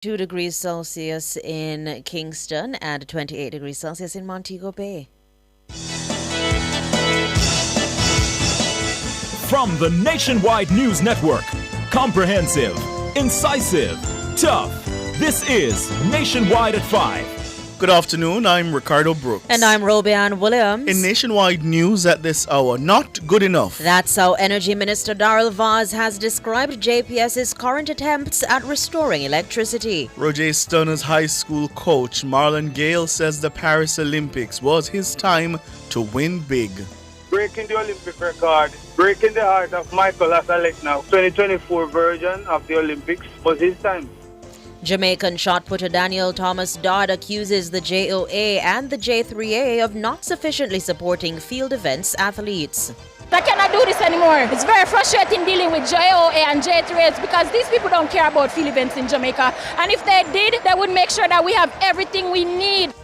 2 degrees Celsius in Kingston and 28 degrees Celsius in Montego Bay. From the Nationwide News Network, comprehensive, incisive, tough. This is Nationwide at 5. Good afternoon, I'm Ricardo Brooks. And I'm Robian Williams. In Nationwide News at this hour, not good enough. That's how Energy Minister Darrell Vaz has described JPS's current attempts at restoring electricity. Roger Stunner's high school coach Marlon Gale says the Paris Olympics was his time to win big. Breaking the Olympic record, breaking the heart of Michael Asalekna, 2024 version of the Olympics was his time. Jamaican shot putter Daniel Thomas Dodd accuses the JOA and the J3A of not sufficiently supporting field events athletes. I cannot do this anymore. It's very frustrating dealing with JOA and J3As because these people don't care about field events in Jamaica. And if they did, they would make sure that we have everything we need.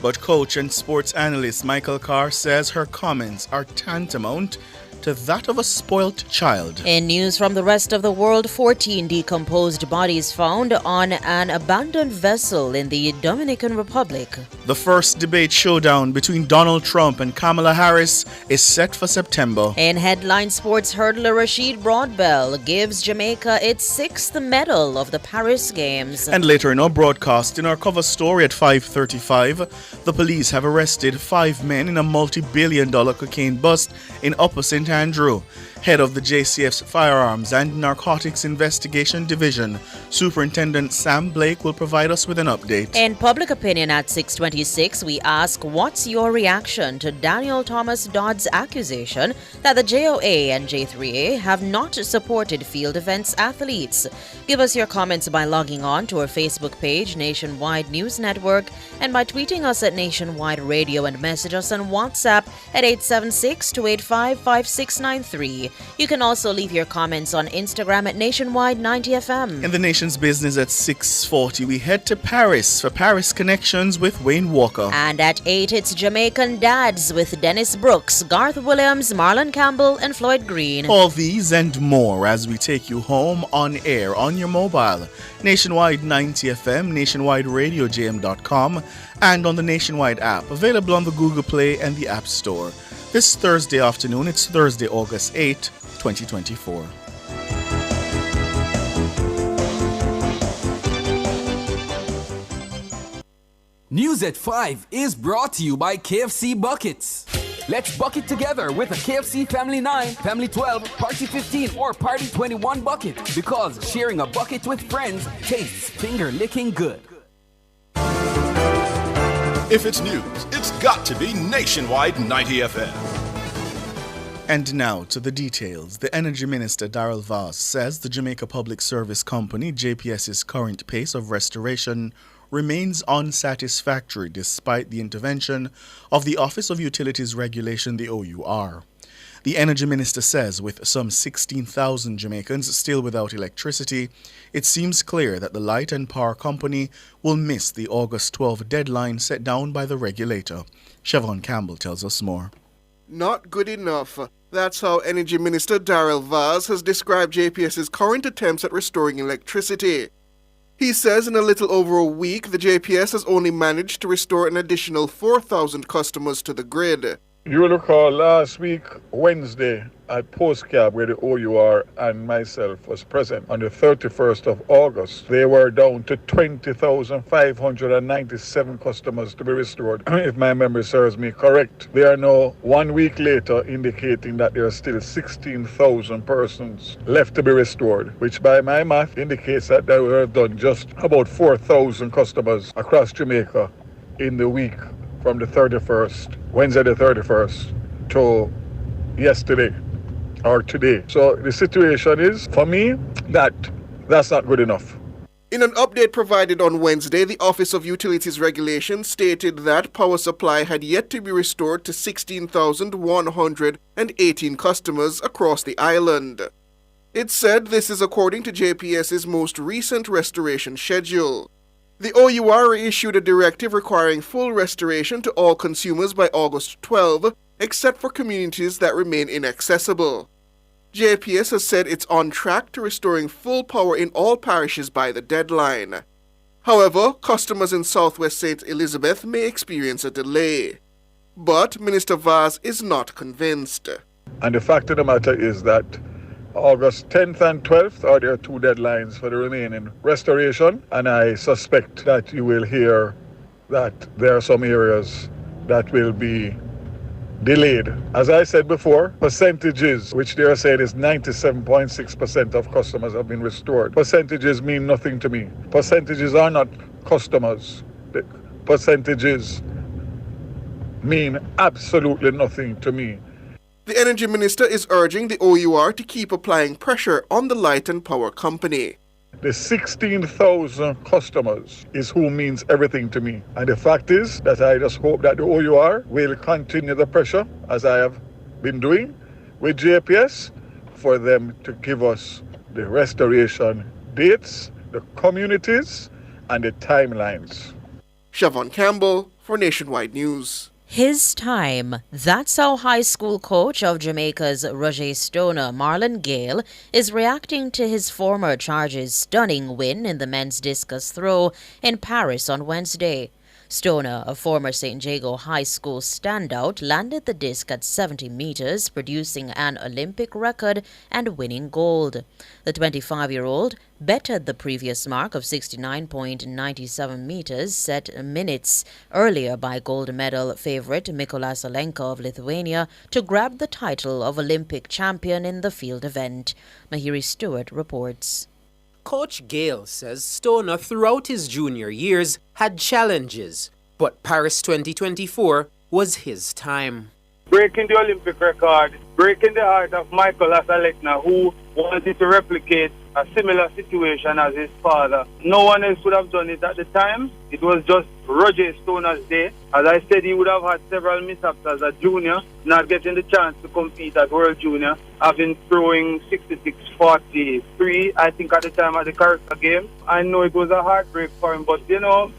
But coach and sports analyst Michael Carr says her comments are tantamount to that of a spoilt child. In news from the rest of the world, 14 decomposed bodies found on an abandoned vessel in the Dominican Republic. The first debate showdown between Donald Trump and Kamala Harris is set for September. In headline sports, hurdler Rashid Broadbell gives Jamaica its 6th medal of the Paris Games. And later in our broadcast, in our cover story at 5:35, the police have arrested 5 men in a multi-billion-dollar cocaine bust in Upper St. Andrew. Head of the JCF's Firearms and Narcotics Investigation Division, Superintendent Sam Blake, will provide us with an update. In public opinion at 6:26, we ask, what's your reaction to Daniel Thomas Dodd's accusation that the JOA and J3A have not supported field events athletes? Give us your comments by logging on to our Facebook page, Nationwide News Network, and by tweeting us at Nationwide Radio and message us on WhatsApp at 876-285-5693. You can also leave your comments on Instagram at Nationwide 90FM. In the nation's business at 6:40, we head to Paris for Paris Connections with Wayne Walker. And at 8, it's Jamaican Dads with Dennis Brooks, Garth Williams, Marlon Campbell, and Floyd Green. All these and more as we take you home on air on your mobile. Nationwide 90FM, nationwideradiojm.com, and on the Nationwide app, available on the Google Play and the App Store. This Thursday afternoon, it's Thursday, August 8, 2024. News at 5 is brought to you by KFC Buckets. Let's bucket together with a KFC Family 9, Family 12, Party 15, or Party 21 bucket because sharing a bucket with friends tastes finger-licking good. If it's news, it's got to be Nationwide 90 FM. And now to the details. The Energy Minister Darrell Vaz says the Jamaica Public Service Company, JPS's current pace of restoration remains unsatisfactory despite the intervention of the Office of Utilities Regulation, the OUR. The Energy Minister says with some 16,000 Jamaicans still without electricity, it seems clear that the Light and Power Company will miss the August 12 deadline set down by the regulator. Siobhan Campbell tells us more. Not good enough. That's how Energy Minister Darrell Vaz has described JPS's current attempts at restoring electricity. He says in a little over a week, the JPS has only managed to restore an additional 4,000 customers to the grid. You will recall last week, Wednesday, at Postcab, where the OUR and myself was present on the 31st of August. They were down to 20,597 customers to be restored, if my memory serves me correct. They are now 1 week later indicating that there are still 16,000 persons left to be restored, which by my math indicates that they were done just about 4,000 customers across Jamaica in the week from the 31st, Wednesday the 31st, to yesterday or today. So the situation is, for me, that's not good enough. In an update provided on Wednesday, the Office of Utilities Regulation stated that power supply had yet to be restored to 16,118 customers across the island. It said this is according to JPS's most recent restoration schedule. The OUR issued a directive requiring full restoration to all consumers by August 12, except for communities that remain inaccessible. JPS has said it's on track to restoring full power in all parishes by the deadline. However, customers in Southwest St. Elizabeth may experience a delay. But Minister Vaz is not convinced. And the fact of the matter is that August 10th and 12th are there two deadlines for the remaining restoration, and I suspect that you will hear that there are some areas that will be delayed. As I said before, percentages, which they are saying is 97.6% of customers have been restored. Percentages mean nothing to me. Percentages are not customers. The percentages mean absolutely nothing to me. The Energy Minister is urging the OUR to keep applying pressure on the Light and Power Company. The 16,000 customers is who means everything to me. And the fact is that I just hope that the OUR will continue the pressure, as I have been doing with JPS, for them to give us the restoration dates, the communities, and the timelines. Siobhan Campbell for Nationwide News. His time. That's how high school coach of Jamaica's Roger Stoner, Marlon Gale, is reacting to his former charge's stunning win in the men's discus throw in Paris on Wednesday. Stoner, a former St. Jago High School standout, landed the disc at 70 meters, producing an Olympic record and winning gold. The 25-year-old bettered the previous mark of 69.97 meters set minutes earlier by gold medal favorite Mykola Salenko of Lithuania to grab the title of Olympic champion in the field event. Mahiri Stewart reports. Coach Gale says Stoner throughout his junior years had challenges, but Paris 2024 was his time. Breaking the Olympic record, breaking the heart of Michael Asalekna, who wanted to replicate a similar situation as his father. No one else would have done it at the time. It was just Roger Stoner's day. As I said, he would have had several mishaps as a junior, not getting the chance to compete at World Junior, having throwing 66-43, I think, at the time of the character game. I know it was a heartbreak for him, but,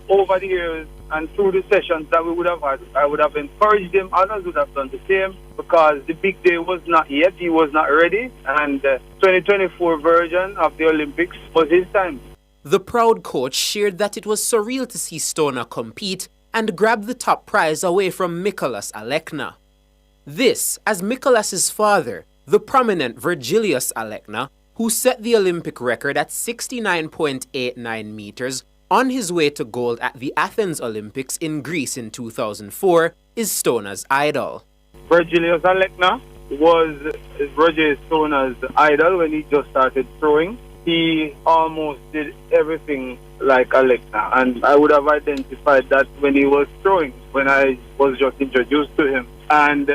over the years and through the sessions that we would have had, I would have encouraged him. Others would have done the same, because the big day was not yet. He was not ready, and the 2024 version of the Olympics was his time. The proud coach shared that it was surreal to see Stoner compete and grab the top prize away from Mykolas Alekna. This, as Mykolas's father, the prominent Virgilius Alekna, who set the Olympic record at 69.89 meters on his way to gold at the Athens Olympics in Greece in 2004, is Stoner's idol. Virgilius Alekna was Roger Stoner's idol when he just started throwing. He almost did everything like Alekna, and I would have identified that when he was throwing, when I was just introduced to him. And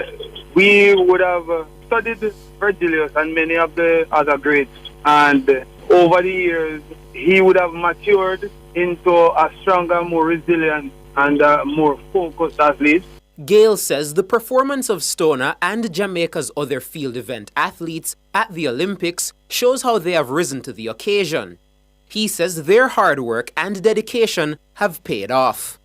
we would have studied Virgilius and many of the other greats, and over the years he would have matured into a stronger, more resilient and more focused athlete. Gale says the performance of Stoner and Jamaica's other field event athletes at the Olympics shows how they have risen to the occasion. He says their hard work and dedication have paid off.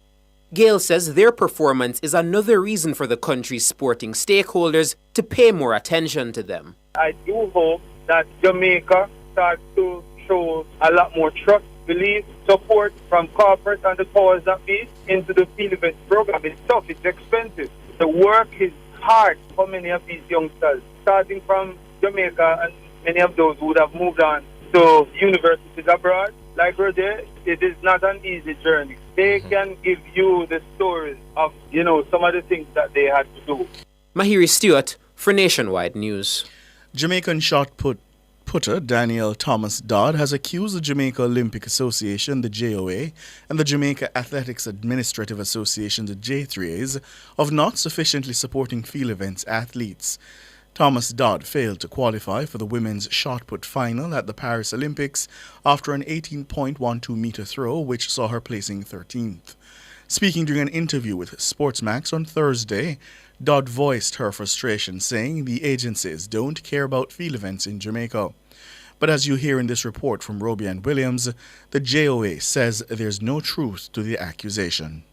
Gale says their performance is another reason for the country's sporting stakeholders to pay more attention to them. I do hope that Jamaica starts to show a lot more trust, belief, support from corporate and the powers that be into the field event program. It's tough, it's expensive. The work is hard for many of these youngsters, starting from Jamaica, and many of those who would have moved on to universities abroad. Like Roger, it is not an easy journey. They can give you the stories of, some of the things that they had to do. Mahiri Stewart for Nationwide News. Jamaican shot putter Daniel Thomas Dodd has accused the Jamaica Olympic Association, the JOA, and the Jamaica Athletics Administrative Association, the J3As, of not sufficiently supporting field events athletes. Thomas Dodd failed to qualify for the women's shot put final at the Paris Olympics after an 18.12-meter throw, which saw her placing 13th. Speaking during an interview with Sportsmax on Thursday, Dodd voiced her frustration, saying the agencies don't care about field events in Jamaica. But as you hear in this report from Roby and Williams, the JOA says there's no truth to the accusation.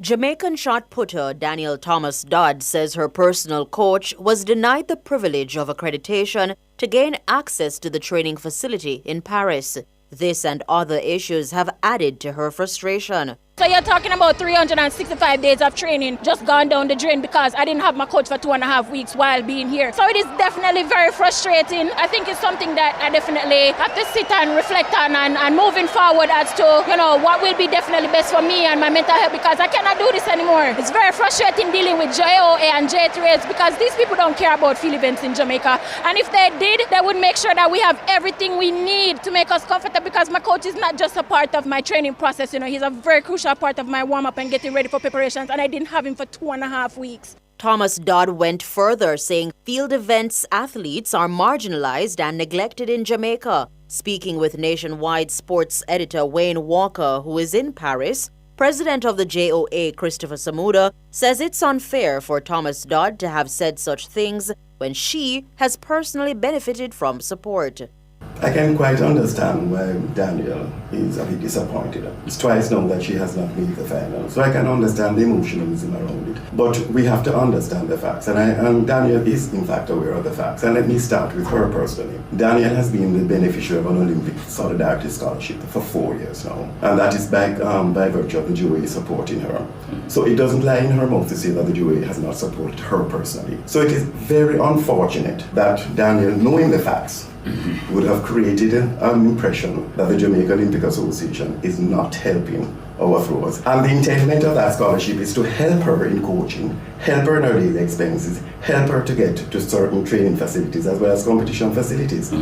Jamaican shot putter Daniel Thomas Dodd says her personal coach was denied the privilege of accreditation to gain access to the training facility in Paris. This and other issues have added to her frustration. So you're talking about 365 days of training just gone down the drain because I didn't have my coach for 2.5 weeks while being here. So it is definitely very frustrating. I think it's something that I definitely have to sit and reflect on and moving forward as to, what will be definitely best for me and my mental health, because I cannot do this anymore. It's very frustrating dealing with JOA and J3s because these people don't care about field events in Jamaica. And if they did, they would make sure that we have everything we need to make us comfortable, because my coach is not just a part of my training process. He's a very crucial part of my warm-up and getting ready for preparations, and I didn't have him for 2.5 weeks. Thomas Dodd went further, saying field events athletes are marginalized and neglected in Jamaica. Speaking with Nationwide sports editor Wayne Walker, who is in Paris, president of the JOA, Christopher Samuda, says it's unfair for Thomas Dodd to have said such things when she has personally benefited from support. I can quite understand why Daniel is a bit disappointed. It's twice now that she has not made the final, so I can understand the emotionalism around it. But we have to understand the facts, and Daniel is in fact aware of the facts. And let me start with her personally. Daniel has been the beneficiary of an Olympic Solidarity Scholarship for 4 years now, and that is by virtue of the JOA supporting her. So it doesn't lie in her mouth to say that the JOA has not supported her personally. So it is very unfortunate that Daniel, knowing the facts, would have created an impression that the Jamaica Olympic Association is not helping our throwers. And the intent of that scholarship is to help her in coaching, help her in her daily expenses, help her to get to certain training facilities as well as competition facilities.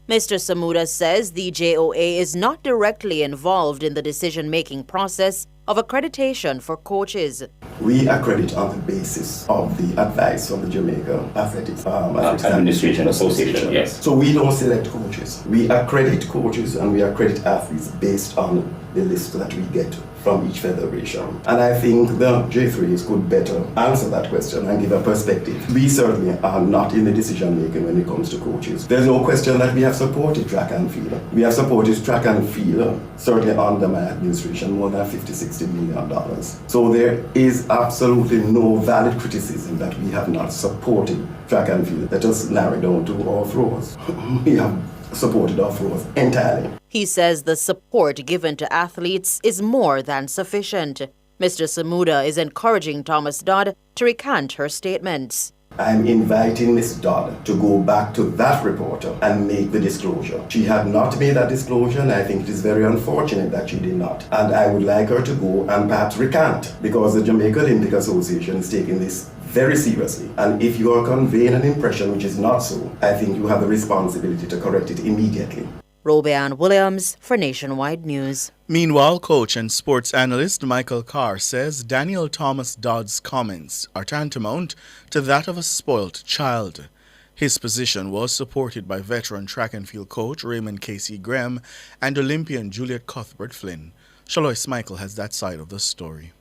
Mr. Samuda says the JOA is not directly involved in the decision-making process of accreditation for coaches. We accredit on the basis of the advice of the Jamaica Athletics Administration Association. Yes. So we don't select coaches. We accredit coaches and we accredit athletes based on the list that we get from each federation. And I think the J3s could better answer that question and give a perspective. We certainly are not in the decision making when it comes to coaches. There's no question that we have supported track and field. We have supported track and field, certainly under my administration, more than $50-60 million. So there is absolutely no valid criticism that we have not supported track and field. Let us narrow it down to our throwers. We have supported our throwers entirely. He says the support given to athletes is more than sufficient. Mr. Samuda is encouraging Thomas Dodd to recant her statements. I'm inviting Ms. Dodd to go back to that reporter and make the disclosure. She had not made that disclosure, and I think it is very unfortunate that she did not. And I would like her to go and perhaps recant, because the Jamaica Olympic Association is taking this very seriously. And if you are conveying an impression which is not so, I think you have the responsibility to correct it immediately. Robeanne Williams for Nationwide News. Meanwhile, coach and sports analyst Michael Carr says Daniel Thomas Dodd's comments are tantamount to that of a spoilt child. His position was supported by veteran track and field coach Raymond Casey Graham and Olympian Juliet Cuthbert Flynn. Shalois Michael has that side of the story.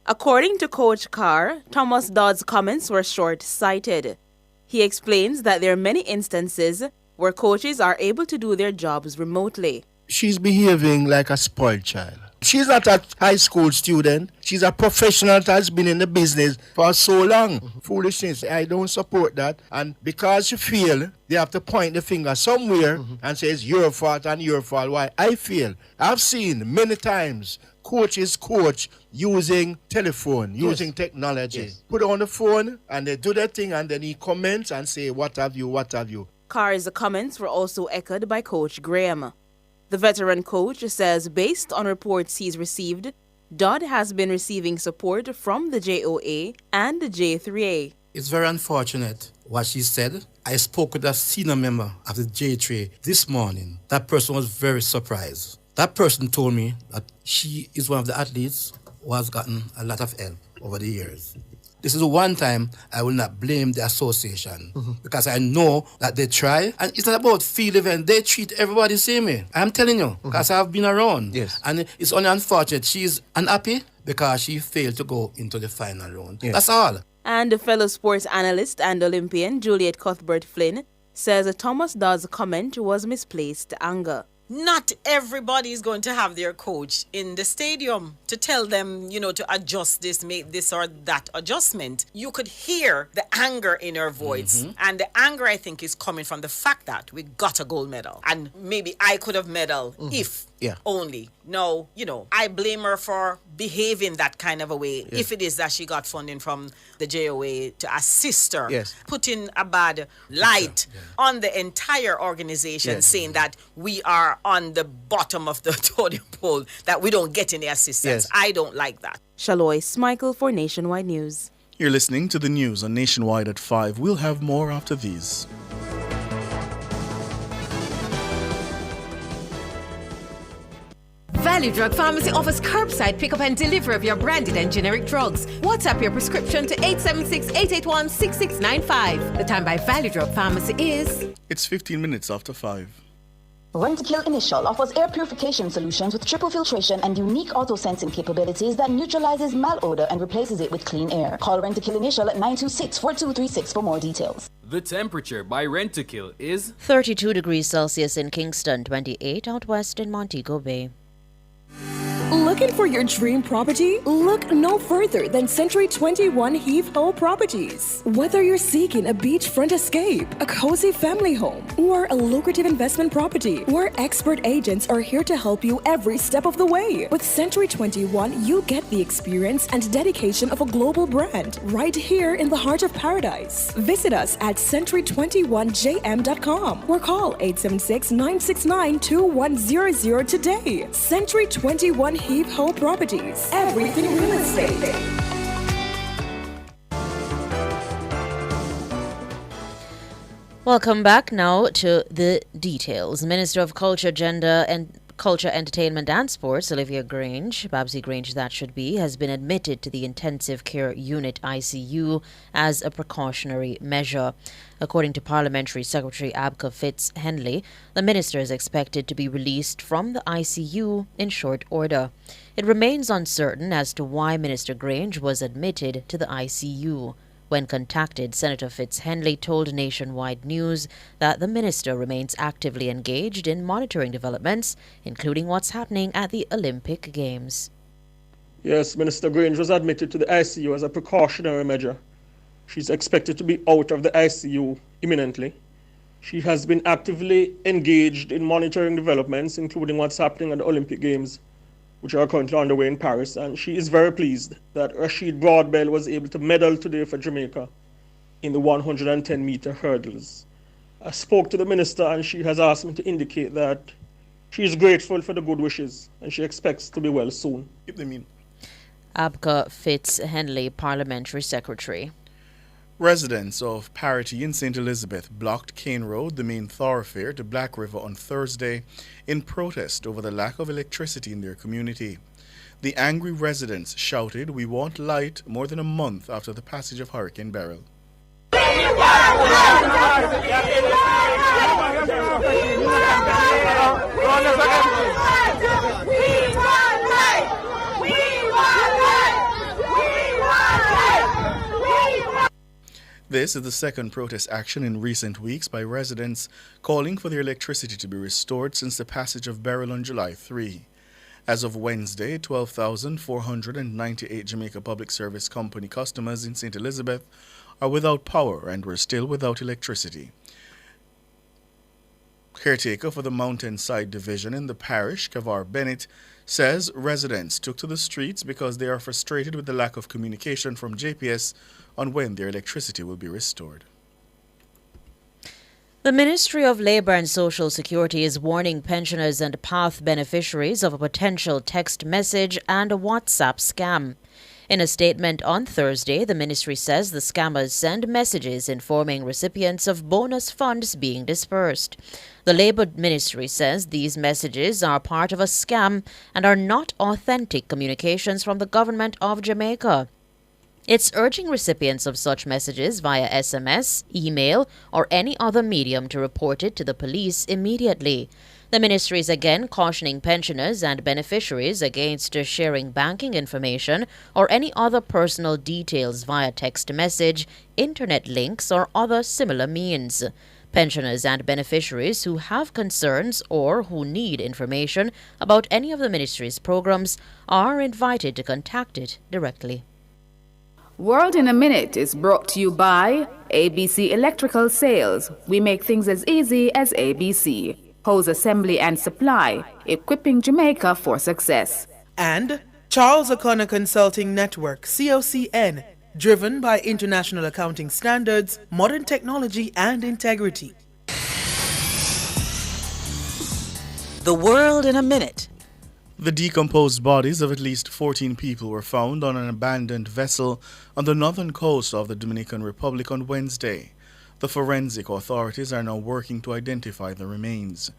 According to Coach Carr, Thomas Dodd's comments were short-sighted. He explains that there are many instances where coaches are able to do their jobs remotely. She's behaving like a spoiled child. She's not a high school student. She's a professional that has been in the business for so long. Foolishness. I don't support that. And because you fail, they have to point the finger somewhere and say it's your fault and your fault. Why? I fail. I've seen many times coaches coach using telephone, using technology. Yes. Put on the phone and they do their thing and then he comments and say, what have you, what have you. Carr's comments were also echoed by Coach Graham. The veteran coach says based on reports he's received, Dodd has been receiving support from the JOA and the J3A. It's very unfortunate what she said. I spoke with a senior member of the J3A this morning. That person was very surprised. That person told me that she is one of the athletes who has gotten a lot of help over the years. This is the one time I will not blame the association because I know that they try. And it's not about field event. They treat everybody the same way. I'm telling you, because I've been around. Yes. And it's only unfortunate she's unhappy because she failed to go into the final round. Yes. That's all. And fellow sports analyst and Olympian Juliet Cuthbert Flynn says Thomas Dodd's comment was misplaced anger. not everybody is going to have their coach in the stadium to tell them, to adjust this, make this or that adjustment. You could hear the anger in her voice. And the anger, I think, is coming from the fact that we got a gold medal. And maybe I could have medal if only. No, I blame her for behaving that kind of a way if it is that she got funding from the JOA to assist her, putting a bad light on the entire organization, saying that we are on the bottom of the totem pole, that we don't get any assistance. I don't like that. Shalois Michael for Nationwide News. You're listening to the news on Nationwide at 5. We'll have more after these. Value Drug Pharmacy offers curbside pickup and delivery of your branded and generic drugs. WhatsApp your prescription to 876-881-6695. The time by Value Drug Pharmacy is... It's 15 minutes after 5. Rent-to-Kill Initial offers air purification solutions with triple filtration and unique auto-sensing capabilities that neutralizes malodor and replaces it with clean air. Call Rent-to-Kill Initial at 926-4236 for more details. The temperature by Rent-to-Kill is 32 degrees Celsius in Kingston, 28 out west in Montego Bay. Looking for your dream property? Look no further than Century 21 Heath-Ho Properties. Whether you're seeking a beachfront escape, a cozy family home, or a lucrative investment property, our expert agents are here to help you every step of the way. With Century 21, you get the experience and dedication of a global brand right here in the heart of paradise. Visit us at century21jm.com or call 876-969-2100 today. Century 21 Heath-Ho Properties. Everything real estate. Welcome back now to the details. Minister of Culture, Gender and Culture, Entertainment and Sports, Olivia Grange, Babsy Grange that should be, has been admitted to the Intensive Care Unit ICU as a precautionary measure. According to Parliamentary Secretary Abka Fitz-Henley, the minister is expected to be released from the ICU in short order. It remains uncertain as to why Minister Grange was admitted to the ICU. When contacted, Senator Fitz-Henley told Nationwide News that the minister remains actively engaged in monitoring developments, including what's happening at the Olympic Games. Yes, Minister Grange was admitted to the ICU as a precautionary measure. She's expected to be out of the ICU imminently. She has been actively engaged in monitoring developments, including what's happening at the Olympic Games, which are currently underway in Paris, and she is very pleased that Rashid Broadbell was able to medal today for Jamaica in the 110-meter hurdles. I spoke to the minister and she has asked me to indicate that she is grateful for the good wishes and she expects to be well soon. Abka Fitz-Henley, Parliamentary Secretary. Residents of Parity in St. Elizabeth blocked Cane Road, the main thoroughfare to Black River, on Thursday in protest over the lack of electricity in their community. The angry residents shouted, "We want light," more than a month after the passage of Hurricane Beryl. This is the second protest action in recent weeks by residents calling for their electricity to be restored since the passage of Beryl on July 3. As of Wednesday, 12,498 Jamaica Public Service Company customers in St. Elizabeth are without power and were still without electricity. Caretaker for the Mountainside Division in the parish, Kavar Bennett, says residents took to the streets because they are frustrated with the lack of communication from JPS on when their electricity will be restored. The Ministry of Labour and Social Security is warning pensioners and PATH beneficiaries of a potential text message and a WhatsApp scam. In a statement on Thursday, the ministry says the scammers send messages informing recipients of bonus funds being dispersed. The Labour Ministry says these messages are part of a scam and are not authentic communications from the Government of Jamaica. It's urging recipients of such messages via SMS, email, or any other medium to report it to the police immediately. The ministry is again cautioning pensioners and beneficiaries against sharing banking information or any other personal details via text message, internet links, or other similar means. Pensioners and beneficiaries who have concerns or who need information about any of the ministry's programs are invited to contact it directly. World in a Minute is brought to you by ABC Electrical Sales. We make things as easy as ABC. Hose assembly and supply, equipping Jamaica for success. And Charles O'Connor Consulting Network, COCN, driven by international accounting standards, modern technology and integrity. The World in a Minute. The decomposed bodies of at least 14 people were found on an abandoned vessel on the northern coast of the Dominican Republic on Wednesday. The forensic authorities are now working to identify the remains.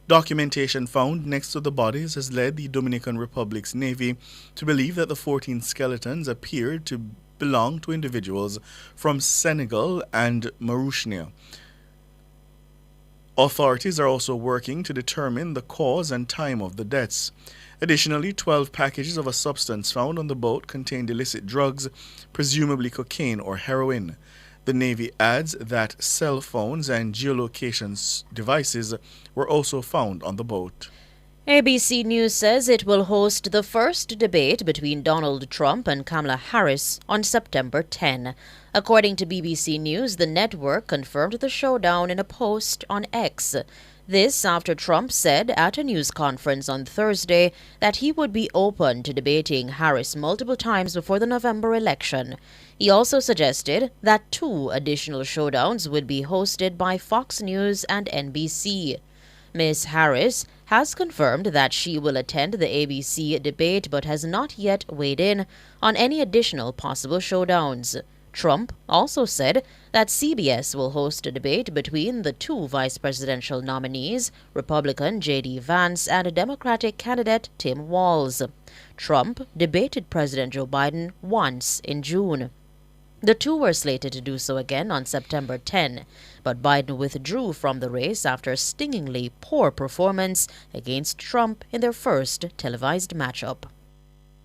Documentation found next to the bodies has led the Dominican Republic's Navy to believe that the 14 skeletons appeared to belong to individuals from Senegal and Mauritania. Authorities are also working to determine the cause and time of the deaths. Additionally, 12 packages of a substance found on the boat contained illicit drugs, presumably cocaine or heroin. The Navy adds that cell phones and geolocation devices were also found on the boat. ABC News says it will host the first debate between Donald Trump and Kamala Harris on September 10. According to BBC News, the network confirmed the showdown in a post on X. This after Trump said at a news conference on Thursday that he would be open to debating Harris multiple times before the November election. He also suggested that 2 additional showdowns would be hosted by Fox News and NBC. Ms. Harris has confirmed that she will attend the ABC debate but has not yet weighed in on any additional possible showdowns. Trump also said that CBS will host a debate between the 2 vice presidential nominees, Republican J.D. Vance and Democratic candidate Tim Walz. Trump debated President Joe Biden once in June. The 2 were slated to do so again on September 10, but Biden withdrew from the race after a stingingly poor performance against Trump in their first televised matchup.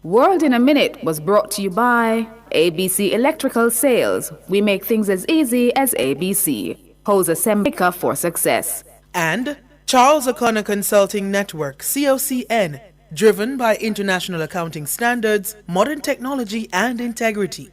World in a Minute was brought to you by ABC Electrical Sales. We make things as easy as ABC. Hose assembly for success. And Charles O'Connor Consulting Network, COCN, driven by international accounting standards, modern technology and integrity.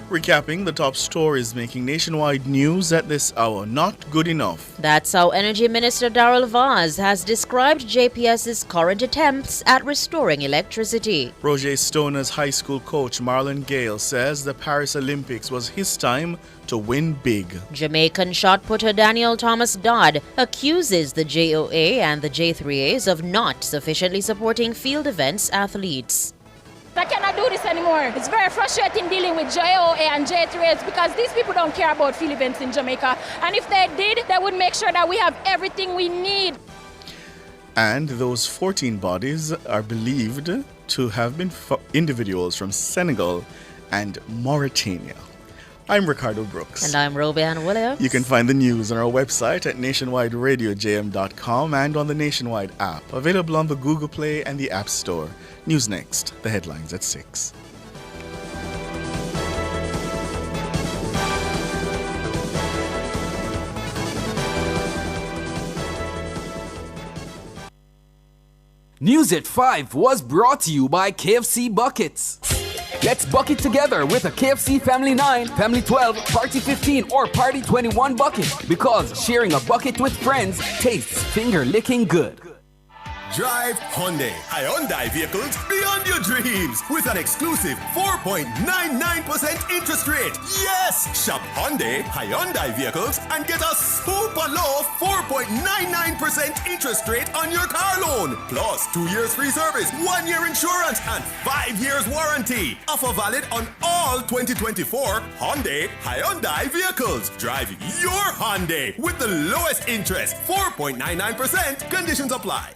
Recapping the top stories making nationwide news at this hour. Not good enough. That's how Energy Minister Darrell Vaz has described JPS's current attempts at restoring electricity. Roger Stoner's high school coach Marlon Gale says the Paris Olympics was his time to win big. Jamaican shot putter Daniel Thomas Dodd accuses the JOA and the J3As of not sufficiently supporting field events athletes. I cannot do this anymore. It's very frustrating dealing with JOA and J3S because these people don't care about field events in Jamaica. And if they did, they would make sure that we have everything we need. And those 14 bodies are believed to have been individuals from Senegal and Mauritania. I'm Ricardo Brooks. And I'm Robianne Williams. You can find the news on our website at nationwideradiojm.com and on the Nationwide app, available on the Google Play and the App Store. News next, the headlines at 6. News at 5 was brought to you by KFC Buckets. Let's bucket together with a KFC Family 9, Family 12, Party 15, or Party 21 bucket because sharing a bucket with friends tastes finger-licking good. Drive Hyundai. Hyundai vehicles beyond your dreams with an exclusive 4.99% interest rate. Yes! Shop Hyundai vehicles and get a super low 4.99% interest rate on your car loan. Plus 2 years free service, 1 year insurance, and 5 years warranty. Offer valid on all 2024 Hyundai vehicles. Drive your Hyundai with the lowest interest, 4.99%. Conditions apply.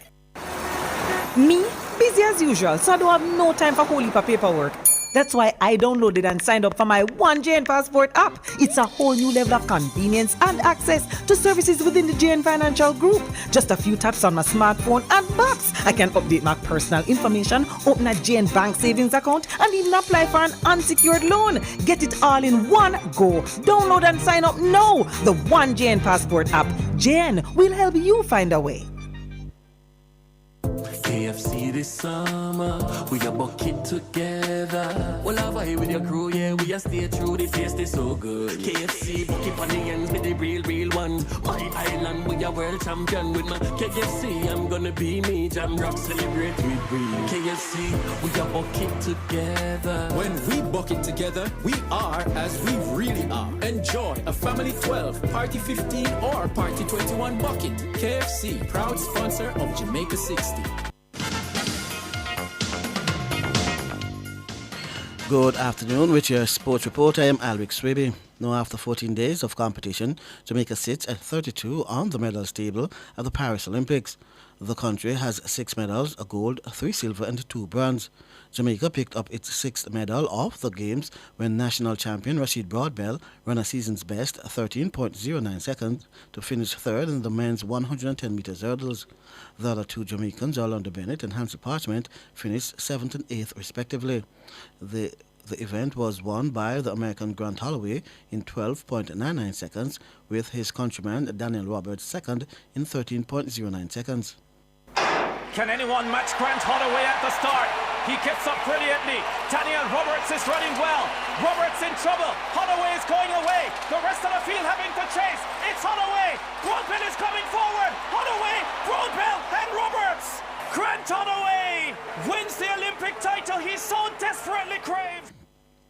Me, busy as usual, so I don't have no time for whole heap of paperwork. That's why I downloaded and signed up for my One JN Passport app. It's a whole new level of convenience and access to services within the JN Financial Group. Just a few taps on my smartphone and box. I can update my personal information, open a JN Bank savings account, and even apply for an unsecured loan. Get it all in one go. Download and sign up now. The One JN Passport app. JN will help you find a way. KFC this summer, we a bucket together. Well, I vibe with your crew, yeah, we a stay true, the taste is so good. KFC, bucket on the ends with the real one. My island, we a world champion. With my KFC, I'm gonna be me, Jam Rock, celebrate with we. KFC, we a bucket together. When we bucket together, we are as we really are. Enjoy a family 12, party 15, or party 21 bucket. KFC, proud sponsor of Jamaica 60. Good afternoon, with your sports report. I am Alric Swaby. Now, after 14 days of competition, Jamaica sits at 32 on the medals table at the Paris Olympics. The country has 6 medals, a gold, 3 silver and 2 bronze. Jamaica picked up its 6th medal of the Games when national champion Rashid Broadbell ran a season's best 13.09 seconds to finish third in the men's 110 meters hurdles. The other 2 Jamaicans, Orlando Bennett and Hansel Parchment, finished 7th and 8th respectively. The event was won by the American Grant Holloway in 12.99 seconds, with his countryman Daniel Roberts second in 13.09 seconds. Can anyone match Grant Holloway at the start? He gets up brilliantly. Daniel Roberts is running well. Roberts in trouble. Holloway is going away. The rest of the field having to chase. It's Holloway. Broadbell is coming forward. Holloway, Broadbell, and Roberts. Grant Holloway wins the Olympic title he so desperately craved.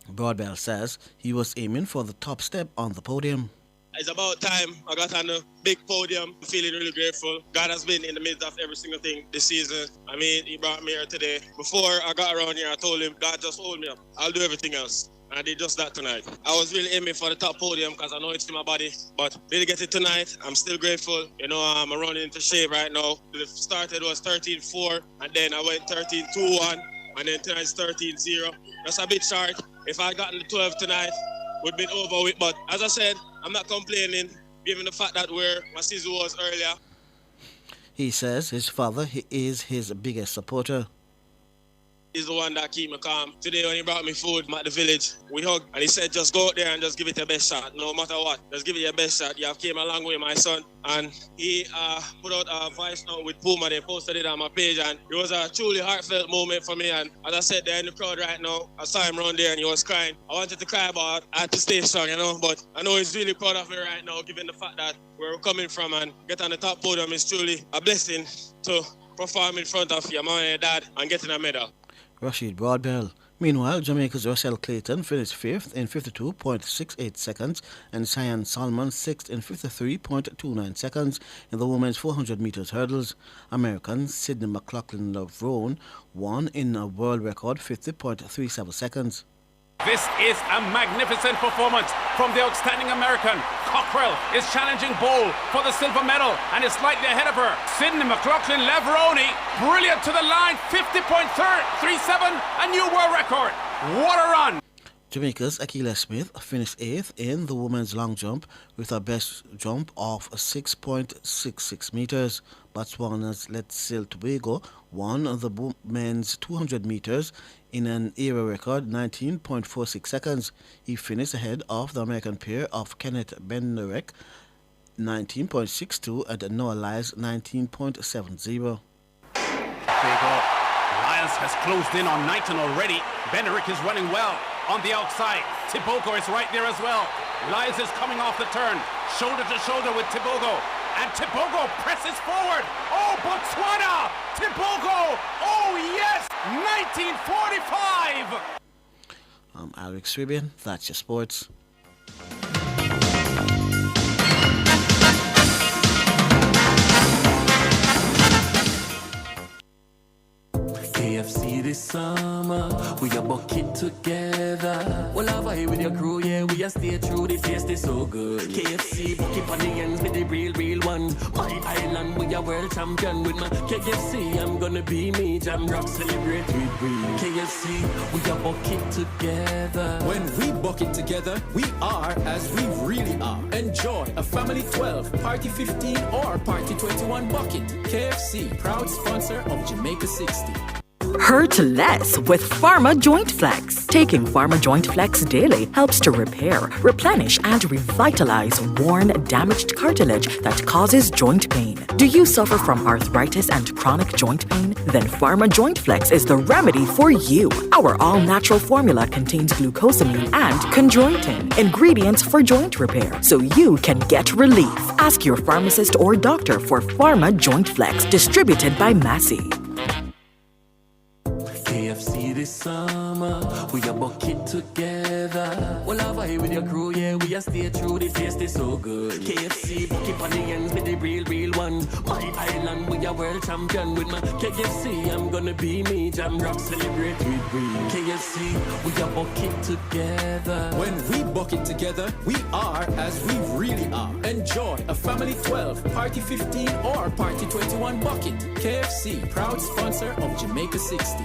Broadbell says he was aiming for the top step on the podium. It's about time I got on the big podium. I'm feeling really grateful. God has been in the midst of every single thing this season. I mean, he brought me here today. Before I got around here, I told him, God, just hold me up. I'll do everything else. And I did just that tonight. I was really aiming for the top podium because I know it's in my body. But didn't get it tonight. I'm still grateful. You know, I'm running into shape right now. The started was 13.4, and then I went 13.21, and then tonight's 13.0. That's a bit short. If I gotten the 12 tonight, would been over with. But as I said, I'm not complaining, given the fact that where my season was earlier. He says his father is his biggest supporter. He's the one that keep me calm. Today when he brought me food at the village, we hugged and he said just go out there and just give it your best shot. No matter what, just give it your best shot. You have came a long way, my son. And he put out a voice note with Puma. They posted it on my page and it was a truly heartfelt moment for me. And as I said, they're in the crowd right now. I saw him around there and he was crying. I wanted to cry, but I had to stay strong, you know. But I know he's really proud of me right now, given the fact that where we're coming from and get on the top podium is truly a blessing to perform in front of your mom and your dad and getting a medal. Rashid Broadbell. Meanwhile, Jamaica's Russell Clayton finished 5th in 52.68 seconds and Cyan Salmon 6th in 53.29 seconds in the women's 400 meters hurdles. American Sydney McLaughlin-Lavrone won in a world record 50.37 seconds. This is a magnificent performance from the outstanding American. Cockrell is challenging Bowl for the silver medal and is slightly ahead of her. Sydney McLaughlin-Lavrone, brilliant to the line, 50.37, a new world record. What a run! Jamaica's Akila Smith finished 8th in the women's long jump with a best jump of 6.66 meters. Botswana's Letsil Tobago won the men's 200 meters in an era record 19.46 seconds. He finished ahead of the American pair of Kenneth Benderek 19.62 and Noah Lyles 19.70. Lyles has closed in on Knighton already. Benerick is running well on the outside. Tibogo is right there as well. Lyles is coming off the turn, shoulder to shoulder with Tibogo. And Tibogo presses forward. Oh, Botswana! Tibogo! Oh, yes! 1945! I'm Alric Swabian. That's your sports. KFC this summer, we a bucket together. Well, I vibe with your crew, yeah, we a stay true, the taste is so good. KFC, bucket on the ends with the real one. My island, we a world champion with my KFC, I'm gonna be me, jam rock, celebrate with we. KFC, we a bucket together. When we bucket together, we are as we really are. Enjoy a family 12, party 15, or party 21 bucket. KFC, proud sponsor of Jamaica 60. Hurt less with Pharma Joint Flex. Taking Pharma Joint Flex daily helps to repair, replenish, and revitalize worn, damaged cartilage that causes joint pain. Do you suffer from arthritis and chronic joint pain? Then Pharma Joint Flex is the remedy for you. Our all-natural formula contains glucosamine and chondroitin, ingredients for joint repair, so you can get relief. Ask your pharmacist or doctor for Pharma Joint Flex, distributed by Massey. KFC this summer, we a bucket together. Well, I vibe with your crew, yeah, we a stay true, the taste is so good. KFC, bucket on the ends with the real one. My island, we a world champion with my KFC, I'm gonna be me, jam rock, celebrate with we. KFC, we a bucket together. When we bucket together, we are as we really are. Enjoy a family 12, party 15, or party 21 bucket. KFC, proud sponsor of Jamaica 60.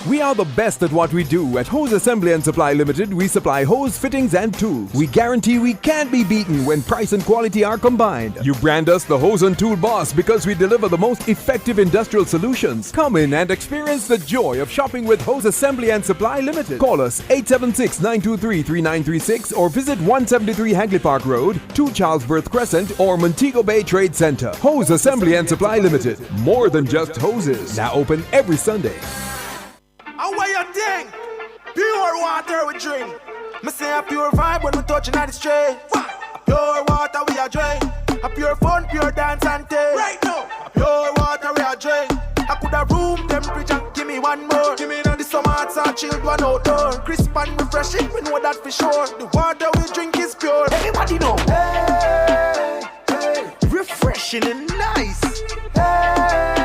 We are the best at what we do. At Hose Assembly and Supply Limited, we supply hose fittings and tools. We guarantee we can't be beaten when price and quality are combined. You brand us the Hose and Tool Boss because we deliver the most effective industrial solutions. Come in and experience the joy of shopping with Hose Assembly and Supply Limited. Call us 876-923-3936 or visit 173 Hagley Park Road, 2 Charlesworth Crescent or Montego Bay Trade Center. Hose Assembly and Supply Limited. More than just hoses. Now open every Sunday. And what you think? Pure water we drink. Me say a pure vibe when we touching at the street. A pure water we a drink. A pure fun, pure dance and take. Right now. A pure water we a drink. I could have room temperature, give me one more. Give me the summer hearts are chilled one outdoor. Crisp and refreshing, we know that for sure. The water we drink is pure. Everybody know. Hey, hey. Refreshing and nice. Hey.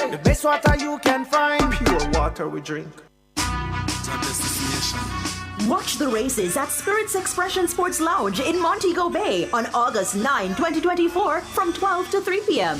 The best water you can find, pure water we drink. Watch the races at Spirits Expression Sports Lounge in Montego Bay on August 9, 2024 from 12 to 3 p.m.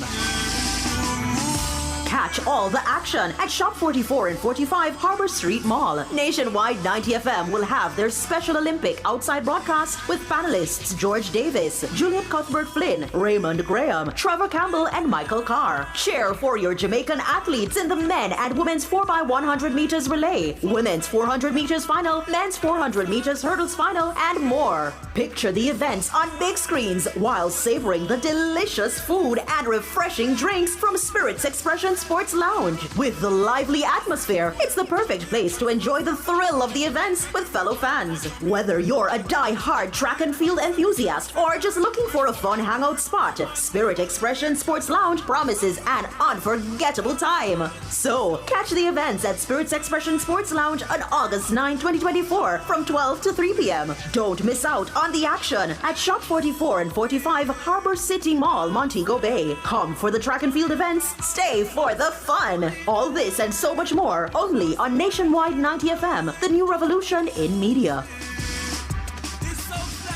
Catch all the action at Shop 44 and 45 Harbor Street Mall. Nationwide 90 FM will have their Special Olympic outside broadcast with panelists George Davis, Juliet Cuthbert-Flynn, Raymond Graham, Trevor Campbell, and Michael Carr. Cheer for your Jamaican athletes in the men and women's 4x100 meters relay, women's 400 meters final, men's 400 meters hurdles final, and more. Picture the events on big screens while savoring the delicious food and refreshing drinks from Spirits Expression Sports Lounge. With the lively atmosphere, it's the perfect place to enjoy the thrill of the events with fellow fans. Whether you're a die-hard track and field enthusiast or just looking for a fun hangout spot, Spirit Expression Sports Lounge promises an unforgettable time. So, catch the events at Spirit's Expression Sports Lounge on August 9, 2024 from 12 to 3 p.m. Don't miss out on the action at Shop 44 and 45 Harbor City Mall, Montego Bay. Come for the track and field events, stay for the fun. All this and so much more only on Nationwide 90 FM, the new revolution in media.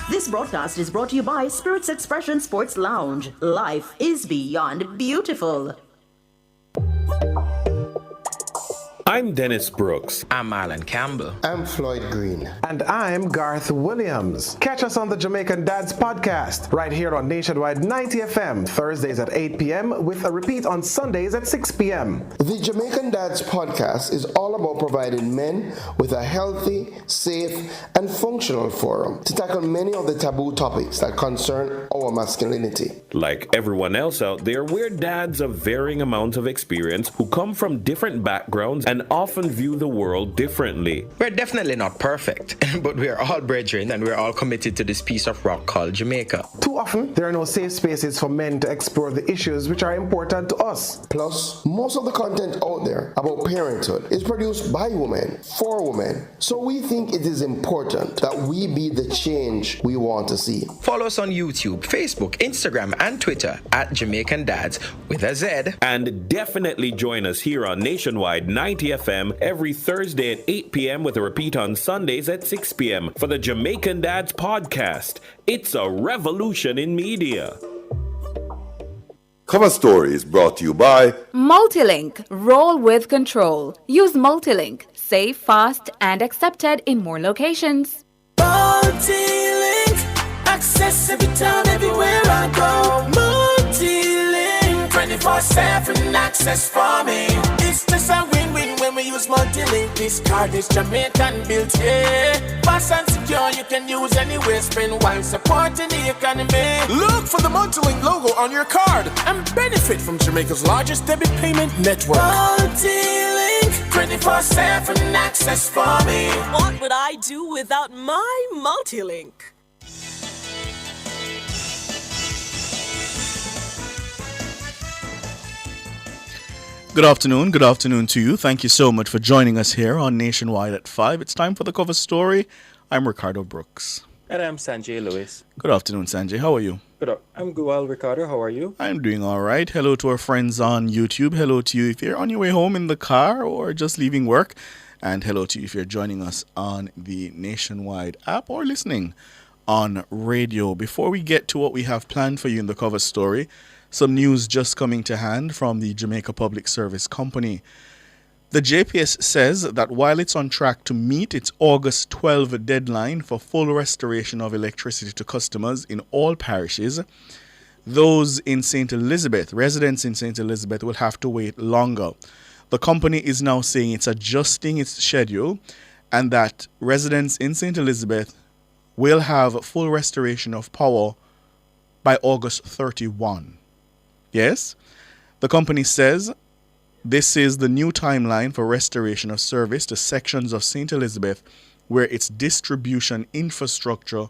This broadcast is brought to you by Spirits Expression Sports Lounge. Life is beyond beautiful. I'm Dennis Brooks. I'm Alan Campbell. I'm Floyd Green. And I'm Garth Williams. Catch us on the Jamaican Dads podcast right here on Nationwide 90 FM, Thursdays at 8 p.m. with a repeat on Sundays at 6 p.m. The Jamaican Dads podcast is all about providing men with a healthy, safe, and functional forum to tackle many of the taboo topics that concern our masculinity. Like everyone else out there, we're dads of varying amounts of experience who come from different backgrounds and often view the world differently. We're definitely not perfect, but we are all brethren and we're all committed to this piece of rock called Jamaica. Too often, there are no safe spaces for men to explore the issues which are important to us. Plus, most of the content out there about parenthood is produced by women, for women. So we think it is important that we be the change we want to see. Follow us on YouTube, Facebook, Instagram, and Twitter at Jamaican Dads with a Z. And definitely join us here on Nationwide 90 FM every Thursday at 8 p.m. with a repeat on Sundays at 6 p.m. for the Jamaican Dads podcast. It's a revolution in media. Cover Story is brought to you by Multilink. Roll with control. Use Multilink. Safe, fast, and accepted in more locations. Multi-link, access every time, everywhere I go. Multi-link, 24/7 access for me. It's just a win-win when we use Multi-link. This card is Jamaican built, yeah. Fast and secure, you can use anywhere. Spend while supporting the economy. Look for the Multilink logo on your card and benefit from Jamaica's largest debit payment network. Multi-link, 24/7 access for me. What would I do without my Multilink? Good afternoon to you. Thank you so much for joining us here on Nationwide at 5. It's time for the cover story. I'm Ricardo Brooks. And I'm Sanjay Lewis. Good afternoon, Sanjay. How are you? I'm good, well, Ricardo. How are you? I'm doing all right. Hello to our friends on YouTube. Hello to you if you're on your way home in the car or just leaving work. And hello to you if you're joining us on the Nationwide app or listening on radio. Before we get to what we have planned for you in the cover story, some news just coming to hand from the Jamaica Public Service Company. The JPS says that while it's on track to meet its August 12 deadline for full restoration of electricity to customers in all parishes, those in St. Elizabeth, residents in St. Elizabeth, will have to wait longer. The company is now saying it's adjusting its schedule and that residents in St. Elizabeth will have full restoration of power by August 31. Yes, the company says this is the new timeline for restoration of service to sections of St. Elizabeth where its distribution infrastructure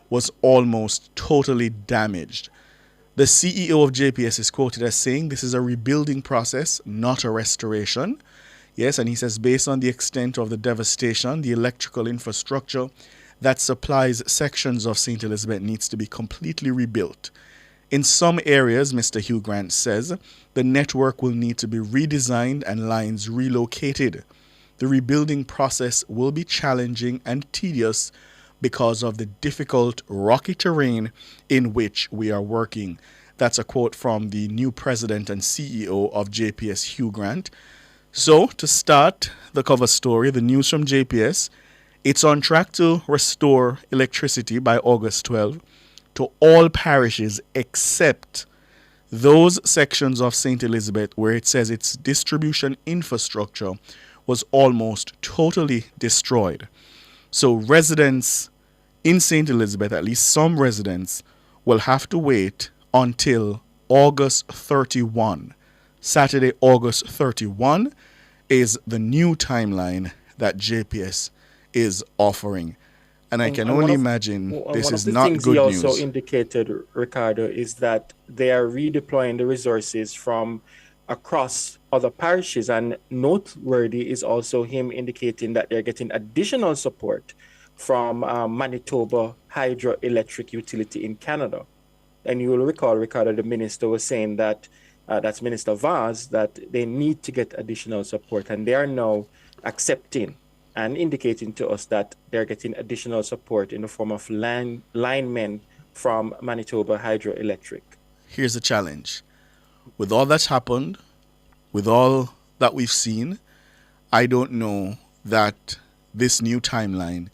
was almost totally damaged. The CEO of JPS is quoted as saying this is a rebuilding process, not a restoration. Yes, and he says based on the extent of the devastation, the electrical infrastructure that supplies sections of St. Elizabeth needs to be completely rebuilt. In some areas, Mr. Hugh Grant says, the network will need to be redesigned and lines relocated. The rebuilding process will be challenging and tedious because of the difficult, rocky terrain in which we are working. That's a quote from the new president and CEO of JPS, Hugh Grant. So, to start the cover story, the news from JPS, it's on track to restore electricity by August 12 to all parishes except those sections of St. Elizabeth where it says its distribution infrastructure was almost totally destroyed. So residents in St. Elizabeth, at least some residents, will have to wait until August 31. Saturday, August 31 is the new timeline that JPS is offering. And I can only imagine this is not good news. One of the things he also indicated, Ricardo, is that they are redeploying the resources from across other parishes. And noteworthy is also him indicating that they're getting additional support from Manitoba Hydroelectric Utility in Canada. And you will recall, Ricardo, the minister was saying that, that's Minister Vaz, that they need to get additional support. And they are now accepting and indicating to us that they're getting additional support in the form of linemen from Manitoba Hydroelectric. Here's the challenge. With all that's happened, with all that we've seen, I don't know that this new timeline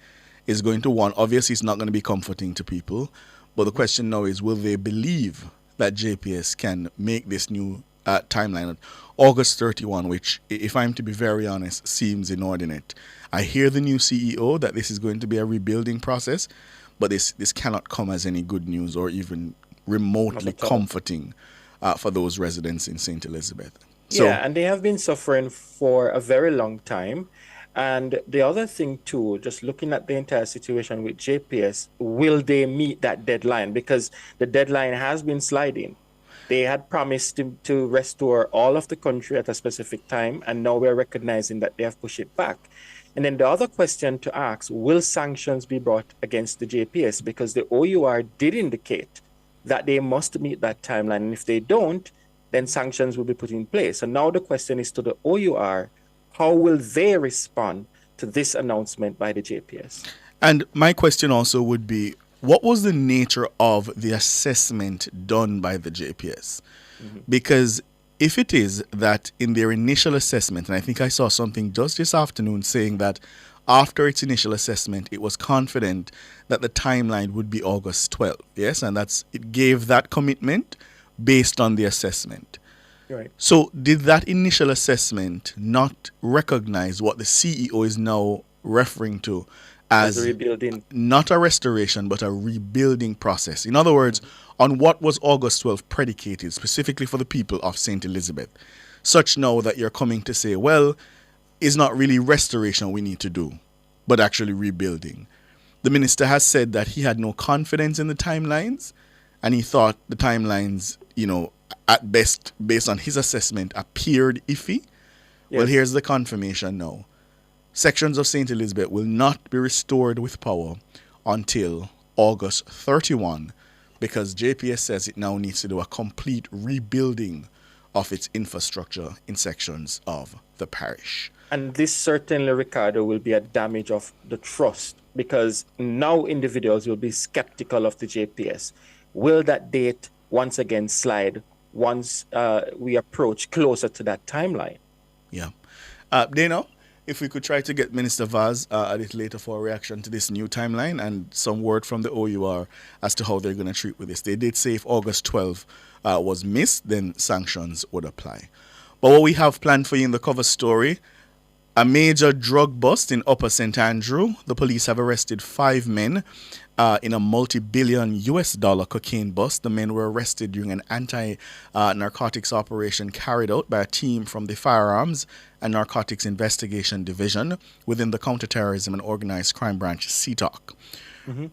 is going to obviously it's not going to be comforting to people, but the question now is, will they believe that JPS can make this new timeline August 31, which, if I'm to be very honest, seems inordinate. I hear the new CEO that this is going to be a rebuilding process, but this cannot come as any good news or even remotely comforting for those residents in St. Elizabeth. So, yeah, and they have been suffering for a very long time. And the other thing too, just looking at the entire situation with JPS, will they meet that deadline? Because the deadline has been sliding. They had promised to restore all of the country at a specific time, and now we're recognizing that they have pushed it back. And then the other question to ask, will sanctions be brought against the JPS? Because the OUR did indicate that they must meet that timeline. And if they don't, then sanctions will be put in place. And now the question is to the OUR, how will they respond to this announcement by the JPS? And my question also would be, what was the nature of the assessment done by the JPS? Because if it is that in their initial assessment, and I think I saw something just this afternoon saying that after its initial assessment, it was confident that the timeline would be August 12th. Yes, and it gave that commitment based on the assessment. Right. So did that initial assessment not recognize what the CEO is now referring to as rebuilding, not a restoration, but a rebuilding process? In other words, on what was August 12th predicated specifically for the people of St. Elizabeth, such now that you're coming to say, well, it's not really restoration we need to do, but actually rebuilding. The minister has said that he had no confidence in the timelines, and he thought the timelines, at best, based on his assessment, appeared iffy. Yes. Well, here's the confirmation now. Sections of St. Elizabeth will not be restored with power until August 31, because JPS says it now needs to do a complete rebuilding of its infrastructure in sections of the parish. And this certainly, Ricardo, will be a damage of the trust, because now individuals will be skeptical of the JPS. Will that date once again slide once we approach closer to that timeline? Yeah. Dana, if we could try to get Minister Vaz a little later for a reaction to this new timeline and some word from the OUR as to how they're going to treat with this. They did say if August 12th was missed, then sanctions would apply. But what we have planned for you in the cover story, a major drug bust in Upper St. Andrew. The police have arrested 5 men in a multi-billion US dollar cocaine bust. The men were arrested during an anti-narcotics operation carried out by a team from the Firearms and Narcotics Investigation Division within the Counterterrorism and Organized Crime Branch, CTOC. Mm-hmm.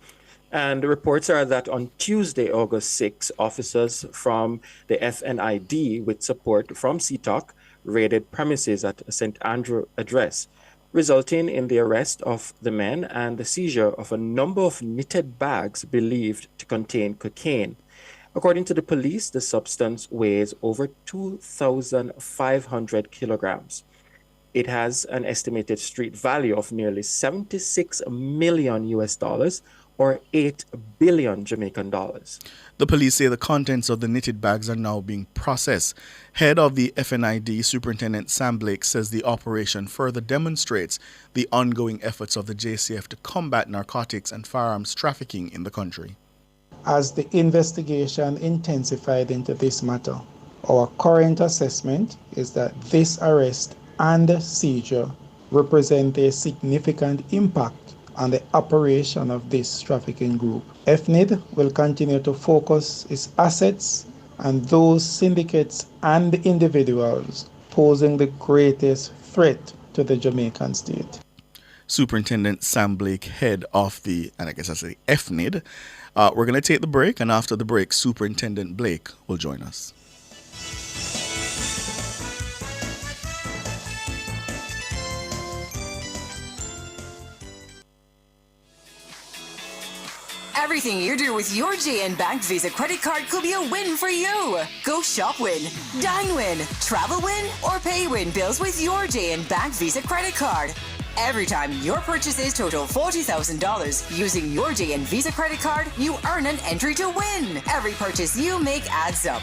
And the reports are that on Tuesday, August 6, officers from the FNID with support from CTOC raided premises at a St. Andrew address, resulting in the arrest of the men and the seizure of a number of knitted bags believed to contain cocaine. According to the police, the substance weighs over 2,500 kilograms. It has an estimated street value of nearly 76 million US dollars, or 8 billion Jamaican dollars. The police say the contents of the knitted bags are now being processed. Head of the FNID, Superintendent Sam Blake, says the operation further demonstrates the ongoing efforts of the JCF to combat narcotics and firearms trafficking in the country. As the investigation intensified into this matter, our current assessment is that this arrest and seizure represent a significant impact on the operation of this trafficking group. FNID will continue to focus its assets on those syndicates and individuals posing the greatest threat to the Jamaican state. Superintendent Sam Blake, head of the FNID. We're going to take the break, and after the break, Superintendent Blake will join us. Everything you do with your JN Bank Visa credit card could be a win for you. Go shop win, dine win, travel win, or pay win bills with your JN Bank Visa credit card. Every time your purchases total $40,000 using your JN Visa credit card, you earn an entry to win. Every purchase you make adds up.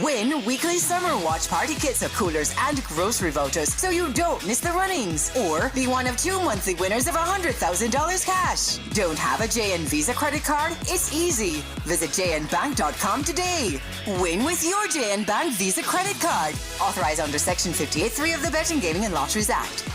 Win weekly summer watch party kits of coolers and grocery vouchers so you don't miss the runnings. Or be one of 2 monthly winners of $100,000 cash. Don't have a JN Visa credit card? It's easy. Visit jnbank.com today. Win with your JN Bank Visa credit card. Authorized under Section 58.3 of the Betting, Gaming and Lotteries Act.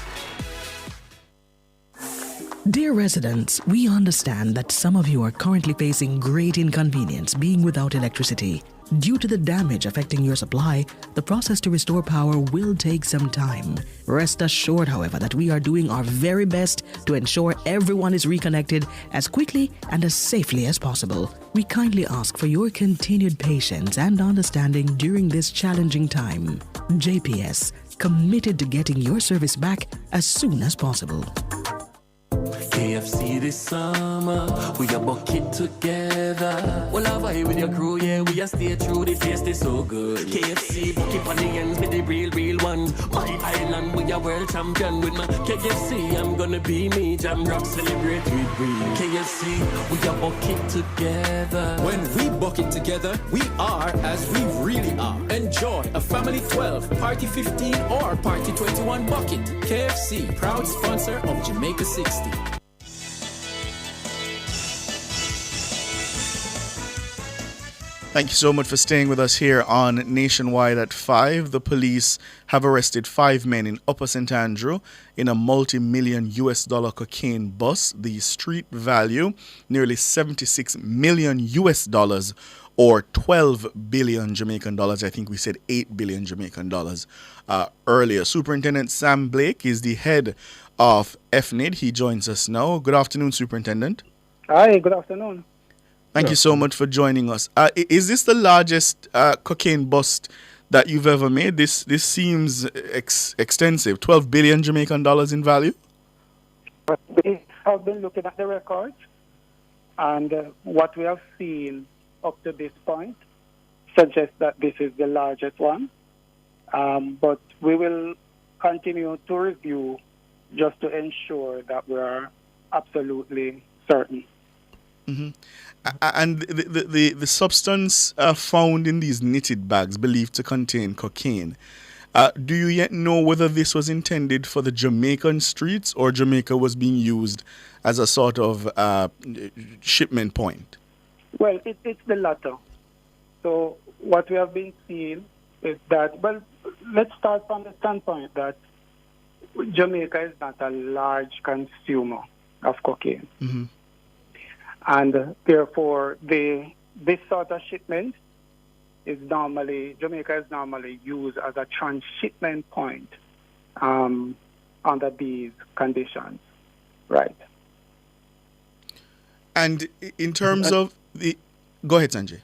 Dear residents, we understand that some of you are currently facing great inconvenience being without electricity. Due to the damage affecting your supply, the process to restore power will take some time. Rest assured, however, that we are doing our very best to ensure everyone is reconnected as quickly and as safely as possible. We kindly ask for your continued patience and understanding during this challenging time. JPS, committed to getting your service back as soon as possible. KFC this summer, we a bucket together. Well, I vibe with your crew, yeah, we a stay true, the taste is so good. KFC, bucket on the ends, be the real one. My island, we a world champion with my KFC, I'm gonna be me, jam rock, celebrate with we. KFC, we a bucket together. When we bucket together, we are as we really are. Enjoy a family 12, party 15, or party 21 bucket. KFC, proud sponsor of Jamaica 60. Thank you so much for staying with us here on Nationwide at 5. The police have arrested 5 men in Upper St. Andrew in a multi-million US dollar cocaine bust. The street value, nearly 76 million US dollars or 12 billion Jamaican dollars. I think we said 8 billion Jamaican dollars earlier. Superintendent Sam Blake is the head of FNID. He joins us now. Good afternoon, Superintendent. Hi, good afternoon. Thank you so much for joining us. Is this the largest cocaine bust that you've ever made? This seems extensive. 12 billion Jamaican dollars in value? We have been looking at the records, and what we have seen up to this point suggests that this is the largest one. But we will continue to review just to ensure that we are absolutely certain. Mm-hmm. And the substance found in these knitted bags believed to contain cocaine, do you yet know whether this was intended for the Jamaican streets or Jamaica was being used as a sort of shipment point? Well, it's the latter. So what we have been seeing is that, well, let's start from the standpoint that Jamaica is not a large consumer of cocaine. Mm-hmm. And therefore, this sort of shipment is Jamaica is normally used as a transshipment point under these conditions. Right. And in terms of the... Go ahead, Sanjay.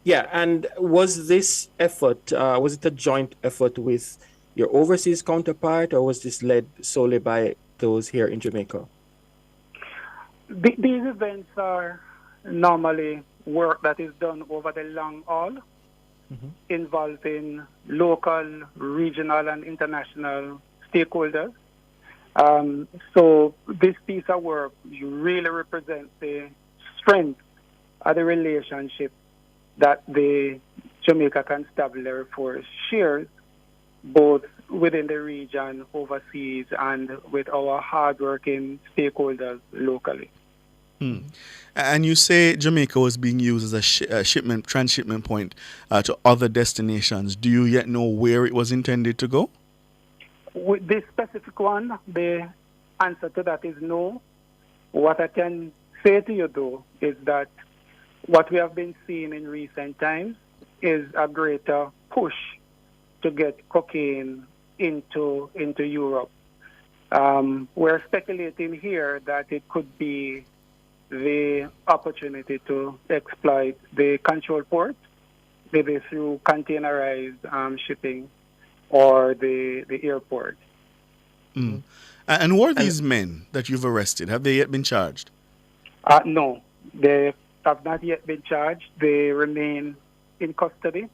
Yeah, and was this effort, was it a joint effort with your overseas counterpart, or was this led solely by those here in Jamaica? These events are normally work that is done over the long haul, involving local, regional, and international stakeholders. So this piece of work really represents the strength of the relationship that the Jamaica Constabulary Force shares, both within the region, overseas, and with our hardworking stakeholders locally. And you say Jamaica was being used as a transshipment point to other destinations. Do you yet know where it was intended to go? With this specific one, the answer to that is no. What I can say to you, though, is that what we have been seeing in recent times is a greater push to get cocaine into Europe. We're speculating here that it could be the opportunity to exploit the control port, maybe through containerized shipping or the airport. Mm. And who are these men that you've arrested? Have they yet been charged? No, they have not yet been charged. They remain in custody.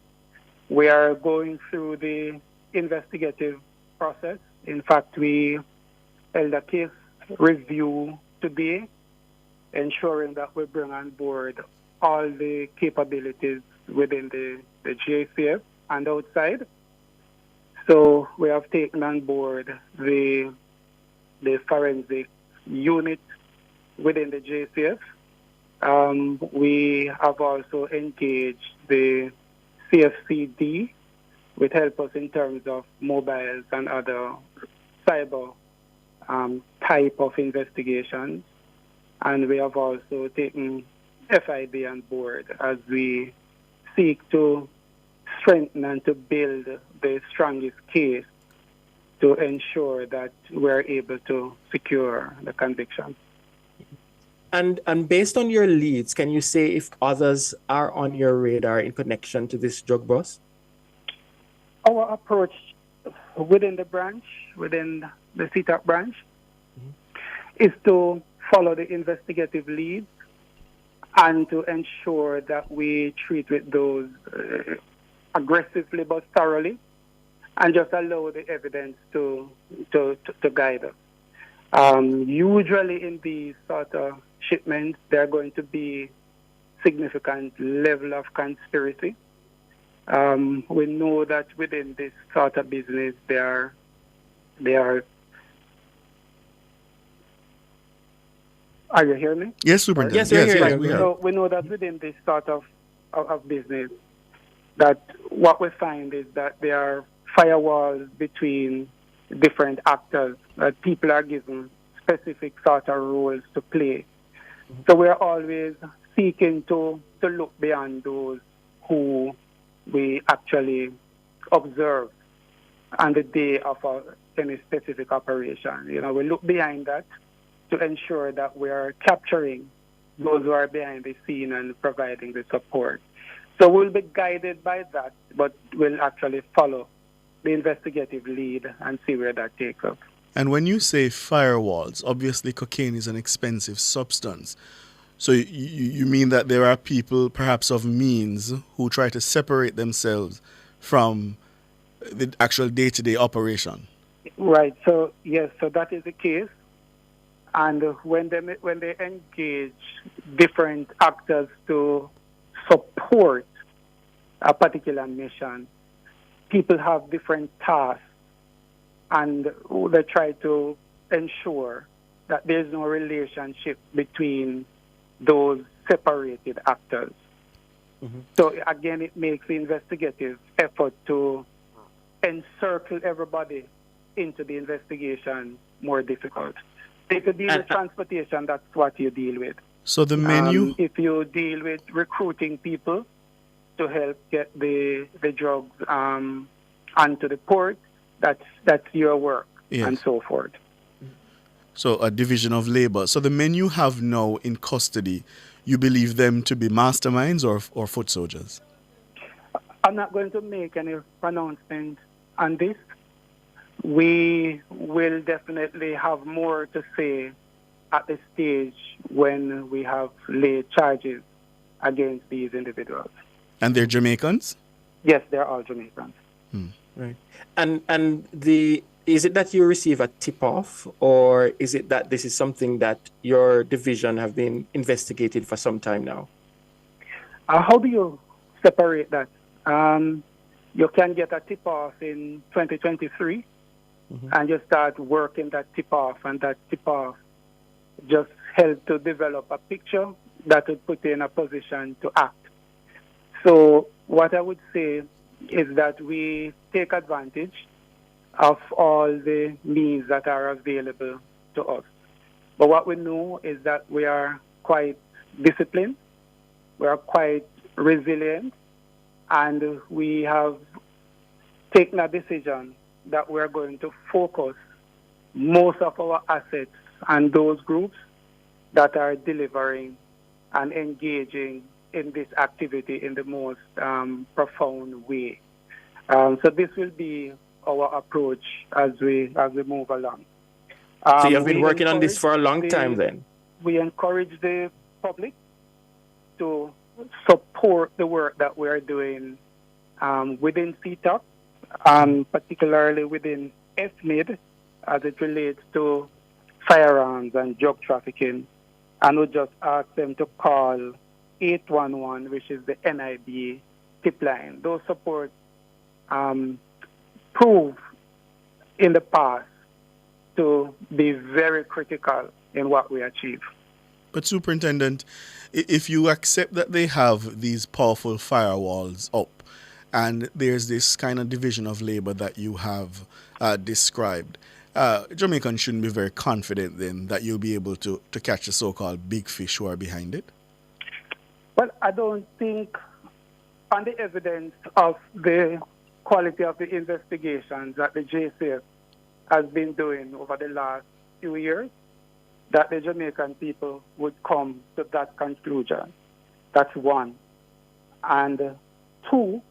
We are going through the investigative process. In fact, we held a case review today, ensuring that we bring on board all the capabilities within the GACF and outside. So we have taken on board the forensic unit within the GACF. We have also engaged the CFCD, which help us in terms of mobiles and other cyber type of investigations. And we have also taken FIB on board as we seek to strengthen and to build the strongest case to ensure that we're able to secure the conviction. And based on your leads, can you say if others are on your radar in connection to this drug bust? Our approach within the branch, within the CTAP branch, is to follow the investigative leads and to ensure that we treat with those aggressively but thoroughly, and just allow the evidence to guide us. Usually in these sort of shipments, there are going to be significant level of conspiracy. We know that within this sort of business, there are. Are you hearing me? Yes, Superintendent. Yes, we're hearing you. So we know that within this sort of business, that what we find is that there are firewalls between different actors, that people are given specific sort of roles to play. So we're always seeking to look beyond those who we actually observe on the day of any specific operation. You know, we look behind that to ensure that we are capturing those who are behind the scene and providing the support. So we'll be guided by that, but we'll actually follow the investigative lead and see where that takes us. And when you say firewalls, obviously cocaine is an expensive substance. So you mean that there are people, perhaps of means, who try to separate themselves from the actual day-to-day operation? Right. So, yes, so that is the case. And when they engage different actors to support a particular mission, people have different tasks, and they try to ensure that there's no relationship between those separated actors. Mm-hmm. So again, it makes the investigative effort to encircle everybody into the investigation more difficult. If you deal with transportation, that's what you deal with. So the menu... if you deal with recruiting people to help get the drugs onto the port, that's your work, yes, and so forth. So a division of labor. So the men you have now in custody, you believe them to be masterminds or foot soldiers? I'm not going to make any pronouncement on this. We will definitely have more to say at the stage when we have laid charges against these individuals. And they're Jamaicans? Yes, they're all Jamaicans. Right. And is it that you receive a tip-off, or is it that this is something that your division have been investigated for some time now? How do you separate that? You can get a tip-off in 2023, and you start working that tip-off, and that tip-off just help to develop a picture that would put you in a position to act. So what I would say is that we take advantage of all the means that are available to us. But what we know is that we are quite disciplined, we are quite resilient, and we have taken a decision that we are going to focus most of our assets on those groups that are delivering and engaging in this activity in the most profound way. So this will be our approach as we move along. So you've been working on this for a long time then? We encourage the public to support the work that we are doing within CTOP, particularly within FMID, as it relates to firearms and drug trafficking. And we just ask them to call 811, which is the NIB tip line. Those supports prove in the past to be very critical in what we achieve. But Superintendent, if you accept that they have these powerful firewalls up and there's this kind of division of labor that you have described, Jamaicans shouldn't be very confident then that you'll be able to catch the so-called big fish who are behind it? Well, I don't think on the evidence of the quality of the investigations that the JCF has been doing over the last few years, that the Jamaican people would come to that conclusion. That's one. And two,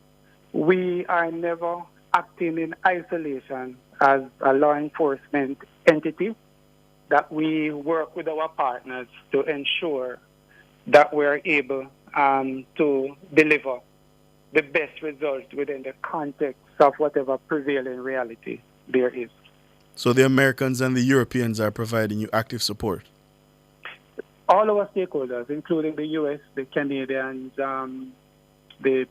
we are never acting in isolation as a law enforcement entity, that we work with our partners to ensure that we're able to deliver the best results within the context of whatever prevailing reality there is. So the Americans and the Europeans are providing you active support? All our stakeholders, including the U.S., the Canadians, the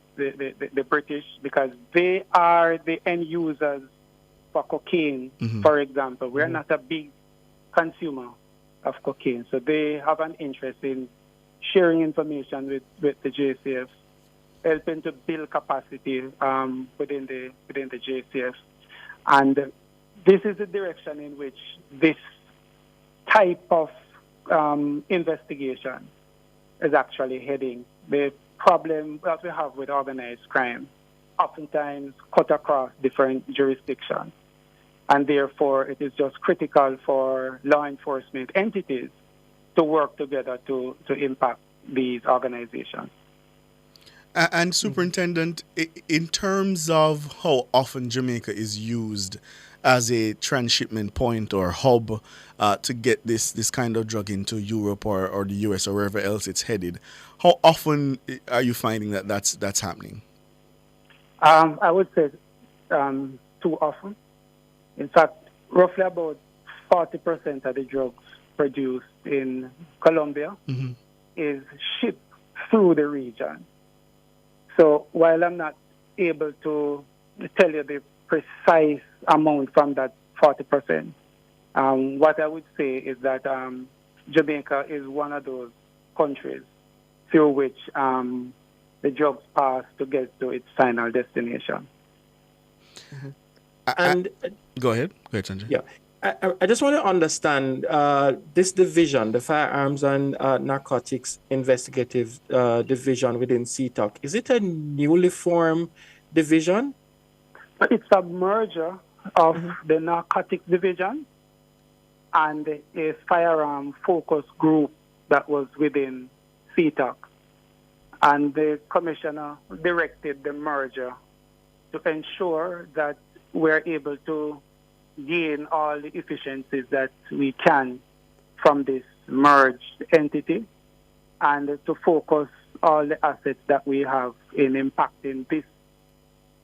British, because they are the end users for cocaine, for example. We're not a big consumer of cocaine, so they have an interest in sharing information with the JCF, helping to build capacity within the JCF. And this is the direction in which this type of investigation is actually heading. The problem that we have with organized crime oftentimes cut across different jurisdictions, and therefore it is just critical for law enforcement entities to work together to impact these organizations. And Superintendent, in terms of how often Jamaica is used as a transshipment point or hub to get this kind of drug into Europe or the US or wherever else it's headed, how often are you finding that that's happening? I would say too often. In fact, roughly about 40% of the drugs produced in Colombia is shipped through the region. So while I'm not able to tell you the precise amount from that 40%, what I would say is that Jamaica is one of those countries through which the drugs pass to get to its final destination. And go ahead, Sanjay. Yeah. I just want to understand this division, the Firearms and Narcotics Investigative Division within CTOC. Is it a newly formed division? It's a merger of the Narcotics Division and a firearm focus group that was within CTOC. And the commissioner directed the merger to ensure that we're able to gain all the efficiencies that we can from this merged entity and to focus all the assets that we have in impacting this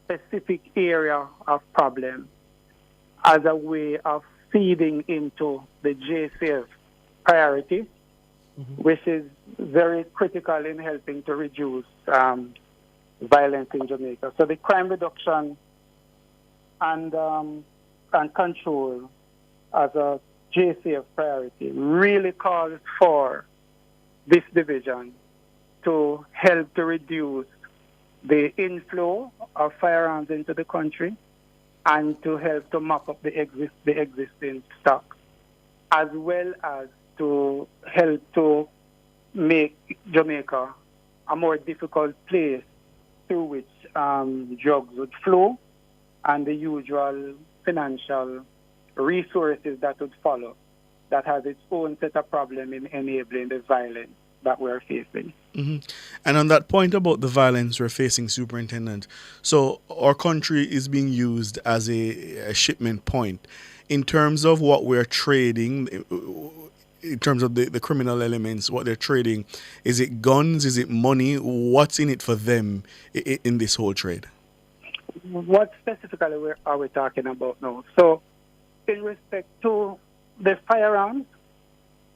specific area of problem as a way of feeding into the JCF priority, which is very critical in helping to reduce violence in Jamaica. So the crime reduction and control as a JCF priority really calls for this division to help to reduce the inflow of firearms into the country and to help to mop up the existing stock, as well as to help to make Jamaica a more difficult place through which drugs would flow and the usual financial resources that would follow, that has its own set of problems in enabling the violence that we're facing. And on that point about the violence we're facing, Superintendent, so our country is being used as a shipment point. In terms of what we're trading, in terms of the criminal elements, what they're trading, is it guns, is it money? What's in it for them in this whole trade? What specifically are we talking about now? So in respect to the firearms,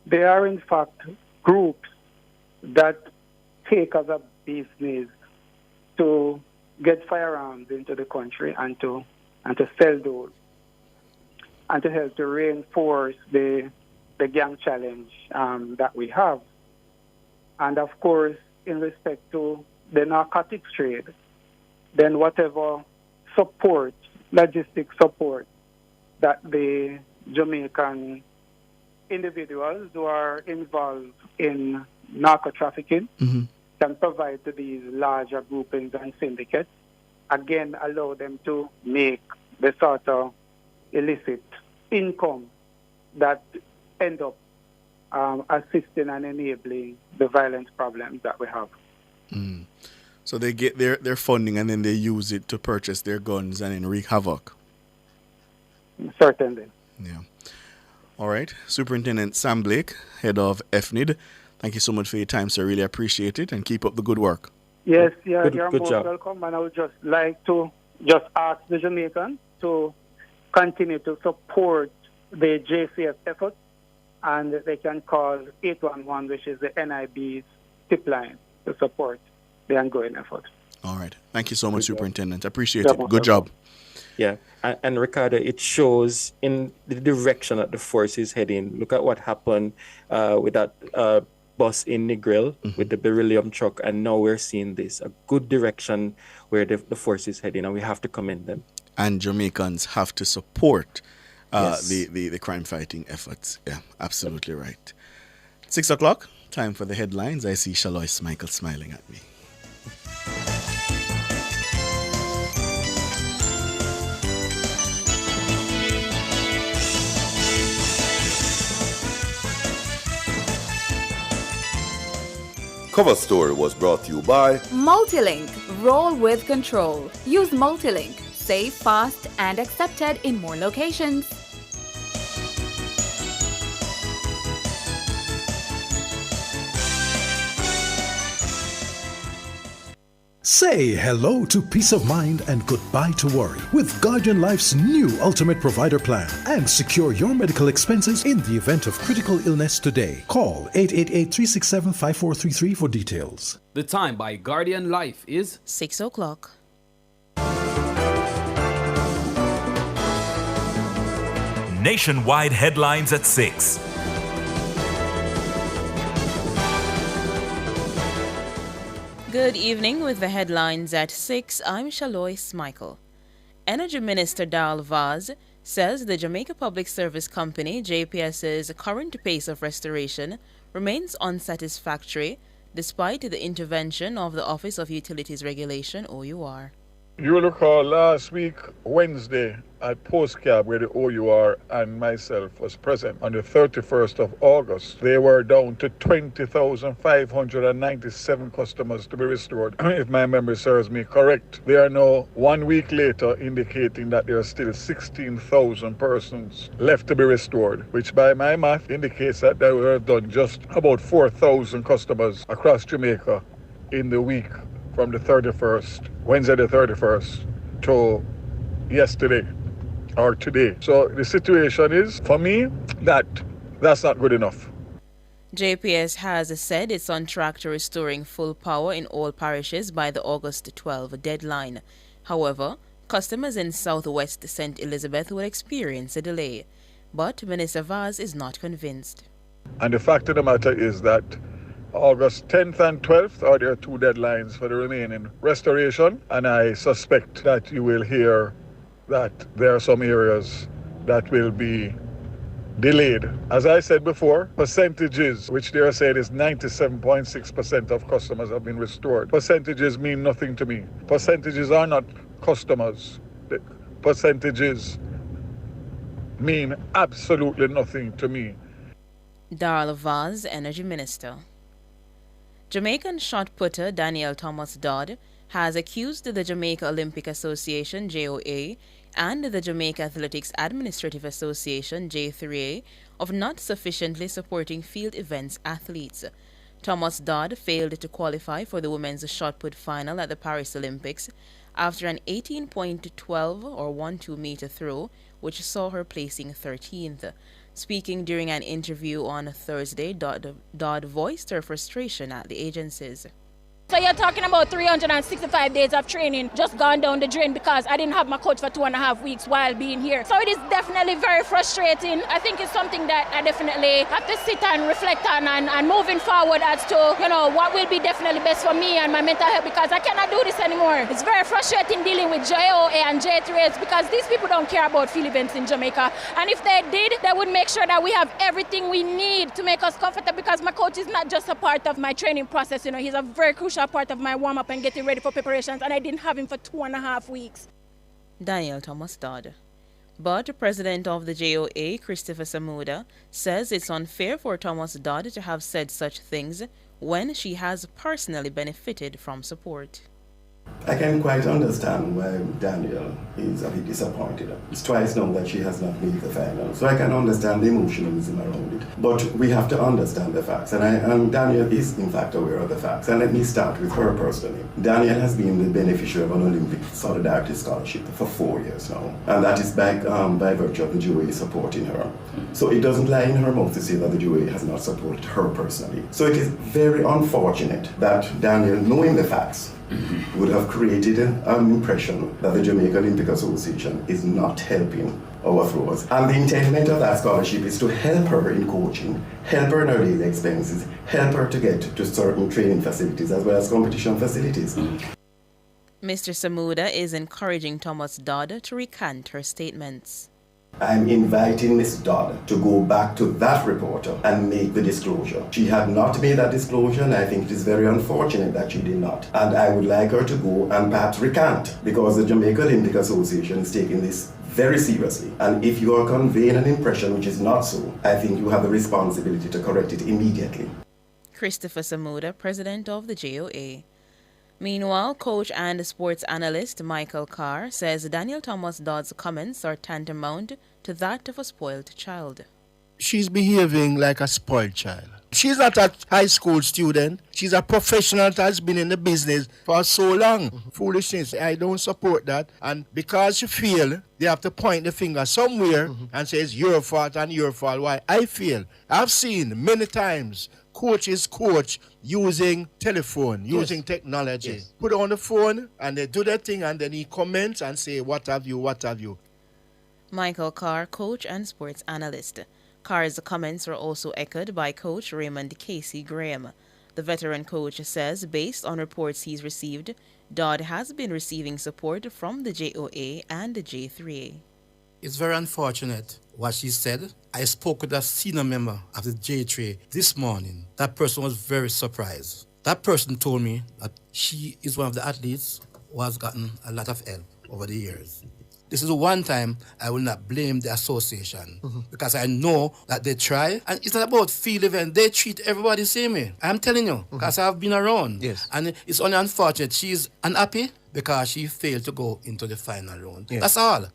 there are in fact groups that take as a business to get firearms into the country and to sell those and to help to reinforce the gang challenge that we have. And of course, in respect to the narcotics trade, then whatever support, logistic support that the Jamaican individuals who are involved in narco trafficking can provide to these larger groupings and syndicates, again, allow them to make the sort of illicit income that end up assisting and enabling the violence problems that we have. So they get their funding and then they use it to purchase their guns and then wreak havoc. Certainly. Yeah. All right. Superintendent Sam Blake, head of FNID, thank you so much for your time, sir. Really appreciate it and keep up the good work. Yes, you're good most job. welcome. And I would just like to ask the Jamaicans to continue to support the JCF effort, and they can call 811, which is the NIB's tip line, to support the ongoing effort. All right. Thank you so much, Superintendent. Appreciate You're it. most Good job. Yeah, and Ricardo, it shows in the direction that the force is heading. Look at what happened with that bus in Negril with the beryllium truck, and now we're seeing this, a good direction where the force is heading, and we have to commend them. And Jamaicans have to support Yes. the crime fighting efforts. Yeah, absolutely right. 6 o'clock, time for the headlines. I see Shalois Michael smiling at me. Cover story was brought to you by Multilink. Roll with control. Use Multilink. Safe, fast, and accepted in more locations. Say hello to peace of mind and goodbye to worry with Guardian Life's new Ultimate Provider Plan, and secure your medical expenses in the event of critical illness today. Call 888-367-5433 for details. The time by Guardian Life is 6 o'clock. Nationwide headlines at 6. Good evening with the headlines at 6. I'm Shalois Michael. Energy Minister Darrell Vaz says the Jamaica Public Service Company, JPS's current pace of restoration remains unsatisfactory despite the intervention of the Office of Utilities Regulation, OUR. You recall last week, Wednesday, at Postcab, where the OUR and myself was present on the 31st of August, they were down to 20,597 customers to be restored. If my memory serves me correct, they are now 1 week later indicating that there are still 16,000 persons left to be restored, which by my math indicates that they were done just about 4,000 customers across Jamaica in the week from the 31st, Wednesday the 31st, to yesterday or today. So the situation is, for me, that's not good enough. JPS has said it's on track to restoring full power in all parishes by the August 12 deadline. However, customers in southwest St. Elizabeth will experience a delay. But Minister Vaz is not convinced. And the fact of the matter is that August 10th and 12th are there two deadlines for the remaining restoration, and I suspect that you will hear that there are some areas that will be delayed. As I said before, percentages, which they are saying is 97.6% of customers have been restored. Percentages mean nothing to me. Percentages are not customers. The percentages mean absolutely nothing to me. Darrell Vaz, Energy Minister. Jamaican shot putter Daniel Thomas Dodd has accused the Jamaica Olympic Association, JOA, and the Jamaica Athletics Administrative Association, J3A, of not sufficiently supporting field events athletes. Thomas Dodd failed to qualify for the women's shot put final at the Paris Olympics after an 18.12 or 12 meter throw, which saw her placing 13th. Speaking during an interview on Thursday, Dodd voiced her frustration at the agencies. So you're talking about 365 days of training just gone down the drain because I didn't have my coach for 2.5 weeks while being here. So it is definitely very frustrating. I think it's something that I definitely have to sit and reflect on and moving forward as to, what will be definitely best for me and my mental health, because I cannot do this anymore. It's very frustrating dealing with JOA and J3s because these people don't care about field events in Jamaica. And if they did, they would make sure that we have everything we need to make us comfortable, because my coach is not just a part of my training process. He's a very crucial part of my warm-up and getting ready for preparations, and I didn't have him for 2.5 weeks. Daniel Thomas Dodd. But the president of the JOA, Christopher Samuda, says it's unfair for Thomas Dodd to have said such things when she has personally benefited from support. I can quite understand why Daniel is a bit disappointed. It's twice now that she has not made the final, so I can understand the emotionalism around it. But we have to understand the facts, and Daniel is in fact aware of the facts. And let me start with her personally. Daniel has been the beneficiary of an Olympic Solidarity Scholarship for 4 years now, and that is by virtue of the JOA supporting her. So it doesn't lie in her mouth to say that the JOA has not supported her personally. So it is very unfortunate that Daniel, knowing the facts, would have created an impression that the Jamaica Olympic Association is not helping our throwers. And the intent of that scholarship is to help her in coaching, help her in her daily expenses, help her to get to certain training facilities as well as competition facilities. Mr. Samuda is encouraging Thomas Dodd to recant her statements. I'm inviting Ms. Dodd to go back to that reporter and make the disclosure. She had not made that disclosure, and I think it is very unfortunate that she did not. And I would like her to go and perhaps recant, because the Jamaica Olympic Association is taking this very seriously. And if you are conveying an impression which is not so, I think you have the responsibility to correct it immediately. Christopher Samuda, president of the JOA. Meanwhile, coach and sports analyst Michael Carr says Daniel Thomas Dodd's comments are tantamount to that of a spoiled child. She's behaving like a spoiled child. She's not a high school student. She's a professional that has been in the business for so long. Foolishness. I don't support that. And because you feel, they have to point the finger somewhere and say it's your fault and your fault. Why? I feel. I've seen many times coaches coach using telephone, using technology. Yes. Put on the phone and they do their thing, and then he comments and say, what have you, what have you. Michael Carr, coach and sports analyst. Carr's comments were also echoed by coach Raymond Casey Graham. The veteran coach says, based on reports he's received, Dodd has been receiving support from the JOA and the J3A. It's very unfortunate what she said. I spoke with a senior member of the J3A this morning. That person was very surprised. That person told me that she is one of the athletes who has gotten a lot of help over the years. This is one time I will not blame the association because I know that they try, and it's not about field event. They treat everybody the same way. I'm telling you, because I've been around. Yes. And it's only unfortunate she's unhappy because she failed to go into the final round. Yes. That's all.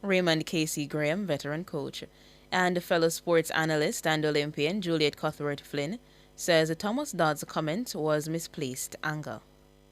Raymond Casey Graham, veteran coach, and fellow sports analyst and Olympian Juliet Cuthbert Flynn says Thomas Dodd's comment was misplaced anger.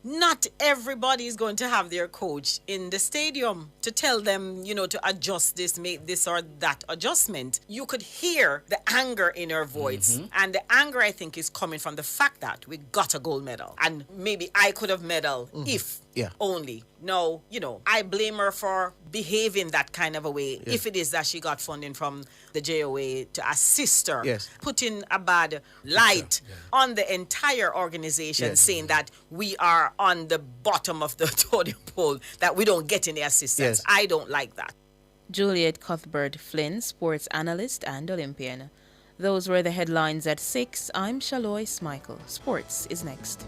Not everybody is going to have their coach in the stadium to tell them, to adjust this, make this or that adjustment. You could hear the anger in her voice. And the anger, I think, is coming from the fact that we got a gold medal. And maybe I could have medal if only. No, I blame her for behaving that kind of a way if it is that she got funding from the JOA to assist her, putting a bad light on the entire organization, saying that we are on the bottom of the totem pole, that we don't get any assistance. I don't like that. Juliet Cuthbert Flynn, sports analyst and Olympian. Those were the headlines at 6. I'm Shalois Michael. Sports is next.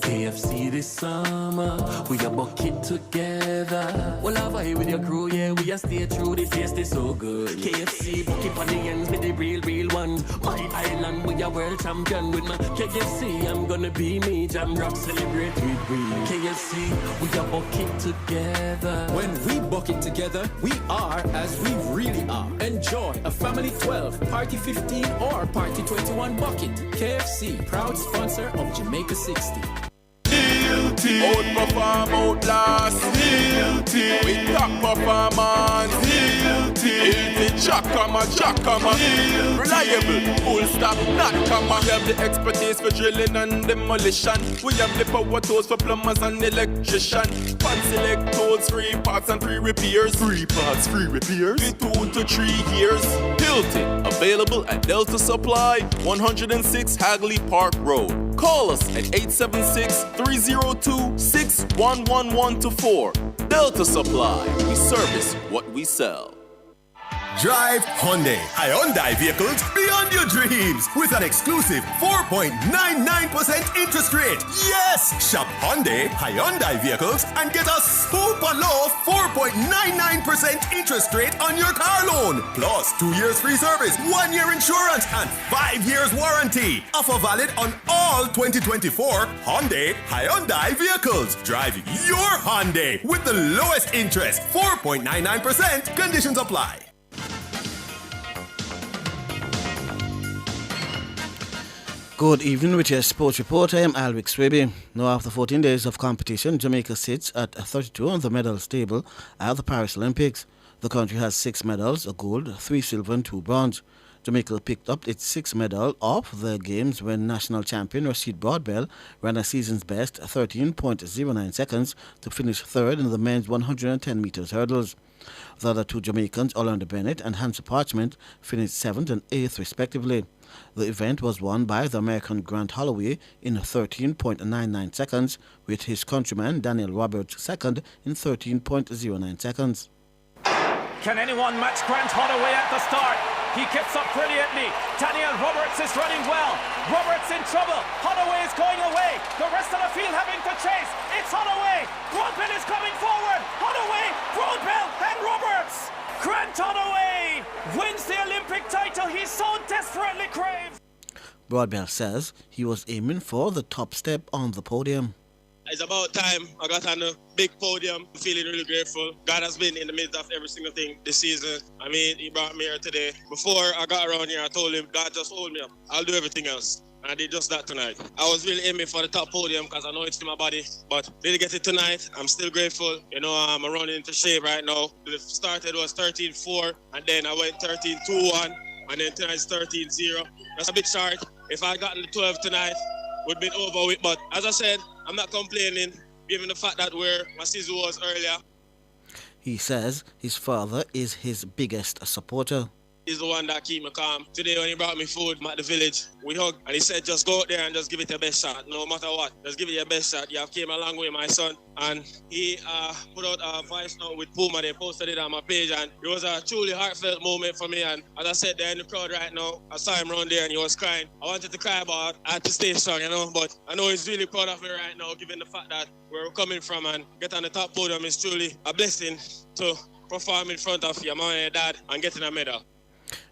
KFC this summer, we a bucket together. Well, I vibe with your crew, we a stay true, the taste is so good. KFC, bucket on the ends with the real one. My island, we a world champion with my KFC. I'm gonna be me, jam rock, celebrate with we. KFC, we a bucket together. When we bucket together, we are as we really are. Enjoy a family 12, party 15, or party 21 bucket. KFC, proud sponsor of Jamaica 60. Guilty. Outperform, outlast. Guilty. With top performance. Guilty. Jackama. Reliable, full stop, not comma. We have the expertise for drilling and demolition. We have the power tools for plumbers and electricians. Fancy select tools, 3 parts and 3 repairs. 3 parts, 3 repairs. 2 to 3 years. Hilton, available at Delta Supply, 106 Hagley Park Road. Call us at 876-302-6111-4. Delta Supply, we service what we sell. Drive Hyundai. Hyundai vehicles beyond your dreams with an exclusive 4.99% interest rate. Yes! Shop Hyundai vehicles and get a super low 4.99% interest rate on your car loan. Plus 2 years free service, 1 year insurance, and 5 years warranty. Offer valid on all 2024 Hyundai vehicles. Drive your Hyundai with the lowest interest, 4.99%. Conditions apply. Good evening with your sports report. I am Alwick Swaby. Now, after 14 days of competition, Jamaica sits at 32 on the medal table at the Paris Olympics. The country has 6 medals, a gold, 3 silver and 2 bronze. Jamaica picked up its 6th medal of the games when national champion Rashid Broadbell ran a season's best 13.09 seconds to finish 3rd in the men's 110 meters hurdles. The other 2 Jamaicans, Orlando Bennett and Hansa Parchment, finished 7th and 8th respectively. The event was won by the American Grant Holloway in 13.99 seconds, with his countryman Daniel Roberts second in 13.09 seconds. Can anyone match Grant Holloway at the start? He keeps up brilliantly. Daniel Roberts is running well. Roberts in trouble. Holloway is going away. The rest of the field having to chase. It's Holloway. Broadbell is coming forward. Holloway, Broadbell, and Roberts. Grant Holloway wins the Olympic title he so desperately craves. Broadbell says he was aiming for the top step on the podium. It's about time I got on the big podium. I'm feeling really grateful. God has been in the midst of every single thing this season. I mean, he brought me here today. Before I got around here, I told him, God, just hold me up. I'll do everything else. And I did just that tonight. I was really aiming for the top podium because I know it's in my body, but didn't get it tonight. I'm still grateful. You know, I'm running into shape right now. The started was 13.4, and then I went 13.21, and then tonight's 13.0. That's a bit short. If I gotten the 12 tonight, would have been over with. But as I said, I'm not complaining, given the fact that where my season was earlier. He says his father is his biggest supporter. He's the one that keep me calm. Today when he brought me food at the village, we hugged and he said just go out there and just give it your best shot. No matter what, just give it your best shot. You have came a long way, my son. And he put out a voice note with Puma. They posted it on my page and it was a truly heartfelt moment for me. And as I said, there in the crowd right now, I saw him around there and he was crying. I wanted to cry, but I had to stay strong, you know. But I know he's really proud of me right now, given the fact that where we're coming from and get on the top podium is truly a blessing to perform in front of your mom and your dad and getting a medal.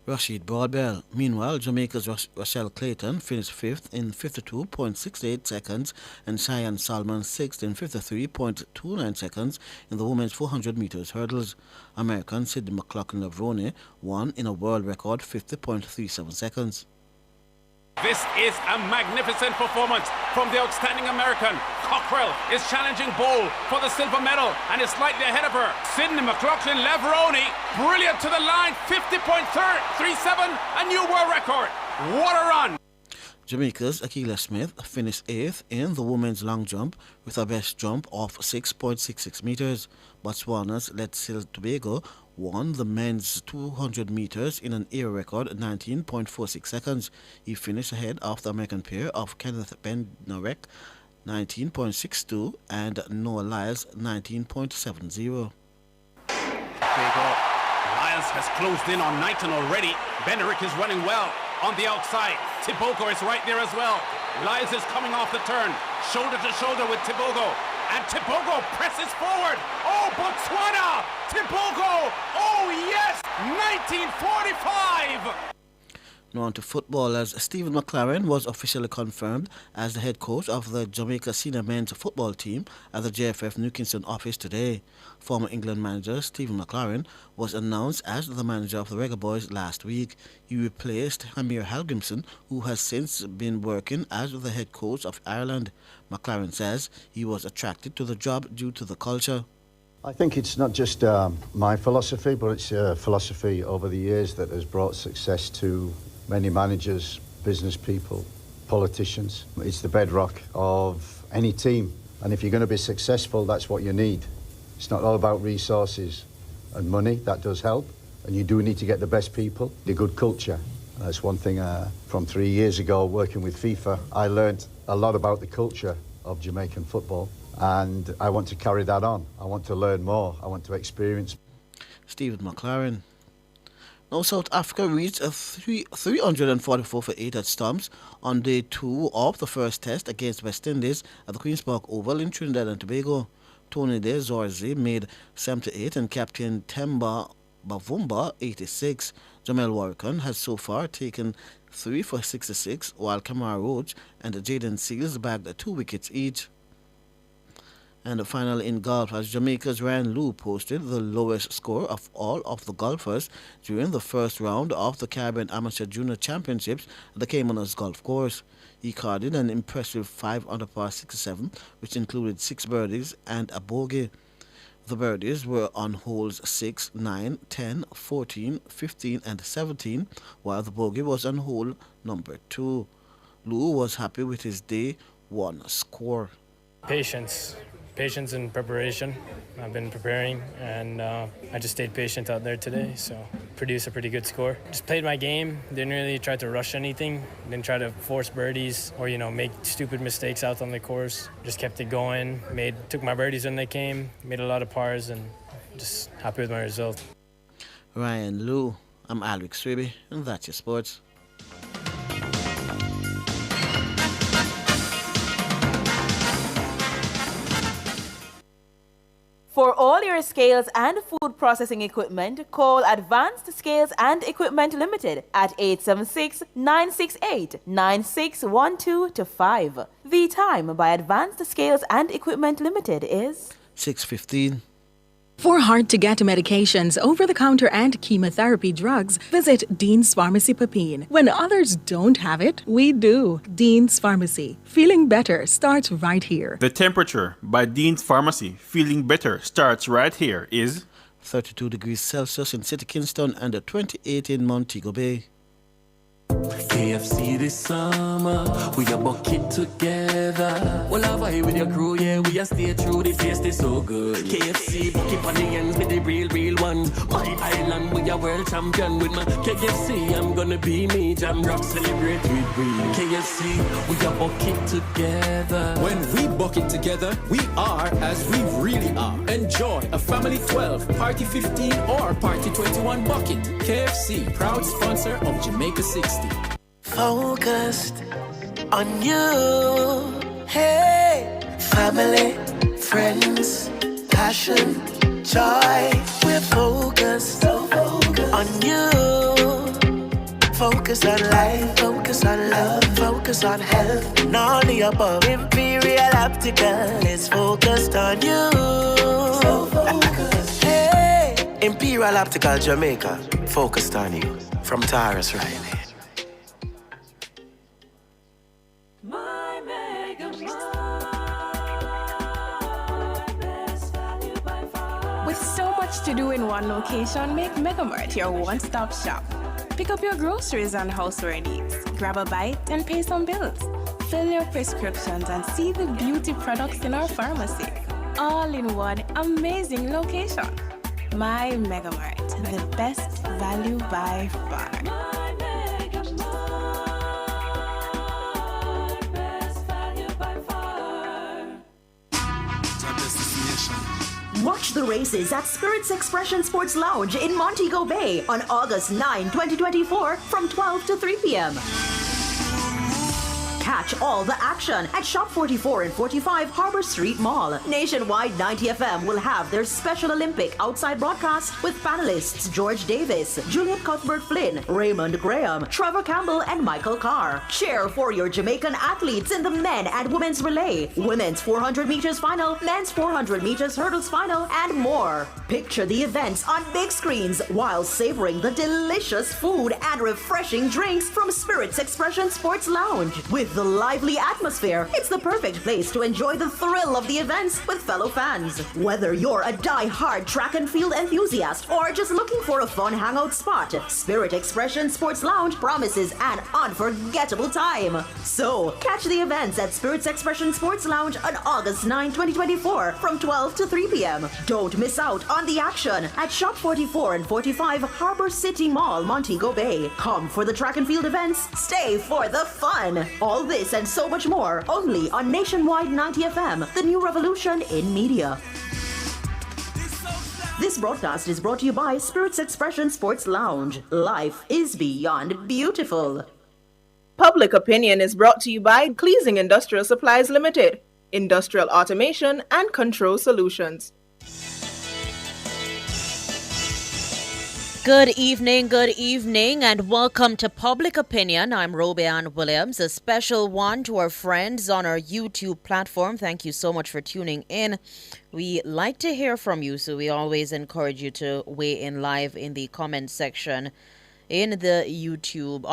Rashid Broadbell. Meanwhile, Jamaica's Rochelle Clayton finished 5th in 52.68 seconds and Cheyenne Salmon 6th in 53.29 seconds in the women's 400 meters hurdles. American Sidney McLaughlin-Lavrone won in a world record 50.37 seconds. This is a magnificent performance from the outstanding American. Cockrell is challenging Bowl for the silver medal and is slightly ahead of her. Sidney McLaughlin-Lavrone, brilliant to the line, 50.37, a new world record. What a run! Jamaica's Akila Smith finished 8th in the women's long jump with a best jump of 6.66 meters. Botswana's Letsil Tobago won the men's 200 meters in an era record 19.46 seconds. He finished ahead of the American pair of Kenneth Bednarek 19.62 and Noah Lyles 19.70. Lyles has closed in on Knighton already. Bednarek is running well on the outside. Tibogo is right there as well. Lyles is coming off the turn, shoulder to shoulder with Tibogo. And Tibogo presses forward. Oh, Botswana! Tibogo! Oh, yes! 1945! Now on to football, as Stephen McLaren was officially confirmed as the head coach of the Jamaica senior men's football team at the JFF New Kingston office today. Former England manager Stephen McLaren was announced as the manager of the Reggae Boys last week. He replaced Amir Helgrimson, who has since been working as the head coach of Ireland. McLaren says he was attracted to the job due to the culture. I think it's not just my philosophy, but it's a philosophy over the years that has brought success to many managers, business people, politicians. It's the bedrock of any team. And if you're going to be successful, that's what you need. It's not all about resources and money. That does help. And you do need to get the best people, the good culture. That's one thing from 3 years ago working with FIFA. I learned a lot about the culture of Jamaican football. And I want to carry that on. I want to learn more. I want to experience. Stephen McLaren. Now, South Africa reached a 344 for 8 at stumps on day 2 of the first test against West Indies at the Queen's Park Oval in Trinidad and Tobago. Tony De Zorzi made 78 and Captain Temba Bavumba 86. Jamel Warrican has so far taken 3 for 66, while Kamara Roach and Jaden Seals bagged 2 wickets each. And finally in golf, as Jamaica's Ryan Liu posted the lowest score of all of the golfers during the first round of the Caribbean Amateur Junior Championships at the Caymanas Golf Course. He carded an impressive 5 under par 67, which included 6 birdies and a bogey. The birdies were on holes 6, 9, 10, 14, 15 and 17, while the bogey was on hole number 2. Liu was happy with his day 1 score. Patience and preparation. I've been preparing, and I just stayed patient out there today, so produced a pretty good score. Just played my game, didn't really try to rush anything, didn't try to force birdies or, make stupid mistakes out on the course. Just kept it going, took my birdies when they came, made a lot of pars, and just happy with my result. Ryan Liu, I'm Alric Swiby, and that's your sports. For all your scales and food processing equipment, call Advanced Scales and Equipment Limited at 876-968-9612-5. The time by Advanced Scales and Equipment Limited is 6:15. For hard-to-get medications, over-the-counter and chemotherapy drugs, visit Dean's Pharmacy Pepin. When others don't have it, we do. Dean's Pharmacy. Feeling better starts right here. The temperature by Dean's Pharmacy, feeling better, starts right here, is 32 degrees Celsius in City Kingston and 28 in Montego Bay. KFC this summer, we a bucket together. Well, I vibe with your crew, yeah, we a stay true, the taste is so good. KFC, bucket on the ends with the real one. My island, we a world champion with my KFC, I'm gonna be me, jam rock, celebrate with we. KFC, we a bucket together. When we bucket together, we are as we really are. Enjoy a family 12, party 15 or party 21 bucket. KFC, proud sponsor of Jamaica 60. Focused on you. Hey, family, friends, passion, joy. We're focused on you. Focus on life, focus on love, focus on health, and all the above. Imperial Optical is focused on you. So focused. Hey, Imperial Optical Jamaica, focused on you. From Taurus Riley. With so much to do in one location, make Megamart your one-stop shop. Pick up your groceries and houseware needs, grab a bite and pay some bills. Fill your prescriptions and see the beauty products in our pharmacy. All in one amazing location. My Megamart, the best value by far. Watch the races at Spirit's Expression Sports Lounge in Montego Bay on August 9, 2024 from 12 to 3 p.m. Catch Catch all the action at Shop 44 and 45 Harbor Street Mall. Nationwide 90 FM will have their Special Olympic outside broadcast with panelists George Davis, Juliet Cuthbert Flynn, Raymond Graham, Trevor Campbell, and Michael Carr. Cheer for your Jamaican athletes in the men and women's relay, women's 400 meters final, men's 400 meters hurdles final, and more. Picture the events on big screens while savoring the delicious food and refreshing drinks from Spirits Expression Sports Lounge. With the lively atmosphere, it's the perfect place to enjoy the thrill of the events with fellow fans. Whether you're a die-hard track and field enthusiast or just looking for a fun hangout spot, Spirit Expression Sports Lounge promises an unforgettable time. So, catch the events at Spirits Expression Sports Lounge on August 9, 2024 from 12 to 3 p.m. Don't miss out on the action at Shop 44 and 45 Harbor City Mall, Montego Bay. Come for the track and field events, stay for the fun. All this and so much more only on Nationwide 90 FM, the new revolution in media. This broadcast is brought to you by Spirits Expression Sports Lounge. Life is beyond beautiful. Public Opinion is brought to you by Cleasing Industrial Supplies Limited, Industrial Automation and Control Solutions. Good evening, and welcome to Public Opinion. I'm Robeanne Williams. A special one to our friends on our YouTube platform. Thank you so much for tuning in. We like to hear from you, so we always encourage you to weigh in live in the comment section on YouTube,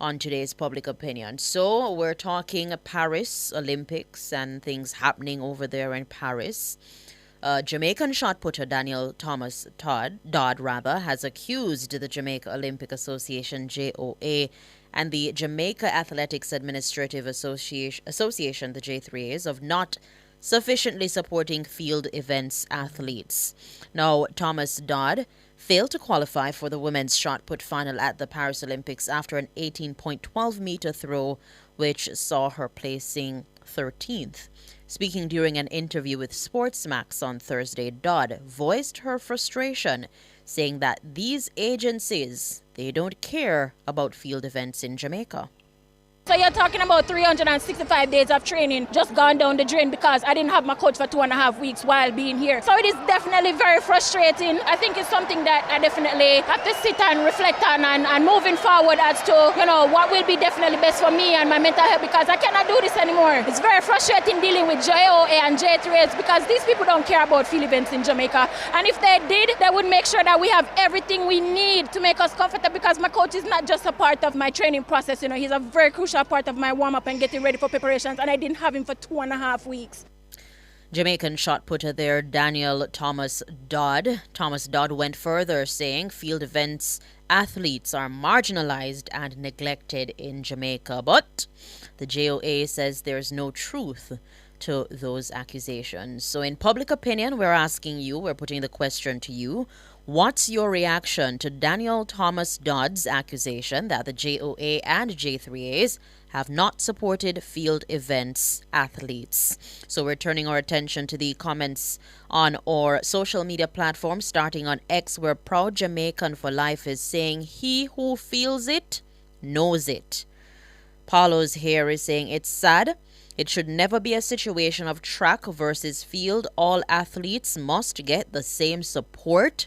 on today's Public Opinion. So we're talking Paris Olympics and things happening over there in Paris. Jamaican shot putter Daniel Thomas Dodd has accused the Jamaica Olympic Association, JOA, and the Jamaica Athletics Administrative Association, the J3As, of not sufficiently supporting field events athletes. Now, Thomas Dodd failed to qualify for the women's shot put final at the Paris Olympics after an 18.12 meter throw, which saw her placing 13th. Speaking during an interview with Sportsmax on Thursday, Dodd voiced her frustration, saying that these agencies, they don't care about field events in Jamaica. So you're talking about 365 days of training just gone down the drain because I didn't have my coach for 2.5 weeks while being here. So it is definitely very frustrating. I think it's something that I definitely have to sit and reflect on and moving forward as to, what will be definitely best for me and my mental health, because I cannot do this anymore. It's very frustrating dealing with JOA and J3S because these people don't care about field events in Jamaica. And if they did, they would make sure that we have everything we need to make us comfortable, because my coach is not just a part of my training process. He's a very crucial part of my warm-up and getting ready for preparations, and I didn't have him for 2.5 weeks. Jamaican shot putter there, Daniel Thomas Dodd. Thomas Dodd went further, saying field events athletes are marginalized and neglected in Jamaica. But the JOA says there's no truth to those accusations. So in Public Opinion, we're putting the question to you. What's your reaction to Daniel Thomas Dodd's accusation that the JOA and J3As have not supported field events athletes? So we're turning our attention to the comments on our social media platform, starting on X, where Proud Jamaican for Life is saying, he who feels it knows it. Paulo's here is saying, it's sad. It should never be a situation of track versus field. All athletes must get the same support.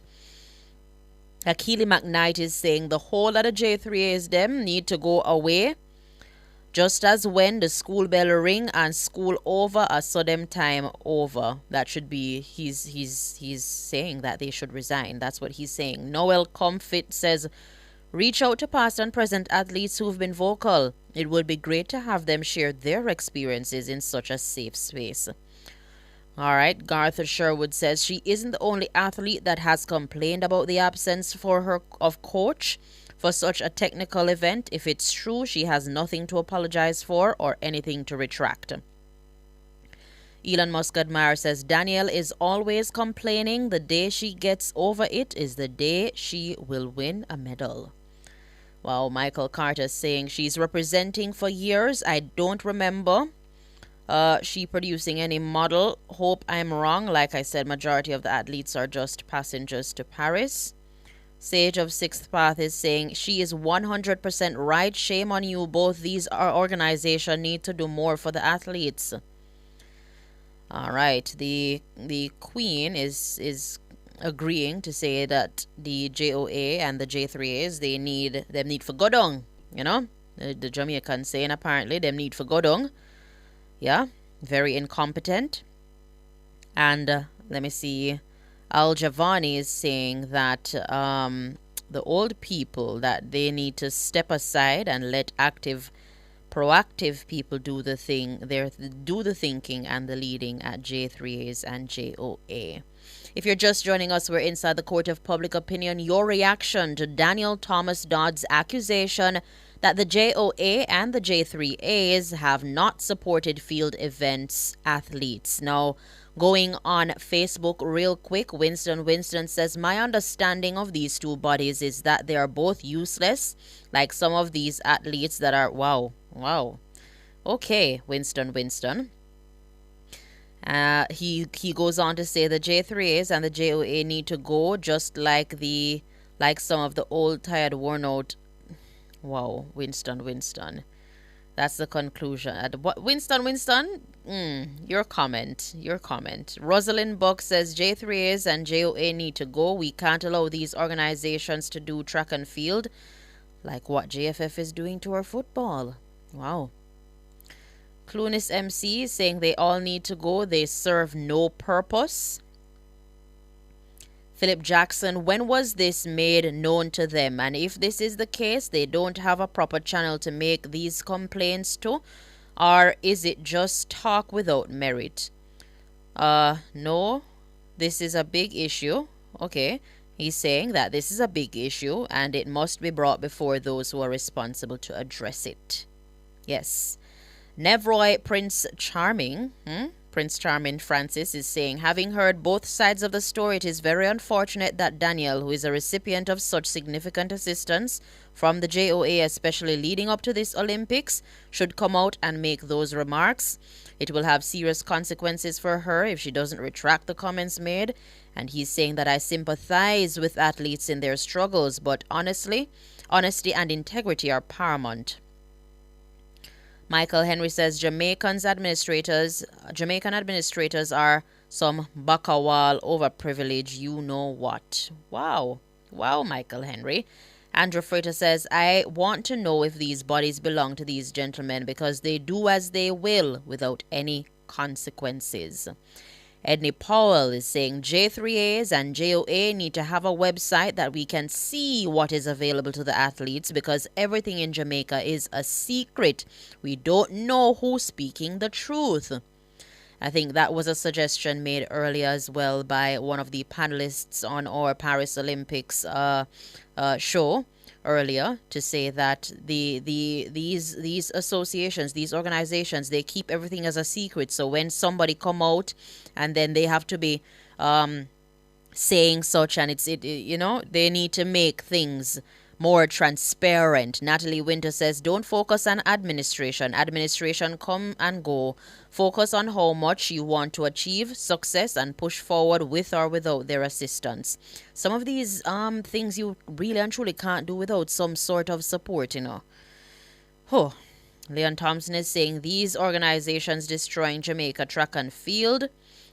Akili McKnight is saying the whole of the J3As them need to go away. Just as when the school bell ring and school over, I saw them time over. That should be, he's saying that they should resign. That's what he's saying. Noel Comfit says, reach out to past and present athletes who've been vocal. It would be great to have them share their experiences in such a safe space. All right, Garth Sherwood says she isn't the only athlete that has complained about the absence for her of coach for such a technical event. If it's true, she has nothing to apologize for or anything to retract. Elon Musk Admire says Danielle is always complaining. The day she gets over it is the day she will win a medal. Wow, Michael Carter saying she's representing for years. I don't remember she producing any model. Hope I'm wrong. Like I said, majority of the athletes are just passengers to Paris. Sage of Sixth Path is saying she is 100% right. Shame on you both. These are organizations need to do more for the athletes. All right. The Queen is agreeing to say that the JOA and the J3As they need for godong. You know, the Jamaicans saying apparently them need for godong. Yeah, very incompetent. And let me see. Al Javani is saying that the old people that they need to step aside and let active, proactive people do the thinking and the leading at J3As and JOA. If you're just joining us, we're inside the court of public opinion. Your reaction to Daniel Thomas Dodd's accusation that the JOA and the J3As have not supported field events athletes. Now, going on Facebook real quick, Winston says, my understanding of these two bodies is that they are both useless, like some of these athletes that are, wow. Okay, Winston. He goes on to say the J3As and the JOA need to go, just like some of the old, tired, worn out. Wow, Winston. That's the conclusion. Winston? Your comment. Rosalind Buck says J3As and JOA need to go. We can't allow these organizations to do track and field like what JFF is doing to our football. Wow. Clunis MC is saying they all need to go. They serve no purpose. Philip Jackson, when was this made known to them? And if this is the case, they don't have a proper channel to make these complaints to? Or is it just talk without merit? No, this is a big issue. Okay, he's saying that this is a big issue and it must be brought before those who are responsible to address it. Yes. Nevroy Prince Charming Francis is saying, having heard both sides of the story, it is very unfortunate that Daniel, who is a recipient of such significant assistance from the JOA, especially leading up to this Olympics, should come out and make those remarks. It will have serious consequences for her if she doesn't retract the comments made. And he's saying that I sympathize with athletes in their struggles, but honesty and integrity are paramount. Michael Henry says Jamaican administrators are some Bakawal overprivileged, you know what. Wow, Michael Henry. Andrew Freighter says, I want to know if these bodies belong to these gentlemen because they do as they will without any consequences. Edney Powell is saying J3As and JOA need to have a website that we can see what is available to the athletes because everything in Jamaica is a secret. We don't know who's speaking the truth. I think that was a suggestion made earlier as well by one of the panelists on our Paris Olympics show earlier, to say that these associations, these organizations, they keep everything as a secret. So when somebody come out and then they have to be saying such, and they need to make things more transparent. Natalie Winter says, don't focus on administration. Administration come and go. Focus on how much you want to achieve success and push forward with or without their assistance. Some of these things you really and truly can't do without some sort of support, Leon Thompson is saying these organizations destroying Jamaica track and field.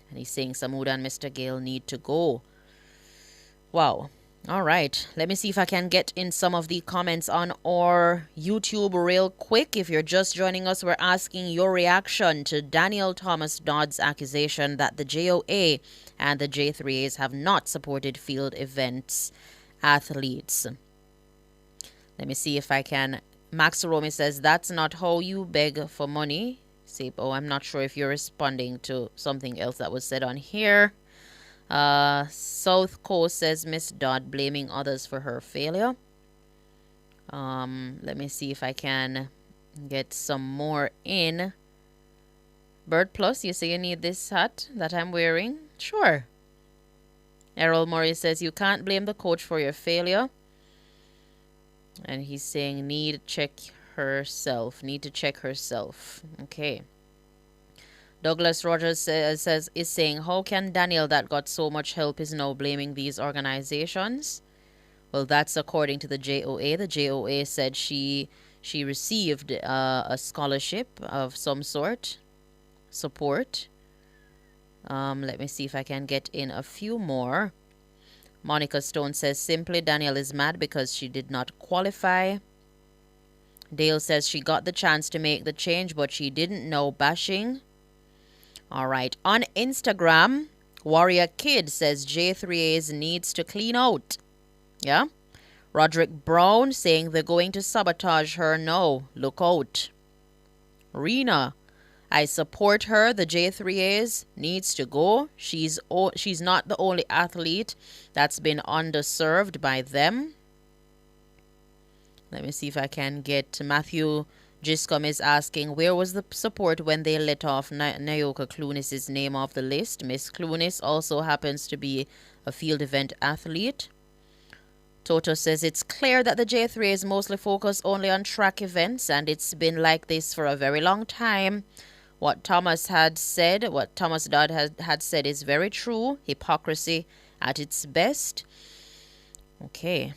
And he's saying Samuda and Mr. Gale need to go. Wow. All right, let me see if I can get in some of the comments on our YouTube real quick. If you're just joining us, we're asking your reaction to Daniel Thomas Dodd's accusation that the JOA and the J3As have not supported field events athletes. Let me see if I can. Max Romy says, that's not how you beg for money. I'm not sure if you're responding to something else that was said on here. South Coast says Miss Dodd blaming others for her failure. Let me see if I can get some more in. Bird Plus, you say you need this hat that I'm wearing? Sure. Errol Murray says you can't blame the coach for your failure. And he's saying need to check herself. Okay. Douglas Rogers is saying, how can Daniel that got so much help is now blaming these organizations? Well, that's according to the JOA. The JOA said she received a scholarship of some sort, support. Let me see if I can get in a few more. Monica Stone says, simply, Danielle is mad because she did not qualify. Dale says she got the chance to make the change, but she didn't know, bashing. All right. On Instagram, Warrior Kid says J3A's needs to clean out. Yeah. Roderick Brown saying they're going to sabotage her. No, look out. Rena, I support her. The J3A's needs to go. She's not the only athlete that's been underserved by them. Let me see if I can get Matthew Giscom is asking, where was the support when they let off Nayoka Clunis's name off the list? Miss Clunis also happens to be a field event athlete. Toto says it's clear that the J3 is mostly focused only on track events, and it's been like this for a very long time. What Thomas Dodd had said is very true. Hypocrisy at its best. Okay.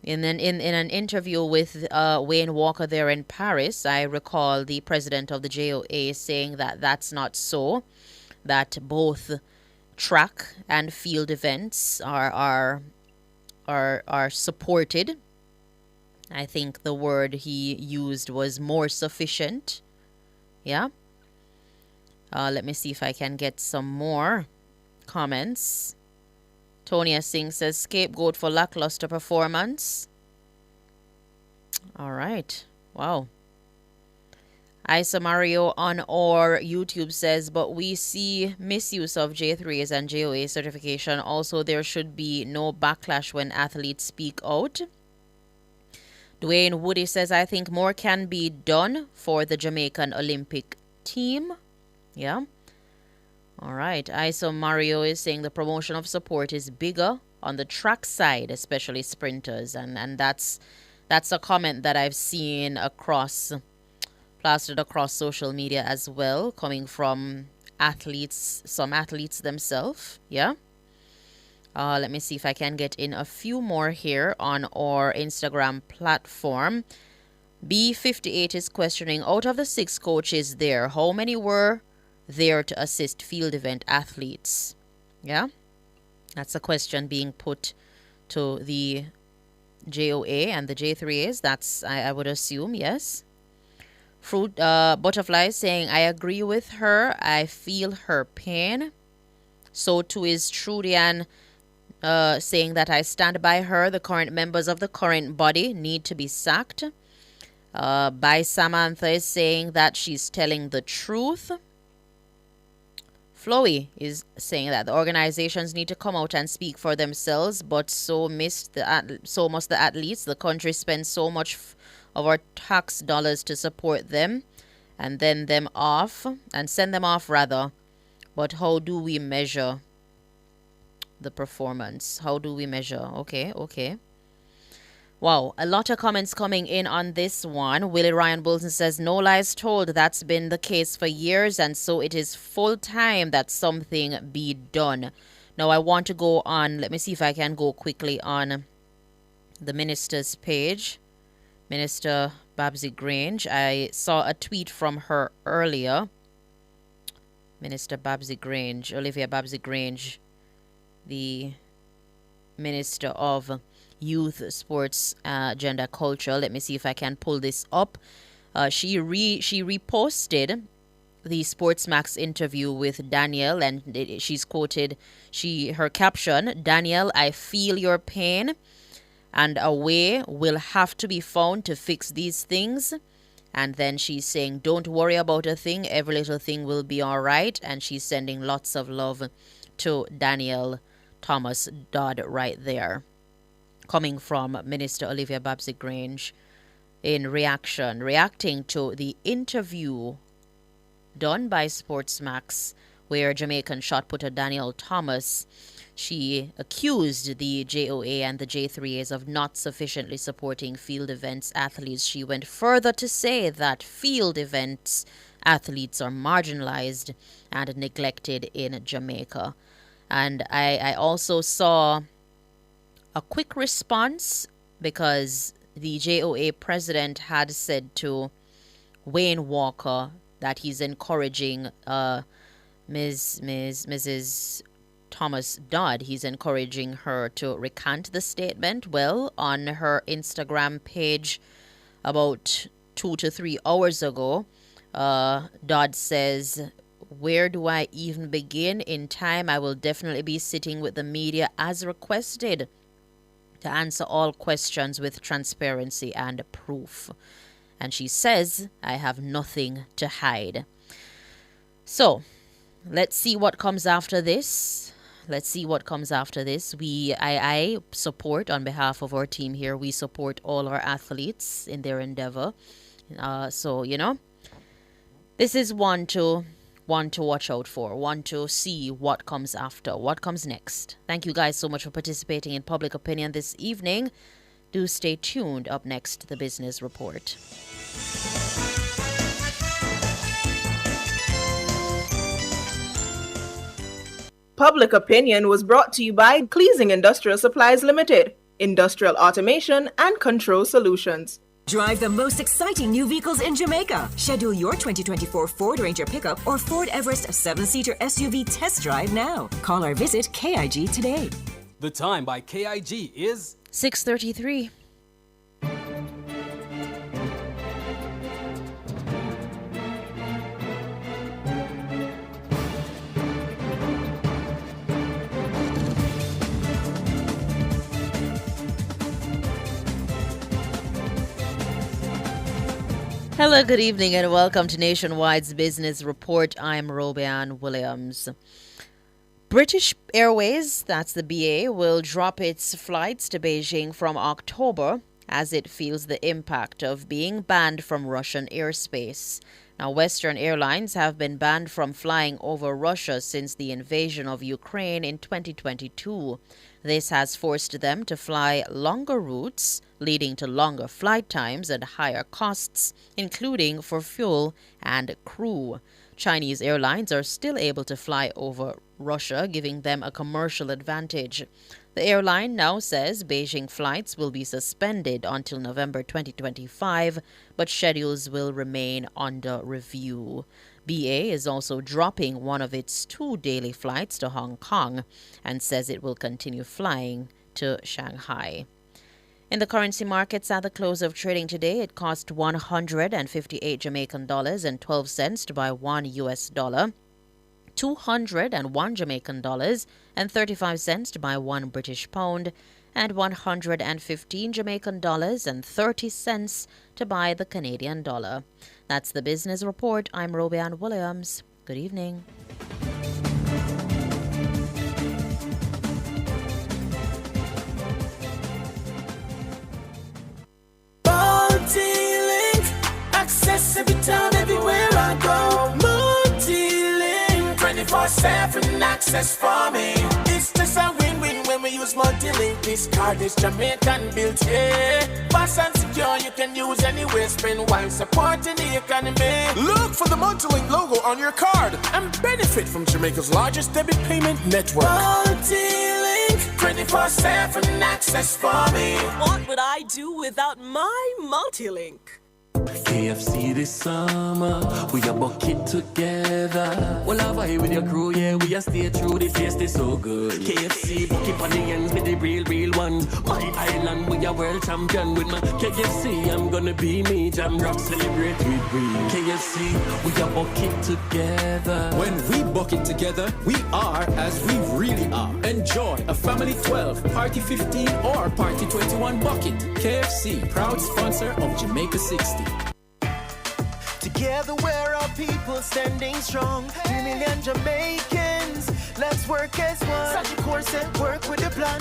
And then in an interview with Wayne Walker there in Paris, I recall the president of the JOA saying that that's not so, that both track and field events are supported. I think the word he used was more sufficient. Yeah. Let me see if I can get some more comments. Tonya Singh says, scapegoat for lackluster performance. All right. Wow. Isa Mario on our YouTube says, but we see misuse of J3s and JOA certification. Also, there should be no backlash when athletes speak out. Dwayne Woody says, I think more can be done for the Jamaican Olympic team. Yeah. All right. Isa Mario is saying the promotion of support is bigger on the track side, especially sprinters. And that's a comment that I've seen plastered across social media as well, coming from athletes, some athletes themselves. Yeah. Let me see if I can get in a few more here on our Instagram platform. B58 is questioning, out of the 6 coaches there, how many were there to assist field event athletes? Yeah. That's a question being put to the JOA and the J3As. That's, I would assume, yes. Fruit Butterfly saying, I agree with her. I feel her pain. So too is Trudian saying that I stand by her. The current members of the current body need to be sacked. By Samantha is saying that she's telling the truth. Flowey is saying that the organizations need to come out and speak for themselves, but so must the athletes. The country spends so much of our tax dollars to support them and then send them off rather. But how do we measure the performance? How do we measure? Okay. Wow, a lot of comments coming in on this one. Willie Ryan Bolton says, no lies told. That's been the case for years, and so it is full time that something be done. Now, I want to go on. Let me see if I can go quickly on the minister's page. Minister Babsy Grange. I saw a tweet from her earlier. Minister Babsy Grange, Olivia Babsy Grange, the Minister of Youth, Sports, Gender, Culture. Let me see if I can pull this up. She reposted the Sportsmax interview with Danielle, and she's quoted her caption, Danielle, I feel your pain, and a way will have to be found to fix these things. And then she's saying, don't worry about a thing, every little thing will be all right. And she's sending lots of love to Danielle Thomas Dodd right there, coming from Minister Olivia Babsy Grange in reacting to the interview done by Sportsmax, where Jamaican shot putter Danielle Thomas, she accused the JOA and the J3As of not sufficiently supporting field events athletes. She went further to say that field events athletes are marginalized and neglected in Jamaica. And I also saw a quick response because the JOA president had said to Wayne Walker that he's encouraging Mrs. Thomas Dodd, he's encouraging her to recant the statement. Well, on her Instagram page about 2 to 3 hours ago, Dodd says, "Where do I even begin? In time, I will definitely be sitting with the media as requested to answer all questions with transparency and proof." And she says, "I have nothing to hide." So, let's see what comes after this. I support, on behalf of our team here, we support all our athletes in their endeavor. So, this is one to watch out for, one to see what comes after, what comes next. Thank you guys so much for participating in Public Opinion this evening. Do stay tuned. Up next, the Business Report. Public Opinion was brought to you by Cleasing Industrial Supplies Limited, Industrial Automation and Control Solutions. Drive the most exciting new vehicles in Jamaica. Schedule your 2024 Ford Ranger pickup or Ford Everest 7-seater SUV test drive now. Call or visit KIG today. The time by KIG is 6:33. Hello, good evening, and welcome to Nationwide's Business Report. I'm Robian Williams. British Airways, that's the BA, will drop its flights to Beijing from October as it feels the impact of being banned from Russian airspace. Now, Western airlines have been banned from flying over Russia since the invasion of Ukraine in 2022. This has forced them to fly longer routes, leading to longer flight times and higher costs, including for fuel and crew. Chinese airlines are still able to fly over Russia, giving them a commercial advantage. The airline now says Beijing flights will be suspended until November 2025, but schedules will remain under review. BA is also dropping one of its 2 daily flights to Hong Kong and says it will continue flying to Shanghai. In the currency markets at the close of trading today, it cost 158 Jamaican dollars and 12 cents to buy $1, 201 Jamaican dollars and 35 cents to buy $1 British pound, and 115 Jamaican dollars and 30 cents to buy the Canadian dollar. That's the Business Report. I'm Robian Williams. Good evening. Multi-link, access every time, everywhere I go. Multi-link, 24/7 access for me. It's just a win-win when we use multi-link. This card is Jamaican built, yeah. Fast and secure, you can use anywhere. Spend while supporting the economy. Look for the multi-link logo on your card and benefit from Jamaica's largest debit payment network. Multi-link, 24/7 access for me. What would I do without my multi-link? KFC this summer, we a bucket together. Well, I vibe with your crew, yeah, we a stay true, the taste is so good. KFC, bucket on the ends, be the real one. My island, we a world champion. With my KFC, I'm gonna be me, jam rock, celebrate with we. KFC, we a bucket together. When we bucket together, we are as we really are. Enjoy a family 12, party 15, or party 21 bucket. KFC, proud sponsor of Jamaica 60. Together we're our people standing strong. 3 million Jamaicans, let's work as one. Such a course and work with a plan.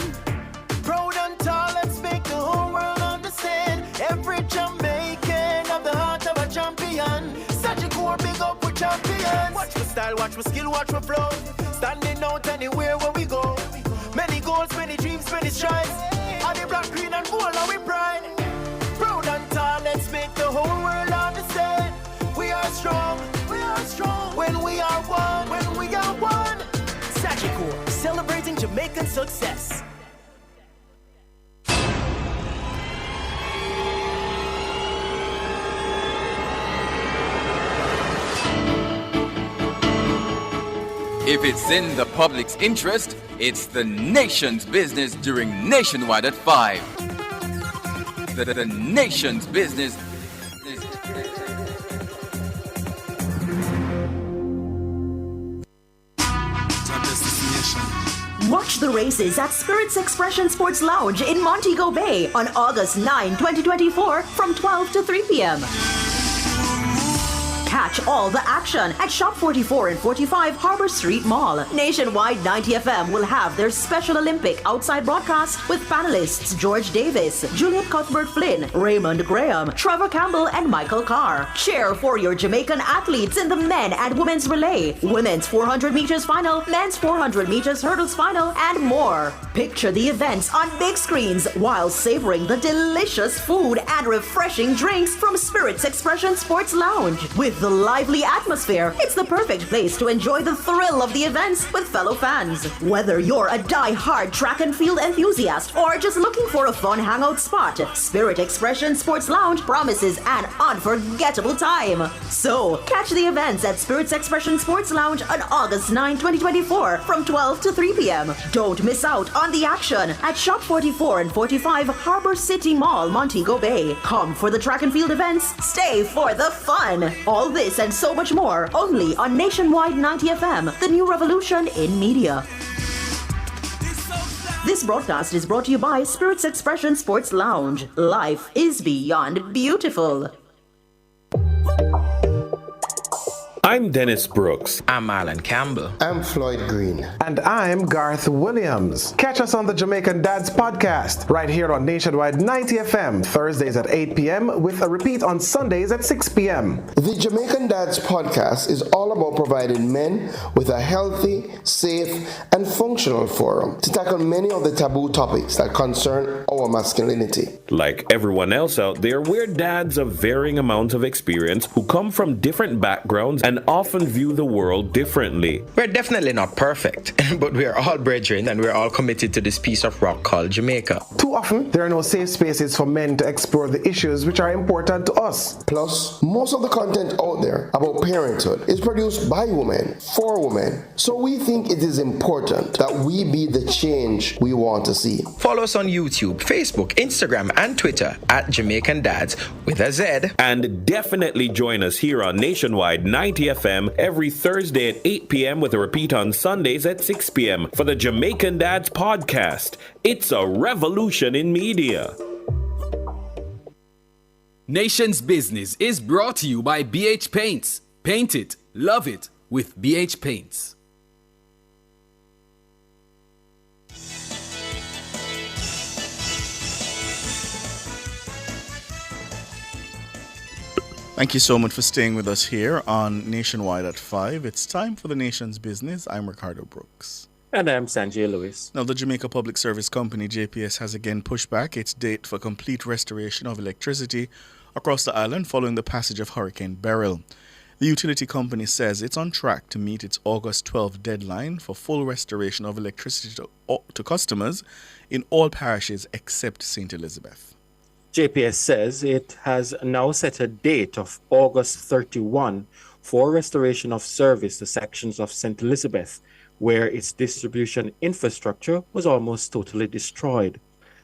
Proud and tall, let's make the whole world understand. Every Jamaican of the heart of a champion. Such a core, big up with champions. Watch my style, watch my skill, watch my flow. Standing out anywhere where we go. Many goals, many dreams, many strides. All the black, green and gold, are we pride. Proud and tall, let's make the whole world understand. We are strong when we are one. Sagicor, celebrating Jamaican success. If it's in the public's interest, it's the nation's business during Nationwide at 5. The nation's business. Watch the races at Spirits Expression Sports Lounge in Montego Bay on August 9, 2024 from 12 to 3 p.m. Catch all the action at Shop 44 and 45 Harbor Street Mall. Nationwide 90 FM will have their Special Olympic outside broadcast with panelists George Davis, Juliet Cuthbert-Flynn, Raymond Graham, Trevor Campbell, and Michael Carr. Cheer for your Jamaican athletes in the men and women's relay, women's 400 meters final, men's 400 meters hurdles final, and more. Picture the events on big screens while savoring the delicious food and refreshing drinks from Spirits Expression Sports Lounge. With the lively atmosphere, it's the perfect place to enjoy the thrill of the events with fellow fans. Whether you're a die-hard track and field enthusiast or just looking for a fun hangout spot, Spirit Expression Sports Lounge promises an unforgettable time. So, catch the events at Spirit's Expression Sports Lounge on August 9, 2024 from 12 to 3 p.m. Don't miss out on the action at Shop 44 and 45 Harbor City Mall, Montego Bay. Come for the track and field events, stay for the fun. All this and so much more only on Nationwide 90 FM, the new revolution in media. This broadcast is brought to you by Spirits Expression Sports Lounge. Life is beyond beautiful. I'm Dennis Brooks. I'm Alan Campbell. I'm Floyd Green. And I'm Garth Williams. Catch us on the Jamaican Dads podcast right here on Nationwide 90 FM, Thursdays at 8 p.m. with a repeat on Sundays at 6 p.m. The Jamaican Dads podcast is all about providing men with a healthy, safe, and functional forum to tackle many of the taboo topics that concern our masculinity. Like everyone else out there, we're dads of varying amounts of experience who come from different backgrounds and often view the world differently. We're definitely not perfect, but we're all brethren and we're all committed to this piece of rock called Jamaica. Too often, there are no safe spaces for men to explore the issues which are important to us. Plus, most of the content out there about parenthood is produced by women, for women. So we think it is important that we be the change we want to see. Follow us on YouTube, Facebook, Instagram, and Twitter at Jamaican Dads with a Z. And definitely join us here on Nationwide 90 FM every Thursday at 8 p.m. with a repeat on Sundays at 6 p.m. for the Jamaican Dads podcast. It's a revolution in media. Nation's Business is brought to you by BH Paints. Paint it, love it with BH Paints. Thank you so much for staying with us here on Nationwide at 5. It's time for the Nation's Business. I'm Ricardo Brooks. And I'm Sanjay Lewis. Now, the Jamaica Public Service Company, JPS, has again pushed back its date for complete restoration of electricity across the island following the passage of Hurricane Beryl. The utility company says it's on track to meet its August 12 deadline for full restoration of electricity to customers in all parishes except St. Elizabeth. JPS says it has now set a date of August 31 for restoration of service to sections of St. Elizabeth, where its distribution infrastructure was almost totally destroyed.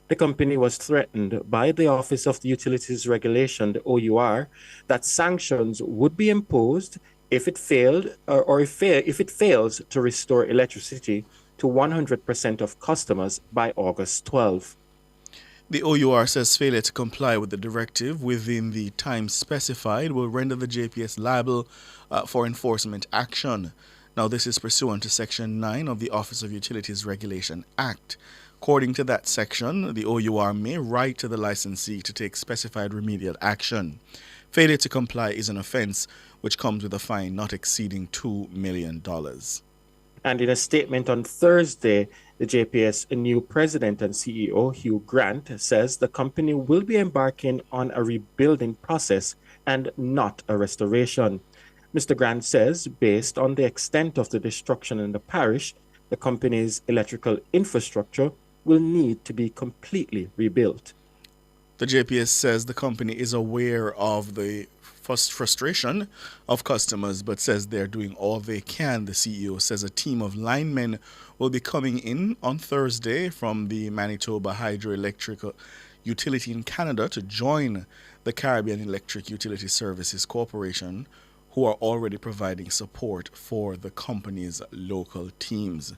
The company was threatened by the Office of the Utilities Regulation, the OUR, that sanctions would be imposed if it failed if it fails to restore electricity to 100% of customers by August 12. The OUR says failure to comply with the directive within the time specified will render the JPS liable for enforcement action. Now, this is pursuant to Section 9 of the Office of Utilities Regulation Act. According to that section, the OUR may write to the licensee to take specified remedial action. Failure to comply is an offense which comes with a fine not exceeding $2 million. And in a statement on Thursday, the JPS new president and CEO, Hugh Grant, says the company will be embarking on a rebuilding process and not a restoration. Mr. Grant says, based on the extent of the destruction in the parish, the company's electrical infrastructure will need to be completely rebuilt. The JPS says the company is aware of the frustration of customers, but says they're doing all they can. The CEO says a team of linemen will be coming in on Thursday from the Manitoba Hydroelectric Utility in Canada to join the Caribbean Electric Utility Services Corporation, who are already providing support for the company's local teams.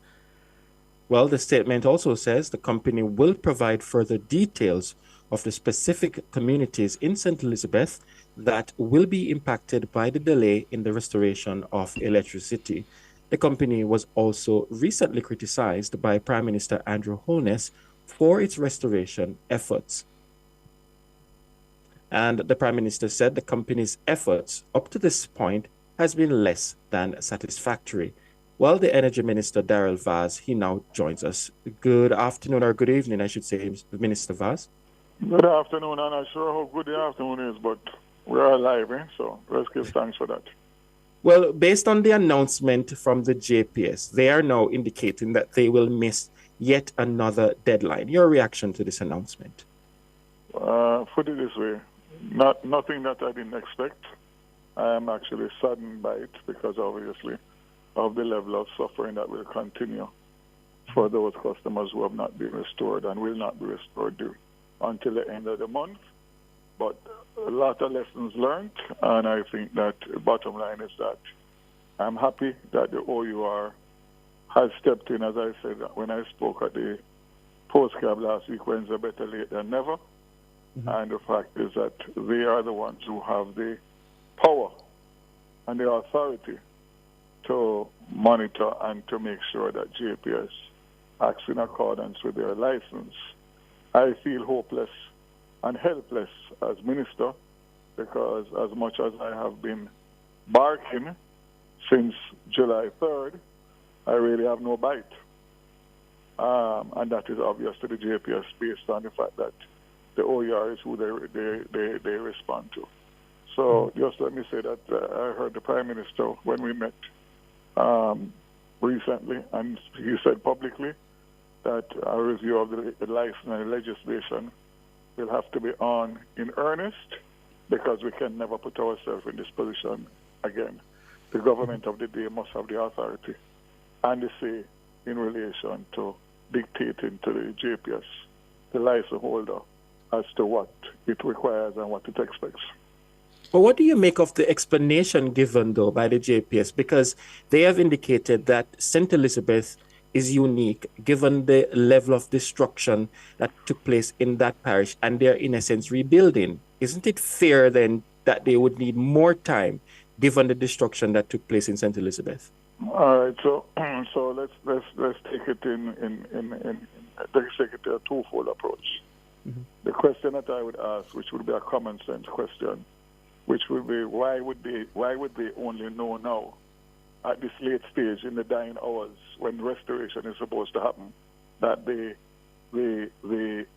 Well, the statement also says the company will provide further details of the specific communities in St. Elizabeth that will be impacted by the delay in the restoration of electricity. The company was also recently criticized by Prime Minister Andrew Holness for its restoration efforts. And the Prime Minister said the company's efforts up to this point has been less than satisfactory. Well, the Energy Minister, Daryl Vaz, he now joins us. Good afternoon, or good evening, I should say, Minister Vaz. Good afternoon, and I'm sure how good the afternoon is, but we're alive, so let's give thanks for that. Well, based on the announcement from the JPS, they are now indicating that they will miss yet another deadline. Your reaction to this announcement? Put it this way, nothing that I didn't expect. I am actually saddened by it because obviously of the level of suffering that will continue for those customers who have not been restored and will not be restored until the end of the month. But a lot of lessons learned, and I think that the bottom line is that I'm happy that the OUR has stepped in, as I said when I spoke at the postcard last week, Wednesday, better late than never. Mm-hmm. And the fact is that they are the ones who have the power and the authority to monitor and to make sure that JPS acts in accordance with their license. I feel hopeless and helpless as minister because as much as I have been barking since July 3rd, I really have no bite. And that is obvious to the JPS based on the fact that the OER is who they respond to. So just let me say that I heard the Prime Minister when we met recently, and he said publicly that a review of the license and legislation will have to be on in earnest because we can never put ourselves in this position again. The government of the day must have the authority and the say in relation to dictating to the JPS, the license holder, as to what it requires and what it expects. But what do you make of the explanation given, though, by the JPS? Because they have indicated that St. Elizabeth is unique given the level of destruction that took place in that parish, and they're, in essence, rebuilding. Isn't it fair, then, that they would need more time given the destruction that took place in St. Elizabeth? All right, so let's take it let's take it to a twofold approach. Mm-hmm. The question that I would ask, which would be a common sense question, which would be why would they only know now at this late stage in the dying hours when restoration is supposed to happen that the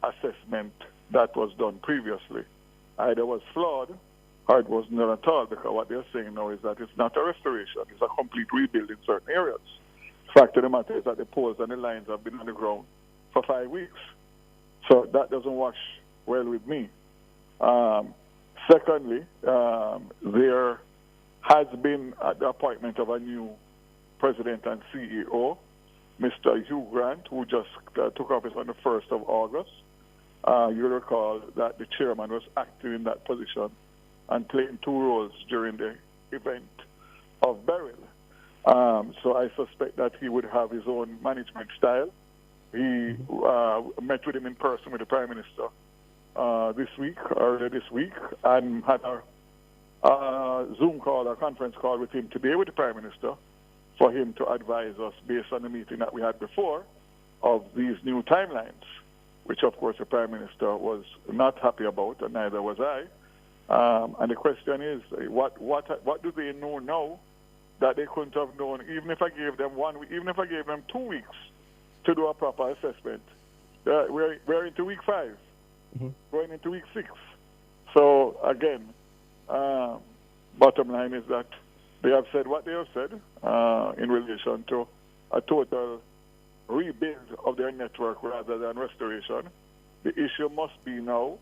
assessment that was done previously either was flawed or it was not at all, because what they're saying now is that it's not a restoration, it's a complete rebuild in certain areas. The fact of the matter is that the poles and the lines have been on the ground for 5 weeks. So that doesn't wash well with me. Secondly, there has been the appointment of a new president and CEO, Mr. Hugh Grant, who just took office on the 1st of August. You'll recall that the chairman was acting in that position and playing two roles during the event of burial. So I suspect that he would have his own management style. He met with him in person with the Prime Minister earlier this week, and had a Zoom call, a conference call with him today with the Prime Minister for him to advise us based on the meeting that we had before of these new timelines, which of course the Prime Minister was not happy about, and neither was I. And the question is, what do they know now that they couldn't have known, even if I gave them 1 week, even if I gave them 2 weeks to do a proper assessment? We're into week 5, going into week 6. So again, bottom line is that they have said what they have said in relation to a total rebuild of their network rather than restoration. The issue must be now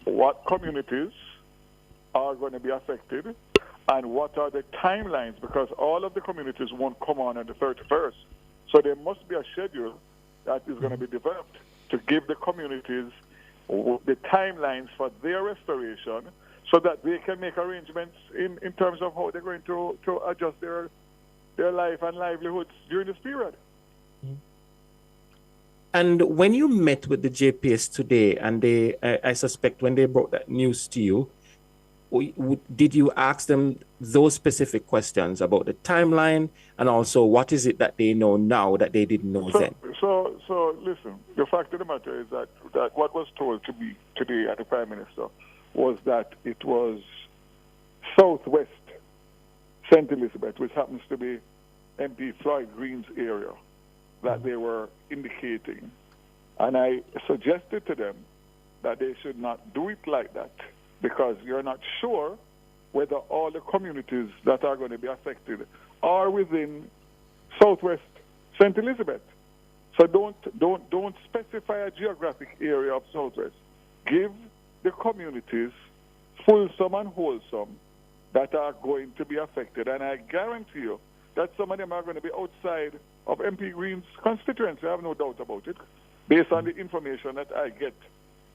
what communities are going to be affected and what are the timelines, because all of the communities won't come on the 31st. So there must be a schedule that is going to be developed to give the communities the timelines for their restoration so that they can make arrangements in terms of how they're going to adjust their life and livelihoods during this period. And when you met with the JPS today, and they, I suspect when they brought that news to you, did you ask them those specific questions about the timeline and also what is it that they know now that they didn't know then? So listen, the fact of the matter is that what was told to me today at the Prime Minister was that it was southwest St. Elizabeth, which happens to be MP Floyd Green's area, that they were indicating. And I suggested to them that they should not do it like that, because you're not sure whether all the communities that are going to be affected are within southwest St. Elizabeth. So don't specify a geographic area of southwest. Give the communities fulsome and wholesome that are going to be affected. And I guarantee you that some of them are going to be outside of MP Green's constituency. I have no doubt about it, based on the information that I get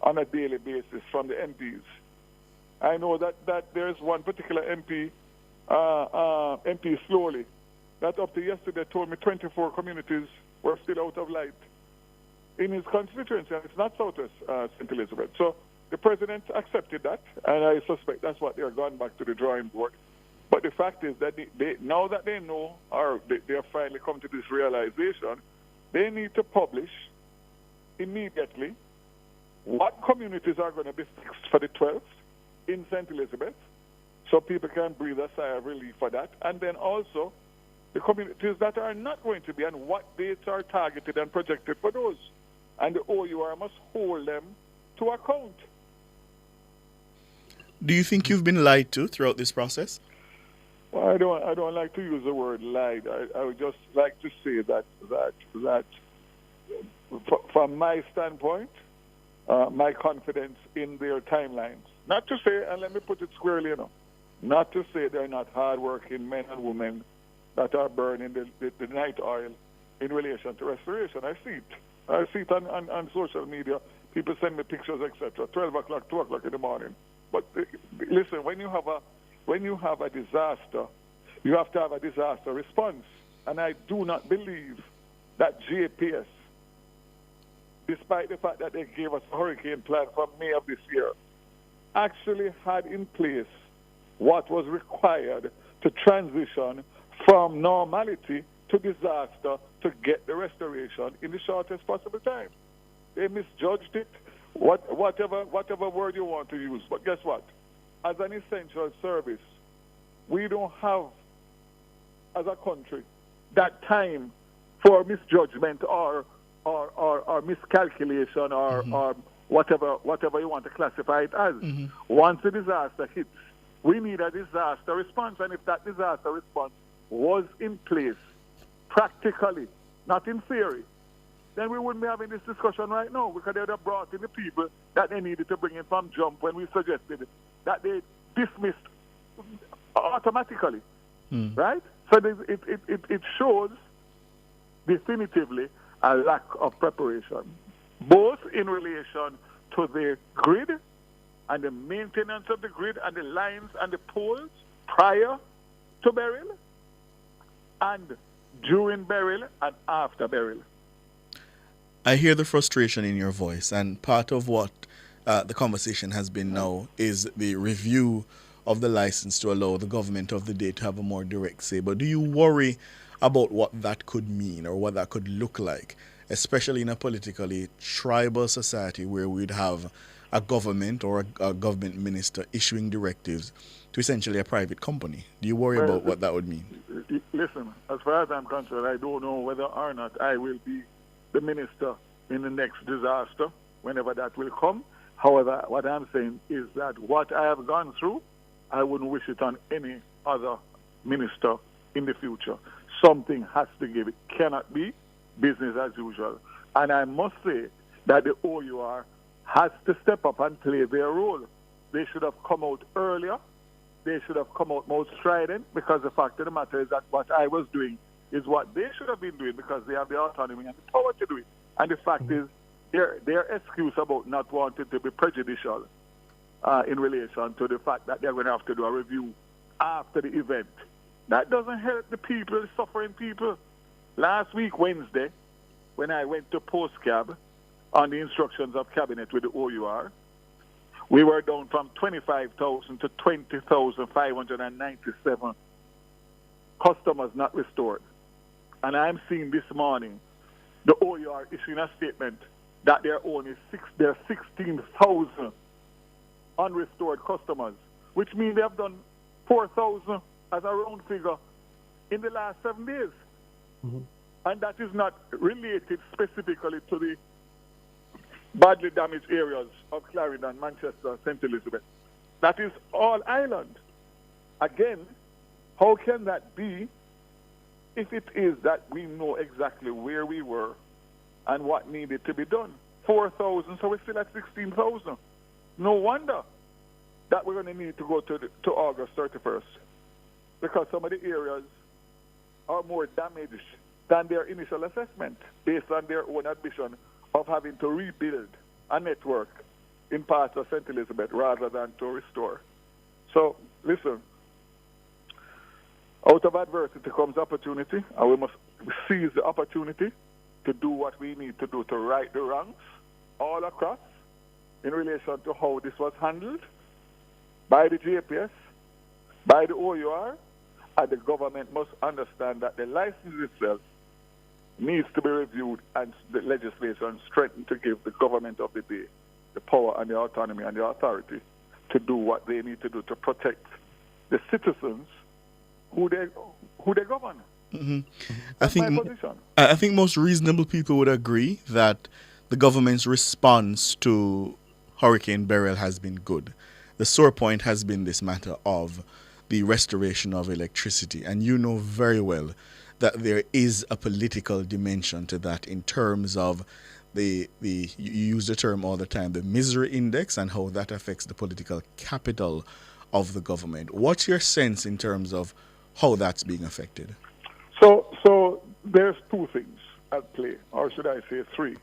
on a daily basis from the MPs. I know that there's one particular MP, MP Slowly, that up to yesterday told me 24 communities were still out of light in his constituency, and it's not Southwest St. Elizabeth. So the president accepted that, and I suspect that's what they're gone back to the drawing board. But the fact is that they now that they know, or they have finally come to this realization, they need to publish immediately what communities are going to be fixed for the 12th in St. Elizabeth, so people can breathe a sigh of relief for that. And then also the communities that are not going to be, and what dates are targeted and projected for those. And the OUR must hold them to account. Do you think you've been lied to throughout this process? Well, I don't like to use the word lied. I would just like to say that from my standpoint, my confidence in their timelines. Not to say, and let me put it squarely, not to say they're not hardworking men and women that are burning the night oil in relation to restoration. I see it. I see it on social media. People send me pictures, etc. 12 o'clock, 2 o'clock in the morning. But listen, when you have a disaster, you have to have a disaster response. And I do not believe that JPS, despite the fact that they gave us a hurricane plan for May of this year, actually had in place what was required to transition from normality to disaster to get the restoration in the shortest possible time. They misjudged it, whatever word you want to use. But guess what? As an essential service, we don't have, as a country, that time for misjudgment or miscalculation or whatever you want to classify it as. Once a disaster hits, we need a disaster response. And if that disaster response was in place practically, not in theory, then we wouldn't be having this discussion right now, because they would have brought in the people that they needed to bring in from jump when we suggested it, that they dismissed automatically, right? So it shows definitively a lack of preparation, both in relation to the grid and the maintenance of the grid and the lines and the poles prior to burial, and during burial and after burial. I hear the frustration in your voice, and part of what the conversation has been now is the review of the license to allow the government of the day to have a more direct say. But do you worry about what that could mean or what that could look like, especially in a politically tribal society where we'd have a government or a government minister issuing directives to essentially a private company? Do you worry about what that would mean? Listen, as far as I'm concerned, I don't know whether or not I will be the minister in the next disaster, whenever that will come. However, what I'm saying is that what I have gone through, I wouldn't wish it on any other minister in the future. Something has to give. It cannot be business as usual. And I must say that the OUR has to step up and play their role. They should have come out earlier they should have come out more strident, because the fact of the matter is that what I was doing is what they should have been doing, because they have the autonomy and the power to do it. And the fact is, their excuse about not wanting to be prejudicial in relation to the fact that they're going to have to do a review after the event, that doesn't help the people, the suffering people. Last week, Wednesday, when I went to postcab on the instructions of cabinet with the OUR, we were down from 25,000 to 20,597 customers not restored. And I'm seeing this morning the OUR issuing a statement that there are 16,000 unrestored customers, which means they have done 4,000 as a round figure in the last 7 days. Mm-hmm. And that is not related specifically to the badly damaged areas of Clarendon, Manchester, St. Elizabeth. That is all island. Again, how can that be if it is that we know exactly where we were and what needed to be done? 4,000, so we're still at 16,000. No wonder that we're going to need to go to August 31st, because some of the areas are more damaged than their initial assessment based on their own admission of having to rebuild a network in parts of St. Elizabeth rather than to restore. So, listen, out of adversity comes opportunity, and we must seize the opportunity to do what we need to do to right the wrongs all across in relation to how this was handled by the JPS, by the OUR, and the government must understand that the license itself needs to be reviewed and the legislation strengthened to give the government of the day the power and the autonomy and the authority to do what they need to do to protect the citizens who they govern. Mm-hmm. Position. I think most reasonable people would agree that the government's response to Hurricane Beryl has been good. The sore point has been this matter of the restoration of electricity, and you know very well that there is a political dimension to that in terms of you use the term all the time, the misery index, and how that affects the political capital of the government. What's your sense in terms of how that's being affected? So there's two things at play, or should I say three.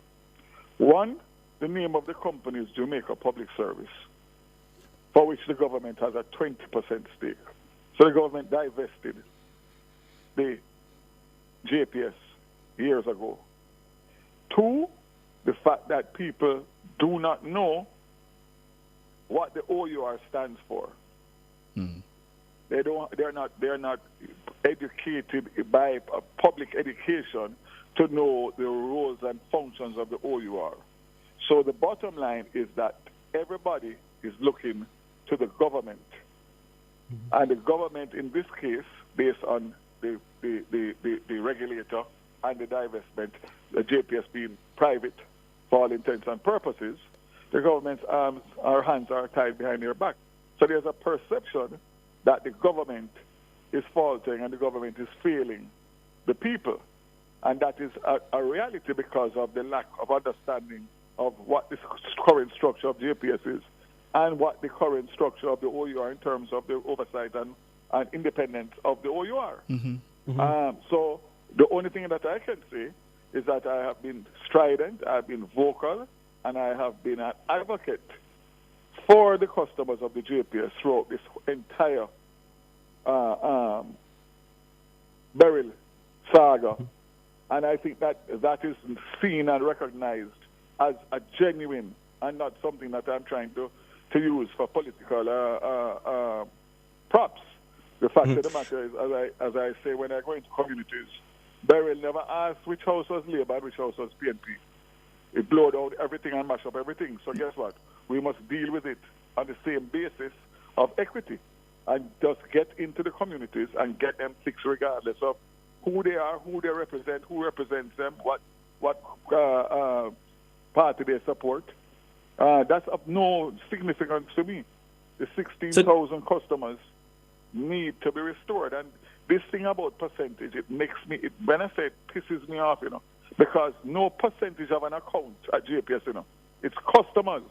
One, the name of the company is Jamaica Public Service, for which the government has a 20% stake. So the government divested the JPS years ago. Two, the fact that people do not know what the OUR stands for. Mm. They're not educated by public education to know the roles and functions of the OUR. So the bottom line is that everybody is looking to the government. Mm-hmm. And the government in this case, based on the regulator and the divestment, the JPS being private for all intents and purposes, the government's arms or hands are tied behind their back. So there's a perception that the government is faltering and the government is failing the people. And that is a reality because of the lack of understanding of what the current structure of JPS is and what the current structure of the OUR in terms of the oversight and independence of the OUR. Mm-hmm. Mm-hmm. So the only thing that I can say is that I have been strident, I've been vocal, and I have been an advocate for the customers of the JPS throughout this entire Beryl saga. Mm-hmm. And I think that is seen and recognized as a genuine and not something that I'm trying to use for political props. The fact of the matter is, as I say, when I go into communities, Beryl never asked which house was Labour and which house was PNP. It blowed out everything and mashed up everything. So guess what? We must deal with it on the same basis of equity and just get into the communities and get them fixed regardless of who they are, who they represent, who represents them, what party they support. That's of no significance to me. The 16,000 customers need to be restored. And this thing about percentage, when I say it pisses me off, because no percentage of an account at JPS, it's customers.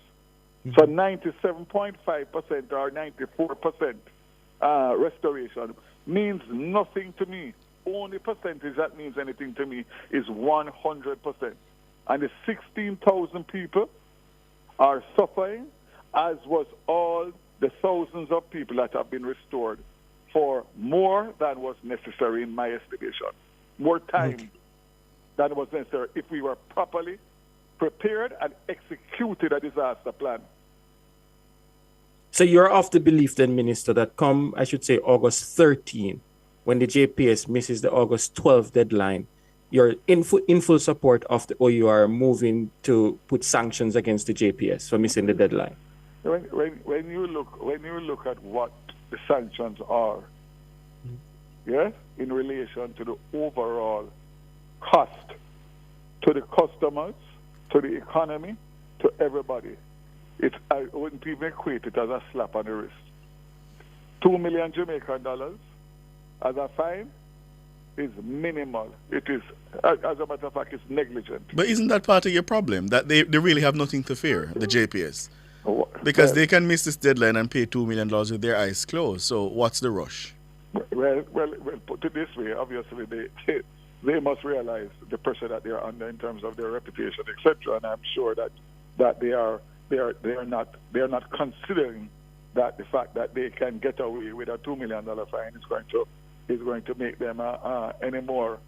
Mm-hmm. So 97.5% or 94% restoration means nothing to me. Only percentage that means anything to me is 100%. And the 16,000 people are suffering, as was all the thousands of people that have been restored for more than was necessary in my estimation. More time than was necessary if we were properly prepared and executed a disaster plan. So you're of the belief then, Minister, that come, I should say, August 13, when the JPS misses the August 12 deadline, you're in full support of the OUR moving to put sanctions against the JPS for missing the deadline? When you look at what the sanctions are, yes, in relation to the overall cost to the customers, to the economy, to everybody, I wouldn't even equate it as a slap on the wrist. 2 million Jamaican dollars as a fine is minimal. It is, as a matter of fact, it's negligent. But isn't that part of your problem? That they really have nothing to fear, the JPS? Because they can miss this deadline and pay $2 million with their eyes closed. So what's the rush? Well, put it this way, obviously they must realize the pressure that they are under in terms of their reputation, etc. And I'm sure that they are not considering that the fact that they can get away with a $2 million fine is going to make them any more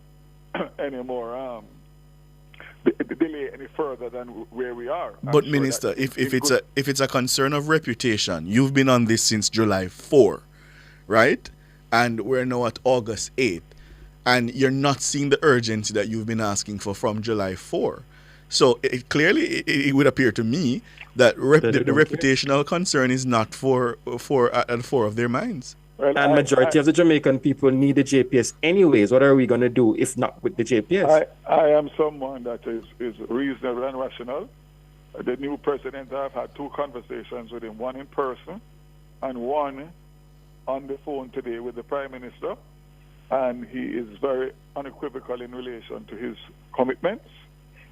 delay any further than where we are. But Minister, if it's a concern of reputation, you've been on this since July 4, right? And we're now at August 8, and you're not seeing the urgency that you've been asking for from July 4. So it would appear to me that the reputational concern is not at the fore of their minds. Well, and majority of the Jamaican people need the JPS anyways. What are we going to do if not with the JPS? I am someone that is reasonable and rational. The new president, I've had 2 conversations with him, one in person and one on the phone today with the Prime Minister. And he is very unequivocal in relation to his commitments.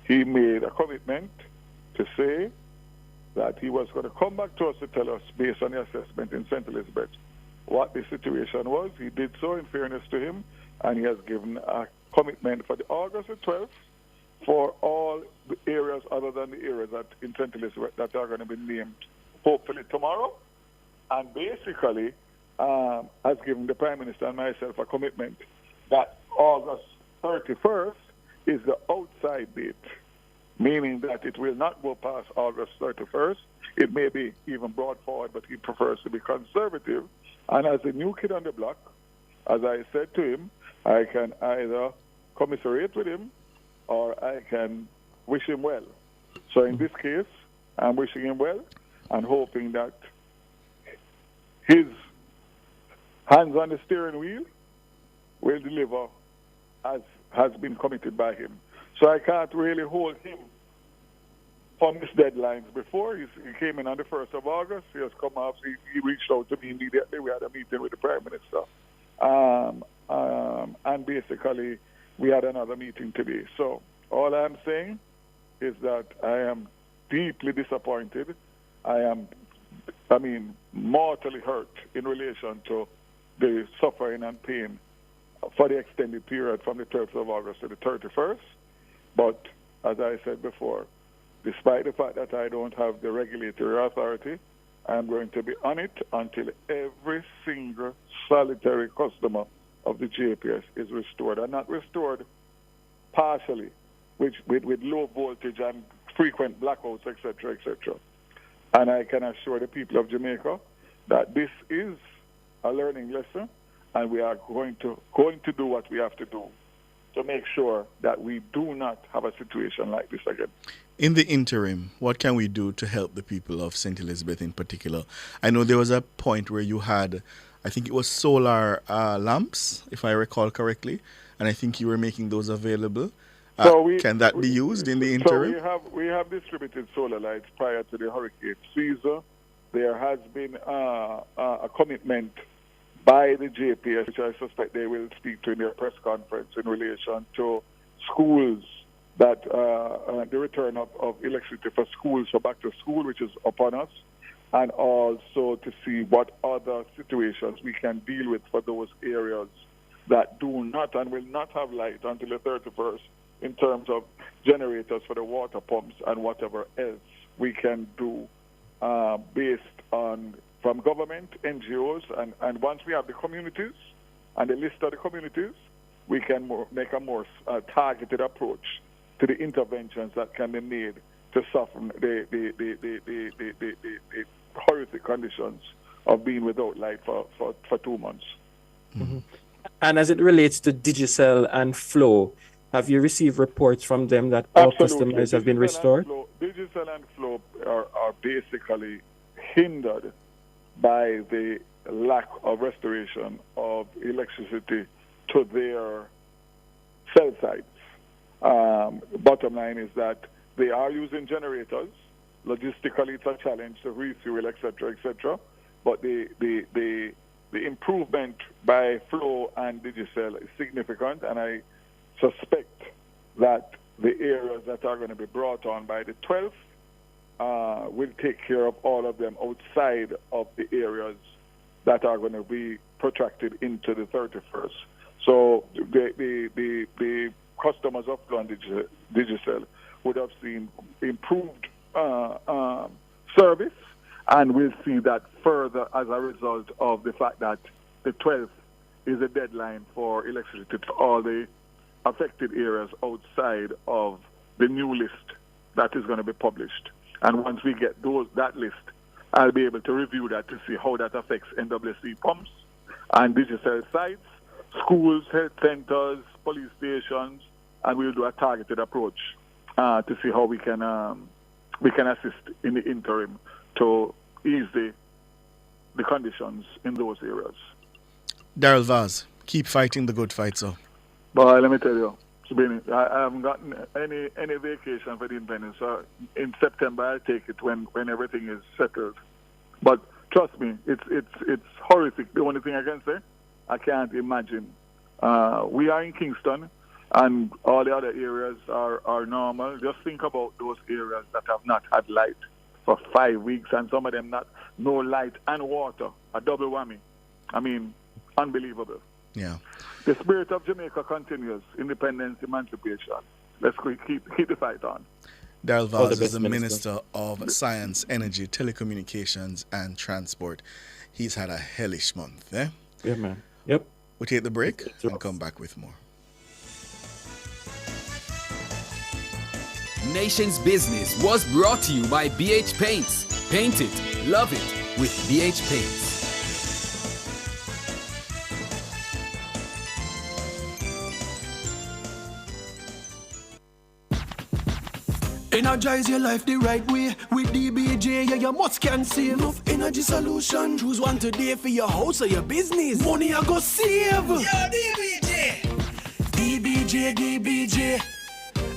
He made a commitment to say that he was going to come back to us to tell us, based on the assessment in St. Elizabeth, what the situation was. He did so in fairness to him, and he has given a commitment for the August the 12th for all the areas other than the areas in St. Elizabeth that are going to be named hopefully tomorrow, and basically has given the Prime Minister and myself a commitment that August 31st is the outside date, meaning that it will not go past August 31st. It may be even brought forward, but he prefers to be conservative. And as a new kid on the block, as I said to him, I can either commiserate with him or I can wish him well. So in this case, I'm wishing him well and hoping that his hands on the steering wheel will deliver as has been committed by him. So I can't really hold him for missed deadlines before. He came in on the 1st of August. He has come off. He reached out to me immediately. We had a meeting with the Prime Minister. And basically, we had another meeting today. So all I'm saying is that I am deeply disappointed. Mortally hurt in relation to the suffering and pain for the extended period from the 12th of August to the 31st. But as I said before, despite the fact that I don't have the regulatory authority, I'm going to be on it until every single solitary customer of the JPS is restored, and not restored partially, with low voltage and frequent blackouts, etc., etc. And I can assure the people of Jamaica that this is a learning lesson, and we are going to do what we have to do to make sure that we do not have a situation like this again. In the interim, what can we do to help the people of St. Elizabeth in particular? I know there was a point where you had, I think it was solar lamps, if I recall correctly, and I think you were making those available. Can that be used in the interim? So we have distributed solar lights prior to the hurricane season. There has been a commitment by the JPS, which I suspect they will speak to in their press conference in relation to schools, that the return of electricity for schools, for back to school, which is upon us. and also to see what other situations we can deal with for those areas that do not and will not have light until the 31st in terms of generators for the water pumps and whatever else we can do based on from government, NGOs, and once we have the communities and the list of the communities, we can make a more targeted approach to the interventions that can be made to soften the horrific conditions of being without light for 2 months. Mm-hmm. And as it relates to Digicel and Flow, have you received reports from them that all customers have been restored? Digicel and Flow are basically hindered by the lack of restoration of electricity to their cell sites. Bottom line is that they are using generators. Logistically, it's a challenge to refuel, etc. But the improvement by Flow and Digicel is significant, and I suspect that the areas that are going to be brought on by the 12th will take care of all of them outside of the areas that are going to be protracted into the 31st. So the customers of Flow and Digicel would have seen improved service, and we'll see that further as a result of the fact that the 12th is a deadline for electricity to all the affected areas outside of the new list that is going to be published. And once we get that list, I'll be able to review that to see how that affects NWC pumps and Digicel sites, schools, health centers, police stations, and we'll do a targeted approach to see how we can assist in the interim to ease the conditions in those areas. Daryl Vaz, keep fighting the good fight, sir. But let me tell you, I haven't gotten any vacation for the independence. So in September, I'll take it when everything is settled. But trust me, it's horrific. The only thing I can say, I can't imagine. We are in Kingston, and all the other areas are normal. Just think about those areas that have not had light for 5 weeks, and some of them no light and water, a double whammy. I mean, unbelievable. Yeah. The spirit of Jamaica continues. Independence, emancipation. Let's keep the fight on. Daryl Vaz is the Minister of Science, Energy, Telecommunications and Transport. He's had a hellish month, eh? Yeah, man. Yep. We'll take the break and come back with more. Nation's Business was brought to you by BH Paints. Paint it, love it with BH Paints. Energize your life the right way with DBJ. Yeah, you must can save enough energy solution. Choose one today for your house or your business. Money I go save. Yeah, DBJ.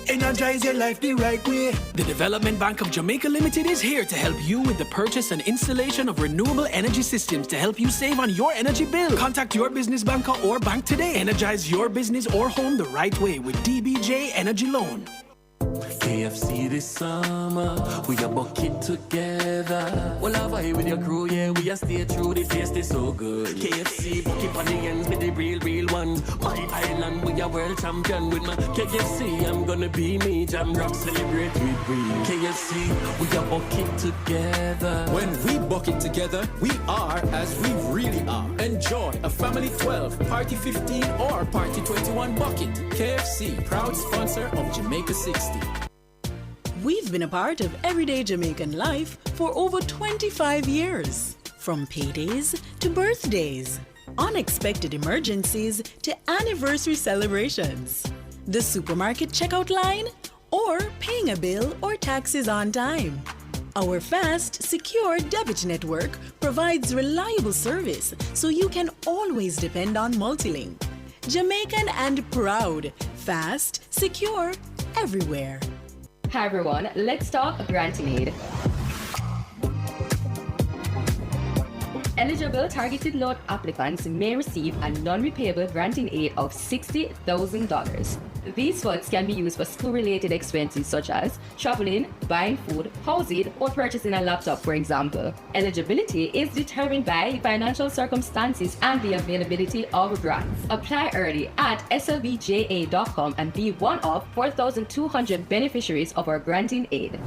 Energize your life the right way. The Development Bank of Jamaica Limited is here to help you with the purchase and installation of renewable energy systems to help you save on your energy bill. Contact your business banker or bank today. Energize your business or home the right way with DBJ Energy Loan. KFC this summer, we a bucket together. Well, I vibe with your crew, yeah, we a stay true, the taste is so good. KFC, bucket on the ends with the real one. My island, we a world champion with my KFC. I'm gonna be me, Jam Rock, celebrate with we. KFC, we a bucket together. When we bucket together, we are as we really are. Enjoy a family 12, party 15, or party 21 bucket. KFC, proud sponsor of Jamaica 60. We've been a part of everyday Jamaican life for over 25 years. From paydays to birthdays, unexpected emergencies to anniversary celebrations, the supermarket checkout line, or paying a bill or taxes on time. Our fast, secure debit network provides reliable service so you can always depend on Multilink. Jamaican and proud, fast, secure, everywhere. Hi everyone, let's talk granting aid. Eligible targeted loan applicants may receive a non-repayable granting aid of $60,000. These funds can be used for school-related expenses such as traveling, buying food, housing, or purchasing a laptop, for example. Eligibility is determined by financial circumstances and the availability of grants. Apply early at slbja.com and be one of 4,200 beneficiaries of our granting aid.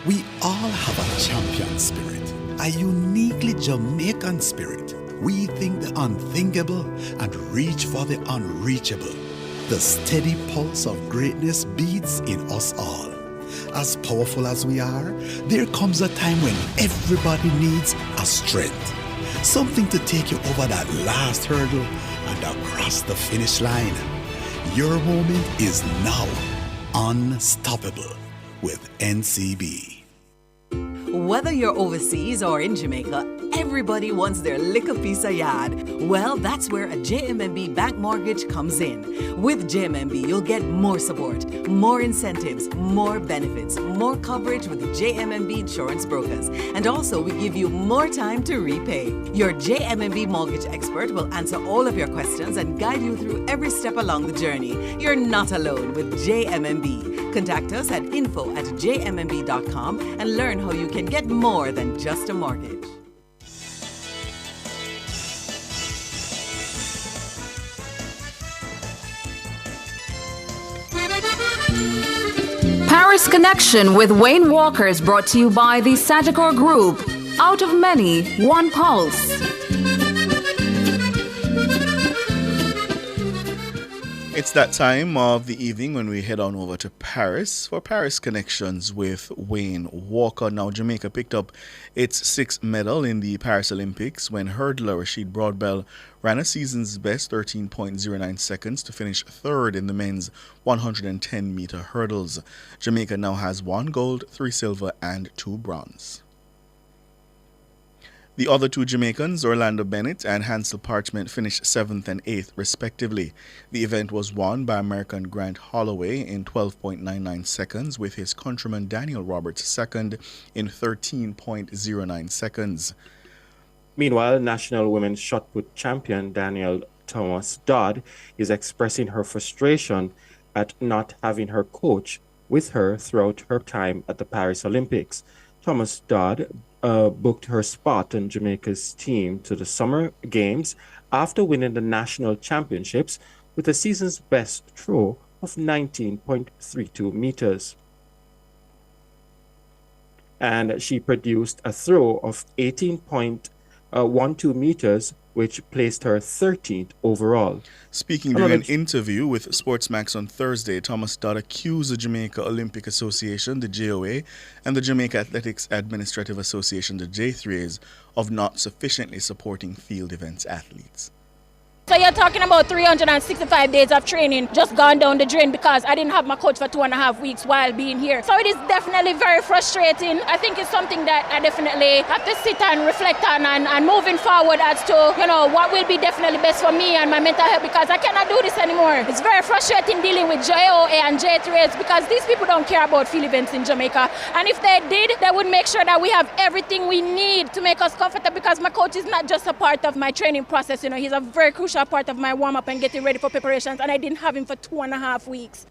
We all have a champion spirit, a uniquely Jamaican spirit. We think the unthinkable and reach for the unreachable. The steady pulse of greatness beats in us all. As powerful as we are, there comes a time when everybody needs a strength. Something to take you over that last hurdle and across the finish line. Your moment is now. Unstoppable with NCB. Whether you're overseas or in Jamaica, everybody wants their little piece of yard. Well, that's where a JMMB bank mortgage comes in. With JMMB, you'll get more support, more incentives, more benefits, more coverage with the JMMB insurance brokers. And also, we give you more time to repay. Your JMMB mortgage expert will answer all of your questions and guide you through every step along the journey. You're not alone with JMMB. Contact us at info@jmmb.com and learn how you can get more than just a mortgage. Paris Connection with Wayne Walker is brought to you by the Sagicor Group. Out of many, one pulse. It's that time of the evening when we head on over to Paris for Paris Connections with Wayne Walker. Now, Jamaica picked up its sixth medal in the Paris Olympics when hurdler Rashid Broadbell ran a season's best 13.09 seconds to finish third in the men's 110-meter hurdles. Jamaica now has 1 gold, 3 silver, and 2 bronze. The other two Jamaicans, Orlando Bennett and Hansel Parchment, finished 7th and 8th respectively. The event was won by American Grant Holloway in 12.99 seconds, with his countryman Daniel Roberts second in 13.09 seconds. Meanwhile, national women's shot put champion Danielle Thomas Dodd is expressing her frustration at not having her coach with her throughout her time at the Paris Olympics. Thomas Dodd booked her spot on Jamaica's team to the Summer Games after winning the national championships with a season's best throw of 19.32 meters. And she produced a throw of 18.12 meters, which placed her 13th overall. Speaking during an interview with Sportsmax on Thursday, Thomas Dodd accused the Jamaica Olympic Association, the JOA, and the Jamaica Athletics Administrative Association, the J3As, of not sufficiently supporting field events athletes. So you're talking about 365 days of training just gone down the drain because I didn't have my coach for 2.5 weeks while being here. So it is definitely very frustrating. I think it's something that I definitely have to sit and reflect on and moving forward as to, what will be definitely best for me and my mental health, because I cannot do this anymore. It's very frustrating dealing with JOA and J3s because these people don't care about field events in Jamaica. And if they did, they would make sure that we have everything we need to make us comfortable, because my coach is not just a part of my training process. He's a very crucial part of my warm-up and getting ready for preparations, and I didn't have him for 2.5 weeks.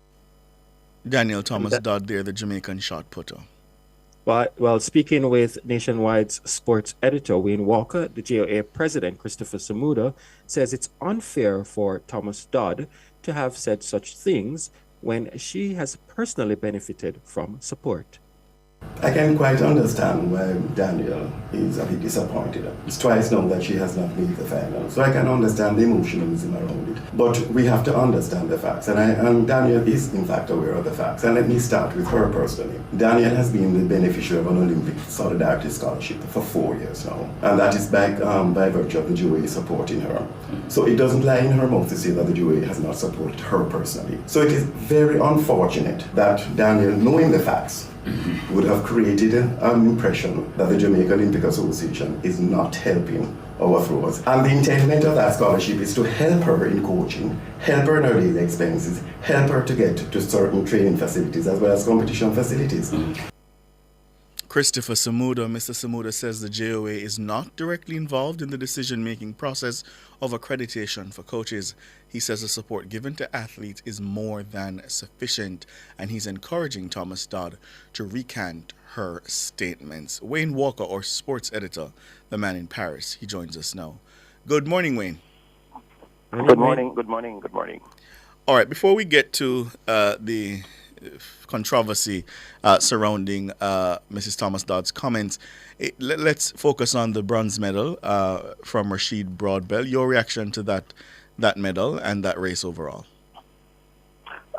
Daniel Thomas Dodd there, the Jamaican shot putter. Well, speaking with Nationwide's sports editor Wayne Walker, the JOA president Christopher Samuda says it's unfair for Thomas Dodd to have said such things when she has personally benefited from support. I can quite understand why Danielle is a bit disappointed. It's twice now that she has not made the final, so I can understand the emotionalism around it. But we have to understand the facts, and Danielle is in fact aware of the facts. And let me start with her personally. Danielle has been the beneficiary of an Olympic Solidarity Scholarship for 4 years now, and that is by virtue of the JOA supporting her. So it doesn't lie in her mouth to say that the JOA has not supported her personally. So it is very unfortunate that Danielle, knowing the facts, would have created an impression that the Jamaica Olympic Association is not helping our throwers. And the intent of that scholarship is to help her in coaching, help her in her daily expenses, help her to get to certain training facilities as well as competition facilities. Christopher Samuda. Mr. Samuda says the JOA is not directly involved in the decision-making process of accreditation for coaches. He says the support given to athletes is more than sufficient, and he's encouraging Thomas Dodd to recant her statements. Wayne Walker, our sports editor, the man in Paris, he joins us now. Good morning, Wayne. Good morning, good morning, good morning. All right, before we get to the controversy surrounding Mrs. Thomas Dodd's comments, let's focus on the bronze medal from Rashid Broadbell. Your reaction to that medal and that race overall?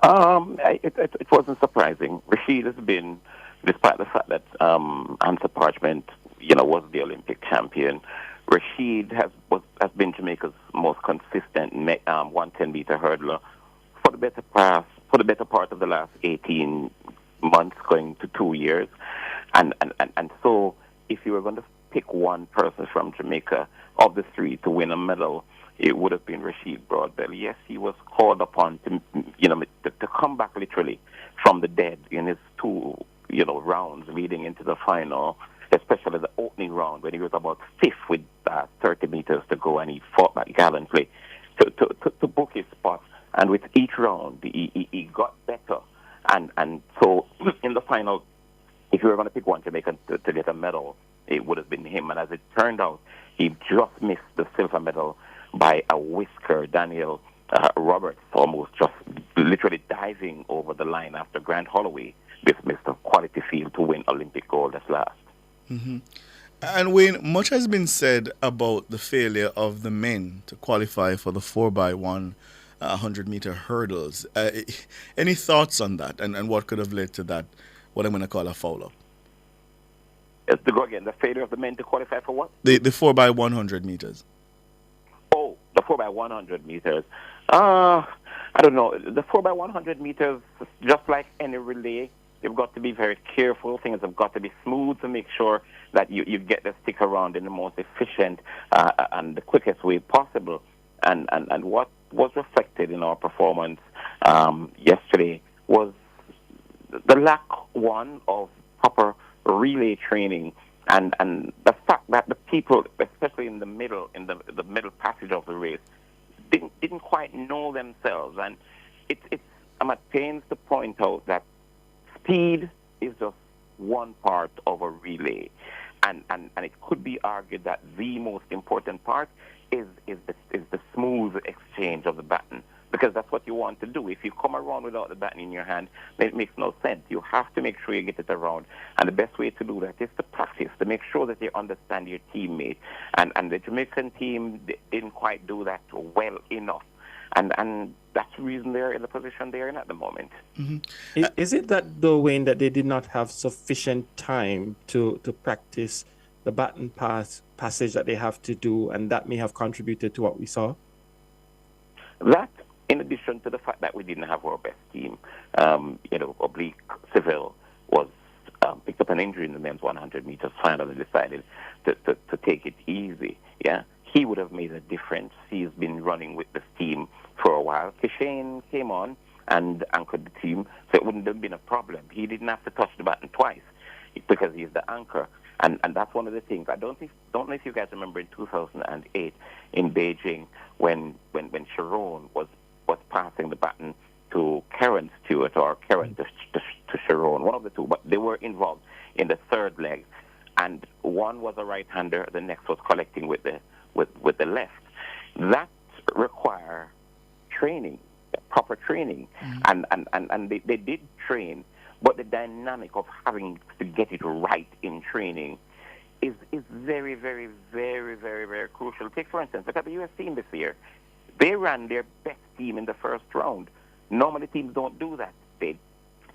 It wasn't surprising. Rashid has been, despite the fact that Ansa Parchment, was the Olympic champion, Rashid has been Jamaica's most consistent 110-meter hurdler for the better part of the last 18 months, going to 2 years. And so if you were going to pick one person from Jamaica of the three to win a medal, it would have been Rashid Broadbell. Yes, he was called upon to come back literally from the dead in his two rounds leading into the final, especially the opening round when he was about fifth with 30 meters to go, and he fought back gallantly to book his spot. And with each round, he got better. And so in the final, if you were going to pick one Jamaican to get a medal, it would have been him. And as it turned out, he just missed the silver medal by a whisker. Daniel Roberts almost just literally diving over the line after Grant Holloway dismissed a quality field to win Olympic gold at last. Mm-hmm. And Wayne, much has been said about the failure of the men to qualify for the 4x1 100-meter hurdles. Any thoughts on that, and what could have led to that, what I'm going to call a foul-up? To go again, the failure of the men to qualify for what? The 4x100 meters. Oh, the 4x100 meters. I don't know. The 4x100 meters, just like any relay, you've got to be very careful. Things have got to be smooth to make sure that you get the stick around in the most efficient and the quickest way possible. And what was reflected in our performance yesterday was the lack, one, of proper relay training, and the fact that the people, especially in the middle passage of the race, didn't quite know themselves. And I'm at pains to point out that speed is just one part of a relay, and it could be argued that the most important part is the smooth exchange of the baton, because that's what you want to do. If you come around without the baton in your hand, then it makes no sense. You have to make sure you get it around, and the best way to do that is to practice, to make sure that you understand your teammate. And the Jamaican team didn't quite do that well enough, and that's the reason they're in the position they're in at the moment. Mm-hmm. Is it that, though, Wayne, that they did not have sufficient time to practice the baton passage that they have to do, and that may have contributed to what we saw? That, in addition to the fact that we didn't have our best team, Oblique Seville was picked up an injury in the men's 100 meters final and decided to take it easy. Yeah, he would have made a difference. He's been running with this team for a while. Kishane came on and anchored the team, so it wouldn't have been a problem. He didn't have to touch the baton twice because he's the anchor. And that's one of the things. I don't know if you guys remember in 2008 in Beijing when Sharon was passing the baton to Karen Stewart or Karen to Sharon, one of the two, but they were involved in the third leg, and one was a right-hander, the next was collecting with the left. That require training, proper training, and they did train. But the dynamic of having to get it right in training is very, very, very, very, very crucial. Take, for instance, look at the U.S. team this year. They ran their best team in the first round. Normally, teams don't do that. They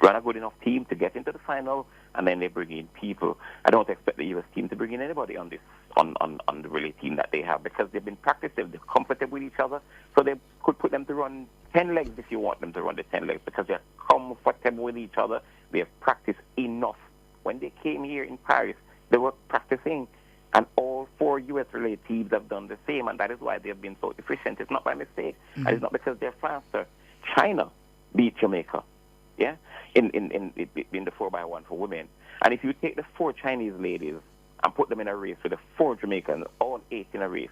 run a good enough team to get into the final, and then they bring in people. I don't expect the U.S. team to bring in anybody on the relay team that they have, because they've been practicing, they're comfortable with each other, so they could put them to run 10 legs if you want them to run the 10 legs, because they're comfortable with each other. They have practiced enough. When they came here in Paris, they were practicing, and all 4 U.S. relay teams have done the same, and that is why they have been so efficient. It's not by mistake, and it's not because they're faster. China beat Jamaica yeah, in the 4x1 for women. And if you take the 4 Chinese ladies and put them in a race with the 4 Jamaicans, all 8 in a race,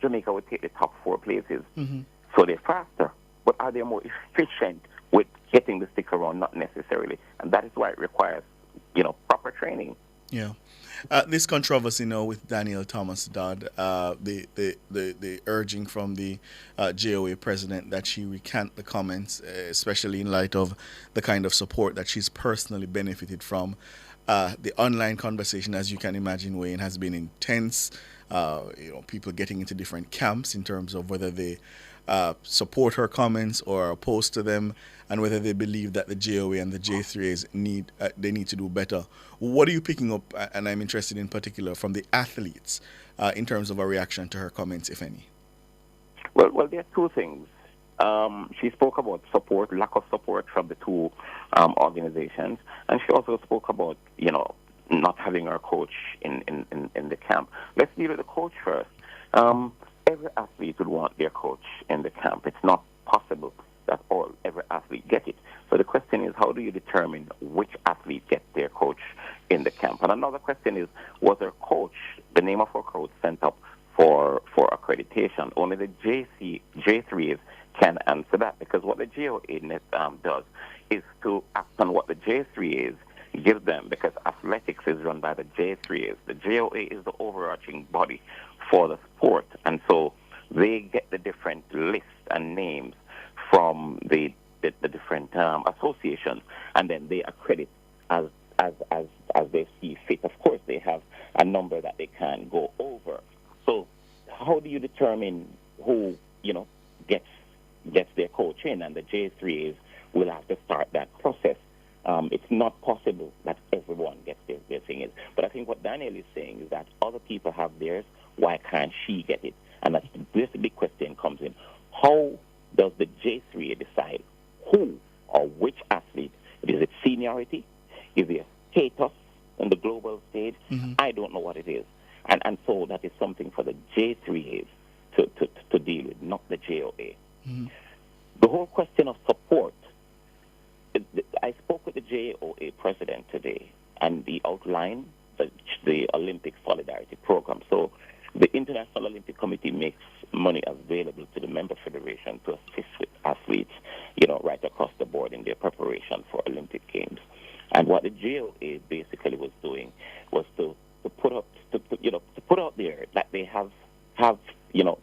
Jamaica would take the top 4 places. Mm-hmm. So they're faster. But are they more efficient with getting the stick around? Not necessarily. And that is why it requires, proper training. Yeah. This controversy now with Daniel Thomas Dodd, the urging from the JOA president that she recant the comments, especially in light of the kind of support that she's personally benefited from. The online conversation, as you can imagine, Wayne, has been intense. People getting into different camps in terms of whether they support her comments or are opposed to them, and whether they believe that the JOA and the J3As need to do better. What are you picking up, and I'm interested in particular, from the athletes in terms of a reaction to her comments, if any? Well, there are 2 things. She spoke about support, lack of support from the 2 organizations, and she also spoke about, not having her coach in the camp. Let's deal with the coach first. Every athlete would want their coach in the camp. It's not possible that every athlete get it. So the question is, how do you determine which athlete gets their coach in the camp? And another question is, was her coach, the name of her coach, sent up for accreditation? Only the J3s can answer that, because what the JOA does is to act on what the J3s give them, because athletics is run by the J3s. The JOA is the overarching body for the sport, and so they get the different lists and names from the different associations, and then they accredit as they see fit. Of course, they have a number that they can go over. So how do you determine who gets their coach in? And the J3s will have to start that process. It's not possible that everyone gets their thing in. But I think what Daniel is saying is that other people have theirs. Why can't she get it? And this big question comes in. How does the J3 decide who or which athlete? Is it seniority? Is it status on the global stage? Mm-hmm. I don't know what it is. And so that is something for the J3s to deal with, not the JOA. Mm-hmm. The whole question of support, I spoke with the JOA president today, and he outlined the Olympic Solidarity Program. So the International Olympic Committee makes money available to the member federation to assist with athletes, right across the board in their preparation for Olympic Games. And what the JOA basically was doing was to put out there that they have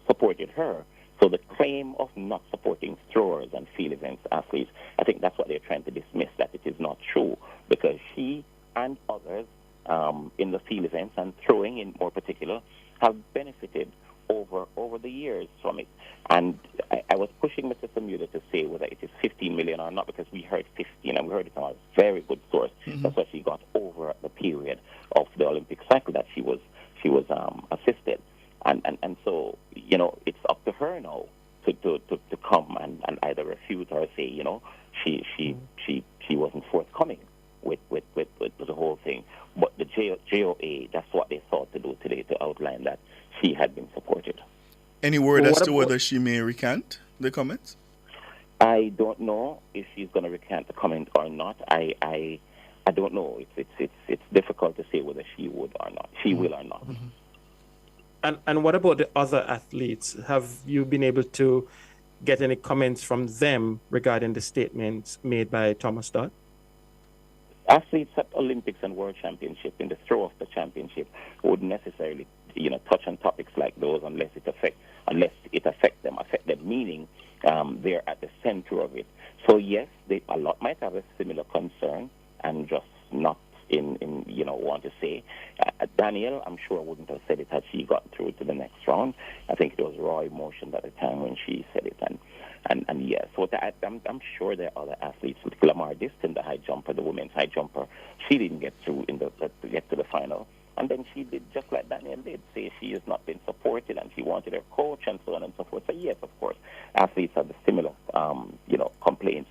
supported her. So the claim of not supporting throwers and field events athletes, I think that's what they're trying to dismiss, that it is not true, because she and others in the field events and throwing in more particular have benefited over the years from it. And I was pushing Mr. Samuda to say whether it is 15 million or not, because we heard 15, and we heard it from a very good source. Mm-hmm. That's what she got over the period of the Olympic cycle that she was assisted. And so, it's up to her now to come and either refute or say, she wasn't forthcoming with the whole thing. But the JOA, that's what they sought to do today, to outline that she had been supported. Any word as to whether she may recant the comments? I don't know if she's going to recant the comment or not. I don't know. It's difficult to say whether she would or not. She will or not. Mm-hmm. And what about the other athletes? Have you been able to get any comments from them regarding the statements made by Thomas Dodd? Athletes at Olympics and World Championship, in the throw of the championship, wouldn't necessarily, touch on topics like those unless it affect them, meaning they're at the center of it. So yes, a lot might have a similar concern and just not want to say. Danielle, I'm sure, wouldn't have said it had she got through to the next round. I think it was raw emotion at the time when she said it, and yes, so I'm sure there are other athletes. With Lamar Diston, the high jumper, the women's high jumper, she didn't get through to get to the final, and then she did just like Danielle did, say she has not been supported and she wanted her coach and so on and so forth. So yes, of course, athletes have the similar complaints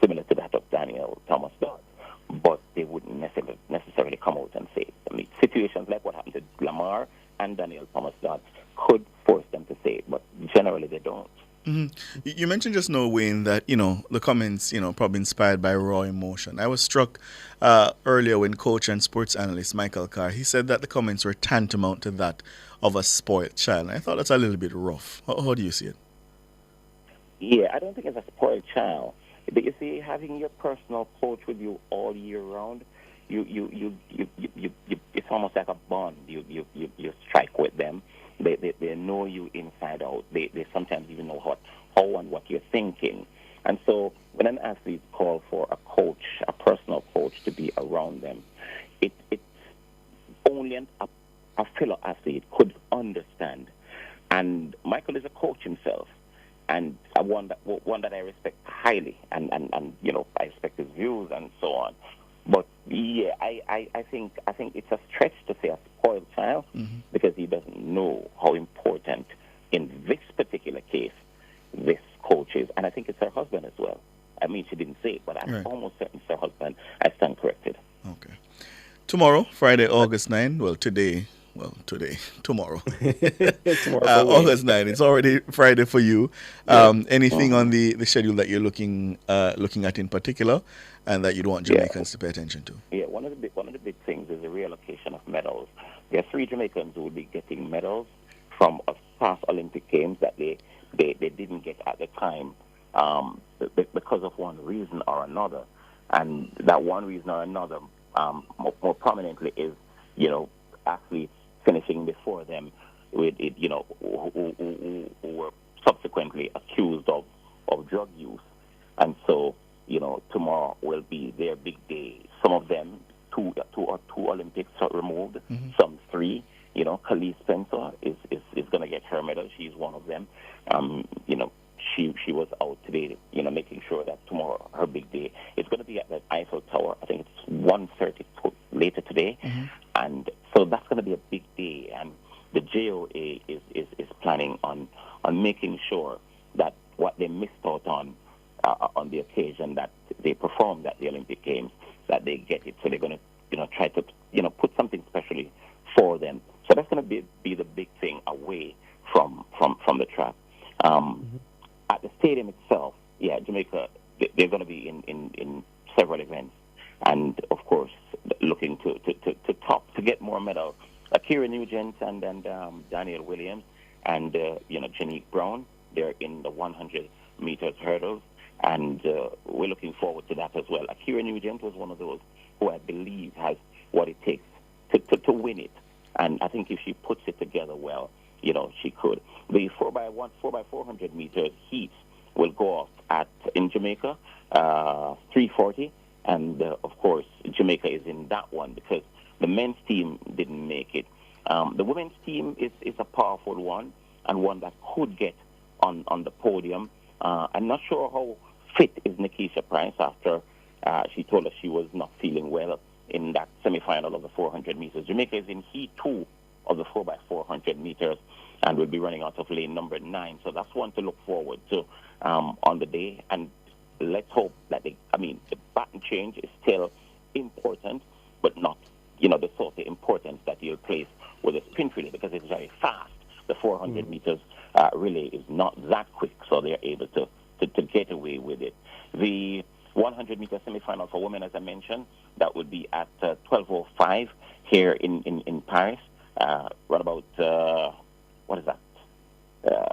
similar to that of Daniel Thomas Dodd, but they wouldn't necessarily come out and say it. I mean, situations like what happened to Lamar and Daniel Thomas Dodd could force them to say it, but generally they don't. You mentioned just now, Wayne, that the comments probably inspired by raw emotion. I was struck earlier when coach and sports analyst Michael Carr, he said that the comments were tantamount to that of a spoiled child. And I thought that's a little bit rough. How do you see it? Yeah, I don't think it's a spoiled child. But you see, having your personal coach with you all year round, it's almost like a bond. You strike with them. They know you inside out. They sometimes even know how and what you're thinking. And so when an athlete calls for a coach, a personal coach, to be around them, it's only a fellow athlete could understand. And Michael is a coach himself, and one that I respect highly, and I respect his views and so on. But yeah, I think it's a stretch to say a spoiled child, because he doesn't know how important in this particular case this coach is, and I think it's her husband as well. I mean, she didn't say it, but I'm almost certain it's her husband. I stand corrected. Okay. Tomorrow, Friday, August 9. Tomorrow. August 9. It's already Friday for you. Anything on the schedule that you're looking at in particular, and that you'd want Jamaicans to pay attention to? Yeah, one of the big things is the reallocation of medals. There are 3 Jamaicans who will be getting medals from past Olympic Games that they didn't get at the time because of one reason or another. And that one reason or another, more prominently, is athletes finishing before them with it, who were subsequently accused of drug use. And so, tomorrow will be their big day. Some of them, two Olympics are removed, some 3. Khalees Spencer is going to get her medal. She's one of them. She was out today, making sure that tomorrow, her big day, it's going to be at the Eiffel Tower. I think it's 1:30 later today. And so that's going to be a big day. And the JOA is planning on making sure that what they missed out on the occasion that they performed at the Olympic Games, that they get it. So they're going to try to put something specially for them. So that's going to be the big thing away from the track. At the stadium itself, Jamaica, they're going to be in several events, and of course looking to top to get more medals. Akira Nugent and Daniel Williams and Janique Brown, they're in the 100 meters hurdles, and we're looking forward to that as well. Akira Nugent was one of those who I believe has what it takes to win it, and I think if she puts it together well, she could. The 4x400 meters heat will go off in Jamaica, 3:40, and of course Jamaica is in that one because the men's team didn't make it. The women's team is a powerful one, and one that could get on the podium. I'm not sure how fit is Nikisha Price after she told us she was not feeling well in that semi-final of the 400 meters. Jamaica is in heat 2 of the 4x400 meters, and will be running out of lane number 9. So that's one to look forward to on the day. And let's hope that the baton change is still important, but not, the sort of importance that you'll place with a sprint relay, because it's very fast. The 400 meters relay is not that quick, so they're able to get away with it. The 100-meter semi-final for women, as I mentioned, that would be at 12:05 here in Paris. Right about, what is that?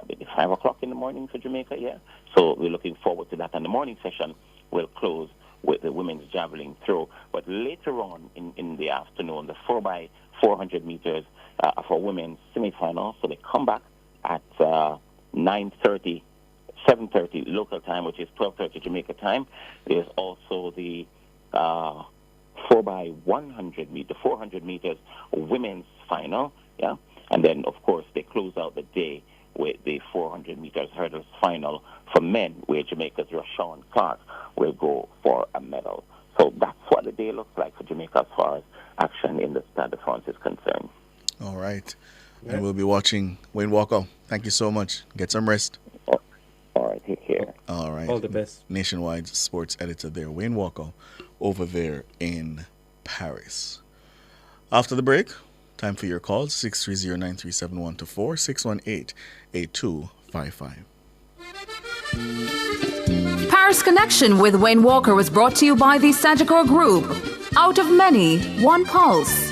Maybe 5 o'clock in the morning for Jamaica, yeah. So we're looking forward to that. And the morning session will close with the women's javelin throw. But later on in the afternoon, the 4x400 meters for women's semi-final. So they come back at 9:30, 7:30 local time, which is 12:30 Jamaica time. There's also the 4x100 meter, 400 meters women's final, yeah. And then, of course, they close out the day with the 400 meters hurdles final for men, where Jamaica's Rashawn Clark will go for a medal. So that's what the day looks like for Jamaica as far as action in the Stade de France is concerned. All right. Yeah. And we'll be watching Wayne Walker. Thank you so much. Get some rest. All right. Take care. All right. All the best. Nationwide sports editor there, Wayne Walker, over there in Paris. After the break, time for your calls, 630-937-124, 618-8255. Paris Connection with Wayne Walker was brought to you by the Sagicor Group. Out of many, one pulse.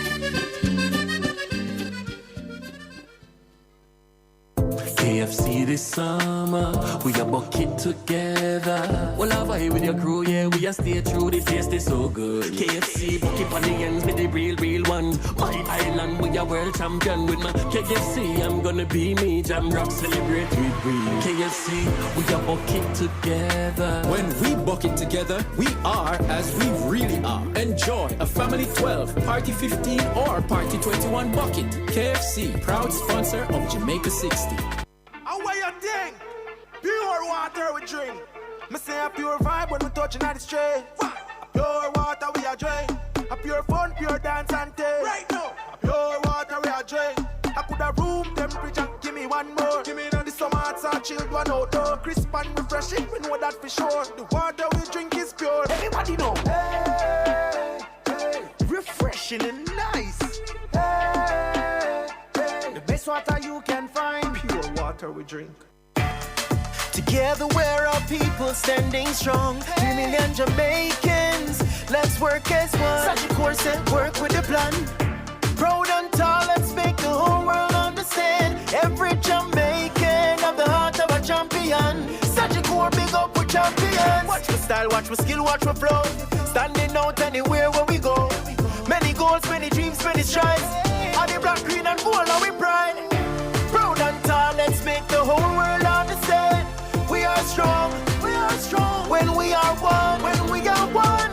KFC this summer, we a bucket together. Well, I vibe with your crew, yeah, we a stay true, the taste is so good. KFC, bucket on the ends with the real one. My island, we a world champion with my KFC. I'm gonna be me, jam rock, celebrate with we. KFC, we a bucket together. When we bucket together, we are as we really are. Enjoy a family 12, party 15, or party 21 bucket. KFC, proud sponsor of Jamaica 60. How are you thing? Pure water we drink. Me say a pure vibe when we touching at the street. A pure water we a drink. A pure fun, pure dance and take. Right now. A pure water we a drink. I could have room temperature. Give me one more. Give me the summer hot and chilled one outdoor. Crisp and refreshing. We know that for sure. The water we drink is pure. Everybody know. Hey, hey. Refreshing and nice. Hey, hey. The best water you can find. Pure water we drink. Together we're all people standing strong. 3 million Jamaicans, let's work as one. Such a course and work with a plan. Proud and tall, let's make the whole world understand. Every Jamaican have the heart of a champion. Such a core, big up with champions. Watch my style, watch my skill, watch my flow. Standing out anywhere where we go. Many goals, many dreams, many strides. On the black, green and gold, are we pride. Proud and tall, let's make the whole world understand. We are strong when we are one, when we are one.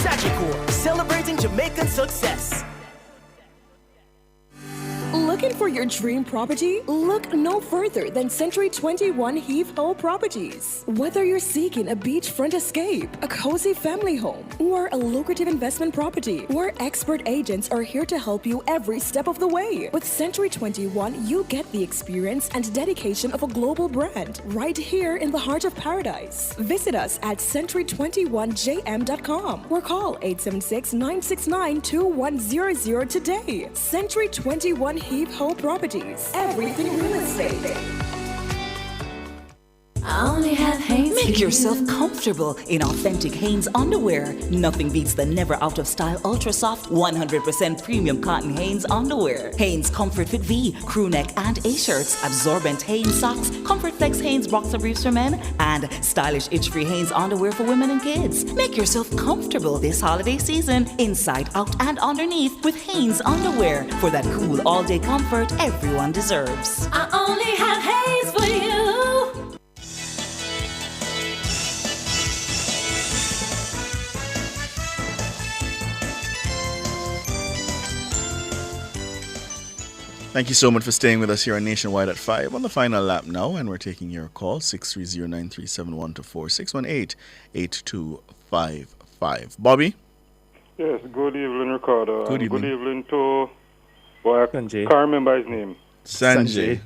Sagicor, celebrating Jamaican success. Looking for your dream property? Look no further than Century 21 Heath-Ho Properties. Whether you're seeking a beachfront escape, a cozy family home, or a lucrative investment property, our expert agents are here to help you every step of the way. With Century 21, you get the experience and dedication of a global brand right here in the heart of paradise. Visit us at century21jm.com or call 876-969-2100 today. Century 21 Heath-Ho Properties. Everything real estate. I only have Hanes. Make yourself comfortable in authentic Hanes underwear. Nothing beats the never out of style ultra soft 100% premium cotton Hanes underwear. Hanes Comfort Fit V, crew neck and A shirts, absorbent Hanes socks, Comfort Flex Hanes boxer briefs for men, and stylish itch-free Hanes underwear for women and kids. Make yourself comfortable this holiday season, inside, out, and underneath with Hanes underwear for that cool all-day comfort everyone deserves. I only have Hanes for you. Thank you so much for staying with us here on Nationwide at 5 on the final lap now, and we're taking your call 630-9371 8255. Bobby? Yes, good evening, Ricardo. Good evening. Good evening to, well, I can't remember his name. Sanjay.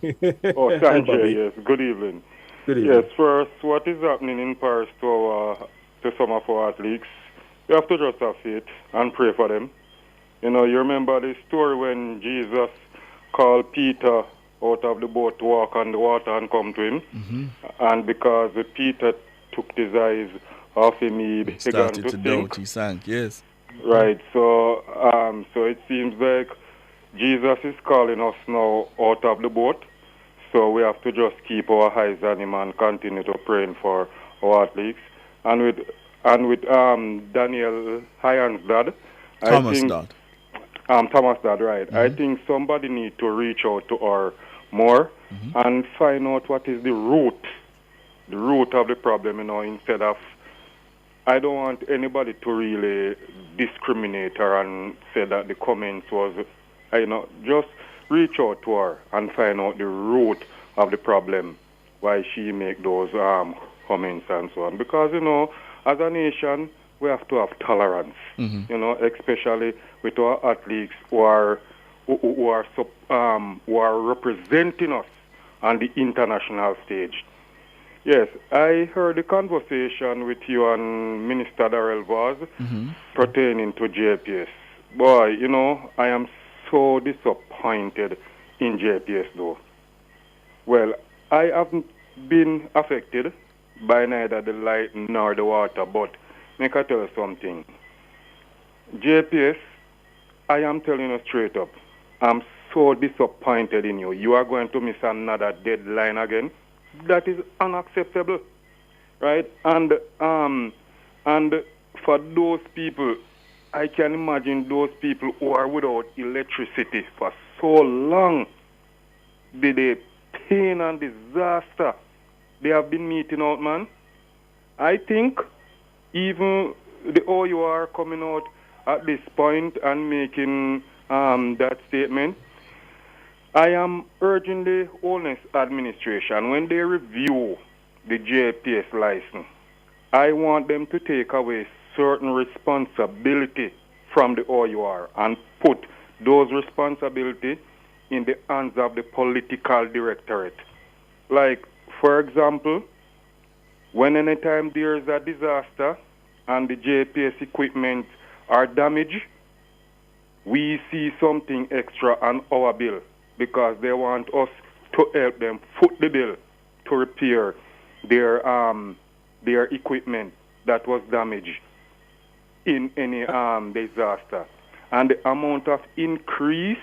Oh, Sanjay, yes. Good evening. Good evening. Yes, first, what is happening in Paris to some of our athletes, you have to just have faith and pray for them. You know, you remember the story when Jesus called Peter out of the boat to walk on the water and come to him. Mm-hmm. And because Peter took his eyes off him, he began Started to to sink. doubt, he sank, yes. Right, so it seems like Jesus is calling us now out of the boat. So we have to just keep our eyes on him and continue to praying for our athletes. And with Daniel Ironsdad, Thomas Dodd. Thomas Dodd, right. I think somebody need to reach out to her more and find out what is the root of the problem, you know, instead of, I don't want anybody to really discriminate her and say that the comments was, you know, just reach out to her and find out the root of the problem, why she make those comments and so on. Because, you know, as a nation, we have to have tolerance, you know, especially with our athletes who are representing us on the international stage. Yes, I heard the conversation with you and Minister Darrell Vaz pertaining to JPS. Boy, you know, I am so disappointed in JPS though. Well, I haven't been affected by neither the light nor the water. But make I tell you something. JPS, I am telling you straight up, I'm so disappointed in you. You are going to miss another deadline again. That is unacceptable, right? And for those people, I can imagine those people who are without electricity for so long. The pain and disaster they have been meeting out, man. I think even the OUR coming out at this point and making that statement, I am urging the Honest administration, when they review the JPS license, I want them to take away certain responsibility from the OUR and put those responsibilities in the hands of the political directorate. Like, for example, when anytime there is a disaster and the JPS equipment are damaged, we see something extra on our bill because they want us to help them foot the bill to repair their equipment that was damaged in any disaster. And the amount of increase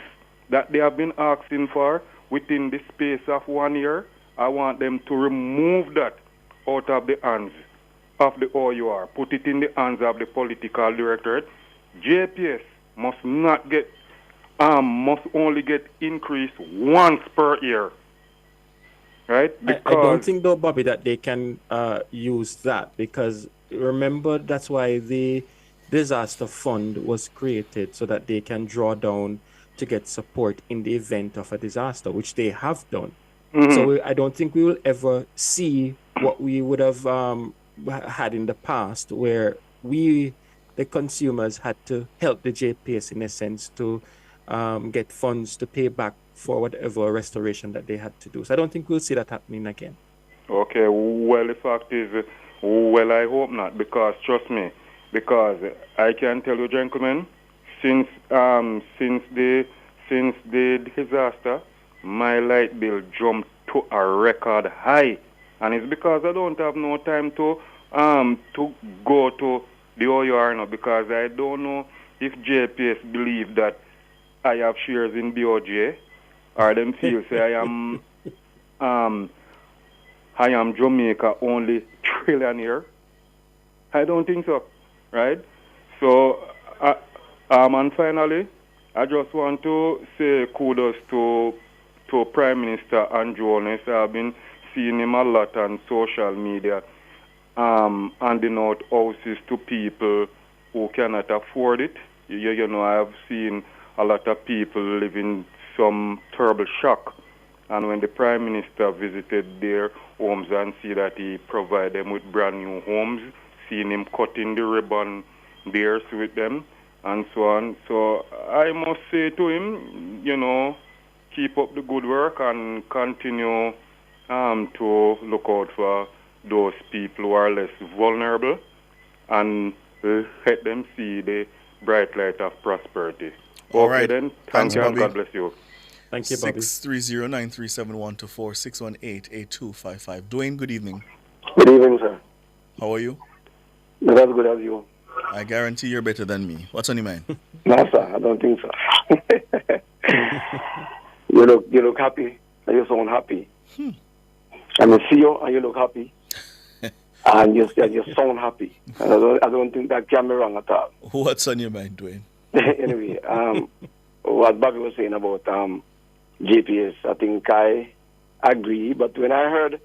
that they have been asking for within the space of 1 year, I want them to remove that out of the hands of the OUR, put it in the hands of the political directorate. JPS must not get, must only get increased once per year, right? I don't think though, Bobby, that they can use that, because remember that's why the disaster fund was created, so that they can draw down to get support in the event of a disaster, which they have done. So I don't think we will ever see what we would have had in the past, where we, the consumers, had to help the JPS in a sense to get funds to pay back for whatever restoration that they had to do. So I don't think we'll see that happening again. Okay, well, the fact is, well, I hope not, because trust me, because I can tell you, gentlemen, since the disaster, my light bill jumped to a record high, and it's because I don't have no time to go to the OUR now, because I don't know if JPS believe that I have shares in BOJ, or them feel say I am Jamaica only trillionaire. I don't think so, right? So, and finally, I just want to say kudos to Prime Minister Andrew Holness. I've been seeing him a lot on social media, handing out houses to people who cannot afford it. You know, I have seen a lot of people living some terrible shock. And when the Prime Minister visited their homes and see that he provided them with brand new homes, seeing him cutting the ribbon there with them, and so on. So I must say to him, you know, keep up the good work and continue to look out for those people who are less vulnerable and let them see the bright light of prosperity. All okay, right. Then. Thanks, Thank you, Bobby. and God bless you. Thank you, Bobby. 630-9371-24 Dwayne, good evening. Good evening, sir. How are you? Not as good as you. I guarantee you're better than me. What's on your mind? No, sir, I don't think so. You look happy, and you sound happy. And I see you, and you look happy. And you sound happy. And I don't think that can be wrong at all. What's on your mind, Dwayne? Anyway, what Bobby was saying about GPS, I think I agree. But when I heard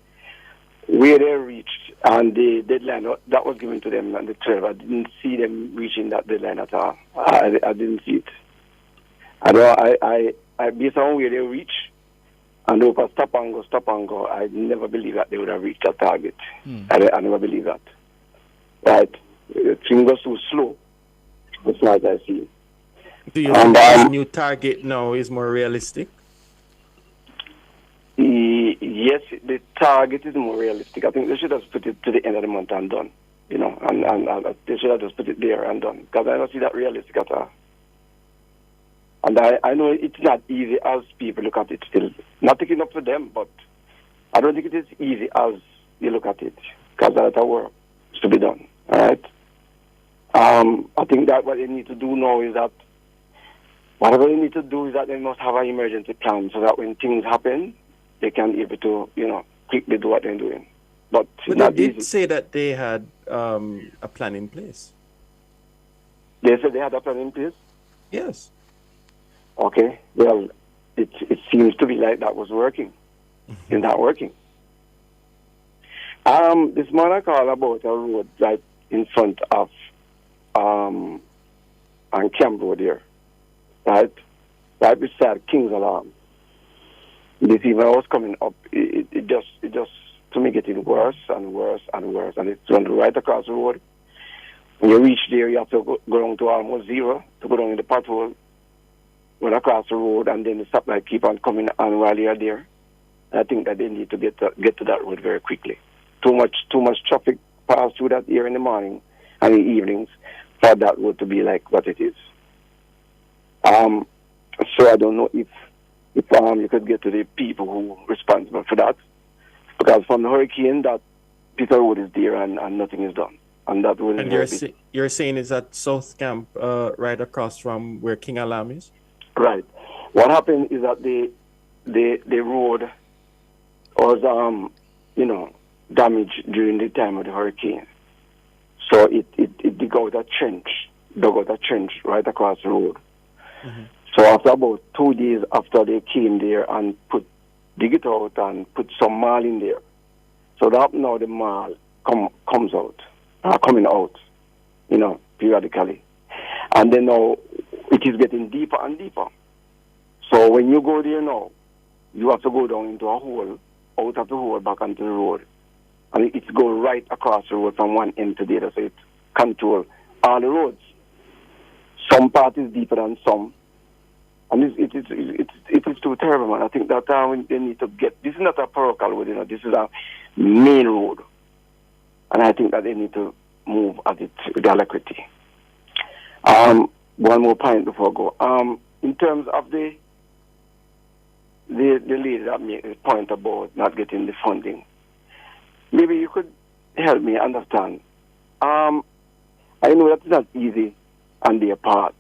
where they reached and the deadline that was given to them on the 12th, I didn't see them reaching that deadline at all. I didn't see it. I based on where they reach and over stop and go, I never believe that they would have reached that target. I never believe that. Right? Things go so slow, as far as I see. Do you think this new target now is more realistic? Yes, the target is more realistic. I think they should have put it to the end of the month and done. You know, and they should have just put it there and done. Because I don't see that realistic at all. And I know it's not easy as people look at it still. Not taking up for them, but I don't think it is easy as you look at it. because a lot of work is to be done. All right. I think that what they need to do now is that whatever they need to do is that they must have an emergency plan so that when things happen, they can be able to, quickly do what they're doing. But they did say that they had a plan in place. They said they had a plan in place? Yes. Okay. Well, it seems to be like that was working. It's not working. This morning I called about a road right in front of on Camp Road here. Right beside King's Alarm. This evening I was coming up, it just to me getting worse and worse and worse, and it's running right across the road. When you reach there, you have to go down to almost zero to go down in the pothole, run across the road, and then the stoplight keep on coming on while you're there. I think that they need to get to that road very quickly. Too much traffic pass through that here in the morning and in the evenings for that road to be like what it is. So I don't know if you could get to the people who are responsible for that, because from the hurricane that Peter Road is there and nothing is done, and that road. And you're saying is that South Camp right across from where King Alarm is? Right. What happened is that the road was damaged during the time of the hurricane, so it dug out a trench right across the road. Mm-hmm. So after about 2 days after they came there and dig it out and put some marl in there, so that now the marl coming out, periodically, and then now it is getting deeper and deeper. So when you go there now, you have to go down into a hole, out of the hole back onto the road, and it's go right across the road from one end to the other, so it control all the roads. Some part is deeper than some. And it is too terrible, man. I think that they need to get... This is not a parochial road, this is a main road. And I think that they need to move at it with alacrity. One more point before I go. In terms of the lady that made a point about not getting the funding, maybe you could help me understand. I know that's not easy on their part,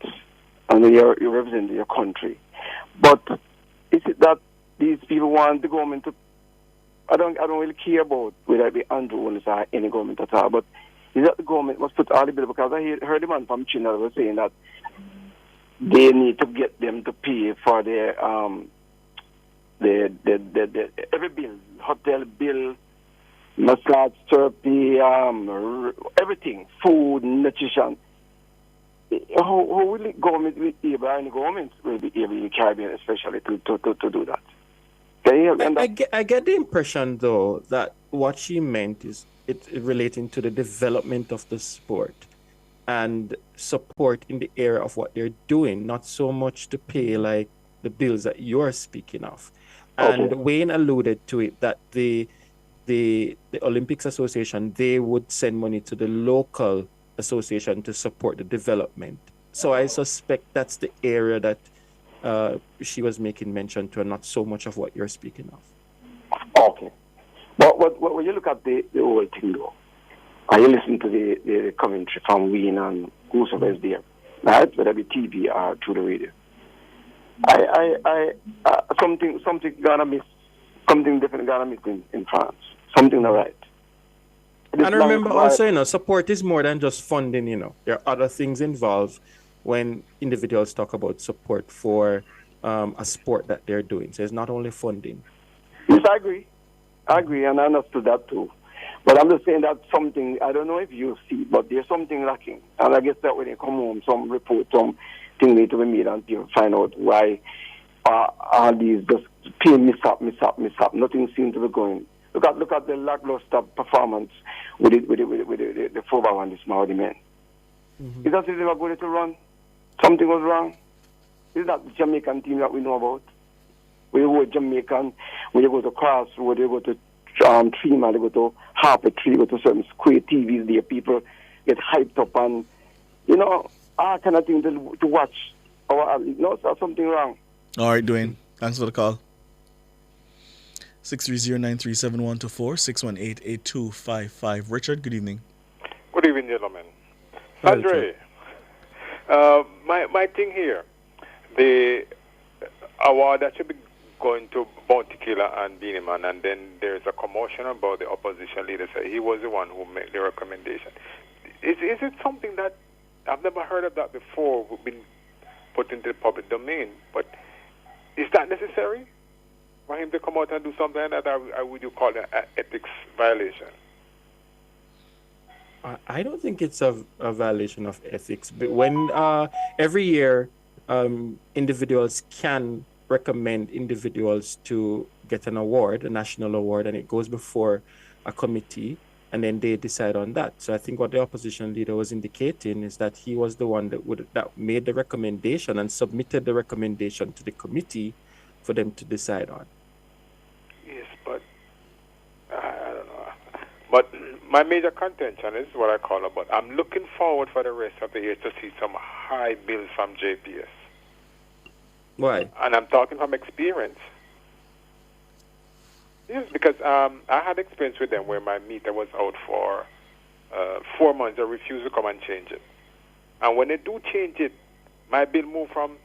and you're representing your country. But is it that these people want the government to... I don't really care about whether it be Andrew Willis or any government at all, but is that the government must put all the bill? Because I heard the man from China was saying that they need to get them to pay for their every bill, hotel bill, massage therapy, everything, food, nutrition. How will the government be able, and the government will be able in the Caribbean especially to do that? I get the impression though that what she meant is it relating to the development of the sport and support in the area of what they're doing, not so much to pay like the bills that you're speaking of. And Wayne alluded to it that the Olympics Association, they would send money to the local association to support the development. So I suspect that's the area that she was making mention to, and not so much of what you're speaking of. Okay. But when you look at the whole thing though, and you listen to the commentary from Wayne and whosoever is there, right? Whether it be TV or through the radio, I something gonna miss, something different gonna miss in France. Something not right. And remember also, support is more than just funding, There are other things involved when individuals talk about support for a sport that they're doing. So it's not only funding. Yes, I agree, and I understood that too. But I'm just saying that something, I don't know if you see, but there's something lacking. And I guess that when they come home, some report, some thing need to be made and people find out why all these just pay miss up. Nothing seems to be going. Look at the lackluster performance with the 4x1 this morning, man. Mm-hmm. Is that if they were going to run? Something was wrong. Is that the Jamaican team that we know about? When you go to Jamaican, when you go to Crossroad, you go to Tree Man, you go to Harper Tree, you go to certain square TVs there, people get hyped up and, all kind of thing to watch. Or, something wrong. All right, Dwayne. Thanks for the call. 630-937-124, 618-8255. Richard, good evening. Good evening, gentlemen. Hi, Andre, my thing here, the award that should be going to Bounty Killer and Beanie Man, and then there's a commotion about the opposition leader. So he was the one who made the recommendation. Is it something that I've never heard of that before, been put into the public domain? But is that necessary for him to come out and do something like that, or would you call it an ethics violation? I don't think it's a violation of ethics. But when every year individuals can recommend individuals to get an award, a national award, and it goes before a committee, and then they decide on that. So I think what the opposition leader was indicating is that he was the one that made the recommendation and submitted the recommendation to the committee for them to decide on. Yes, but I don't know. But my major contention is what I call it, but I'm looking forward for the rest of the year to see some high bills from JPS. Why? And I'm talking from experience. Yes, because I had experience with them where my meter was out for 4 months. They refused to come and change it. And when they do change it, my bill moved from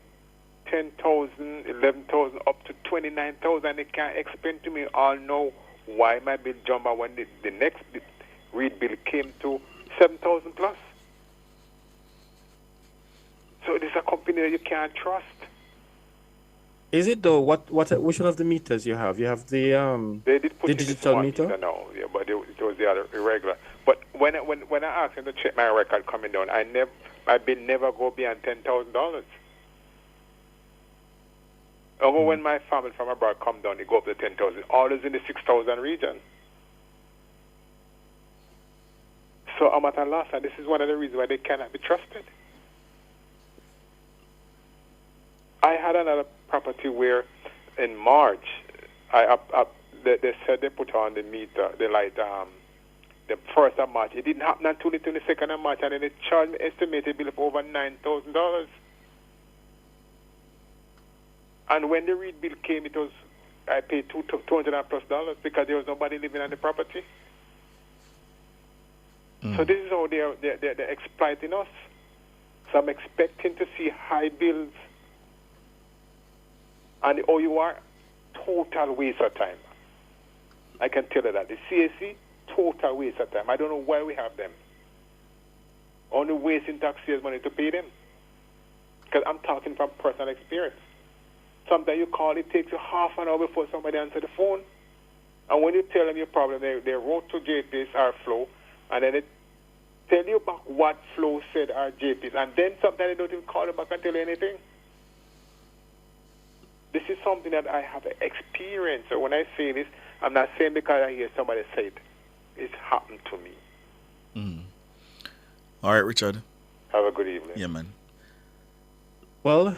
10,000, 11,000 up to 29,000. They can't explain to me all know why my bill jumped when the next read bill came to 7,000 plus. So it is a company that you can't trust. Is it though? Which one of the meters you have? You have the they did put the digital meter. No, yeah, but it was the other irregular. But when I asked him to check my record coming down, my bill never go beyond $10,000. Over when my family from abroad come down, they go up to 10,000. Always in the 6,000 region. So I'm at a loss, and this is one of the reasons why they cannot be trusted. I had another property where in March, they said they put on the meter, the light, the 1st of March. It didn't happen until the 22nd of March, and then they charged me estimated bill of over $9,000. And when the read bill came, I paid $200 plus because there was nobody living on the property. So this is how they're exploiting us. So I'm expecting to see high bills. And the OUR, total waste of time. I can tell you that. The CAC, total waste of time. I don't know why we have them. Only wasting taxpayers' money to pay them. Because I'm talking from personal experience. Sometimes you call, it takes you half an hour before somebody answers the phone. And when you tell them your problem, they wrote to JPS or Flow, and then they tell you back what Flow said or JPS, and then sometimes they don't even call you back and tell you anything. This is something that I have experienced. So when I say this, I'm not saying because I hear somebody say it. It's happened to me. All right, Richard. Have a good evening. Yeah, man. Well,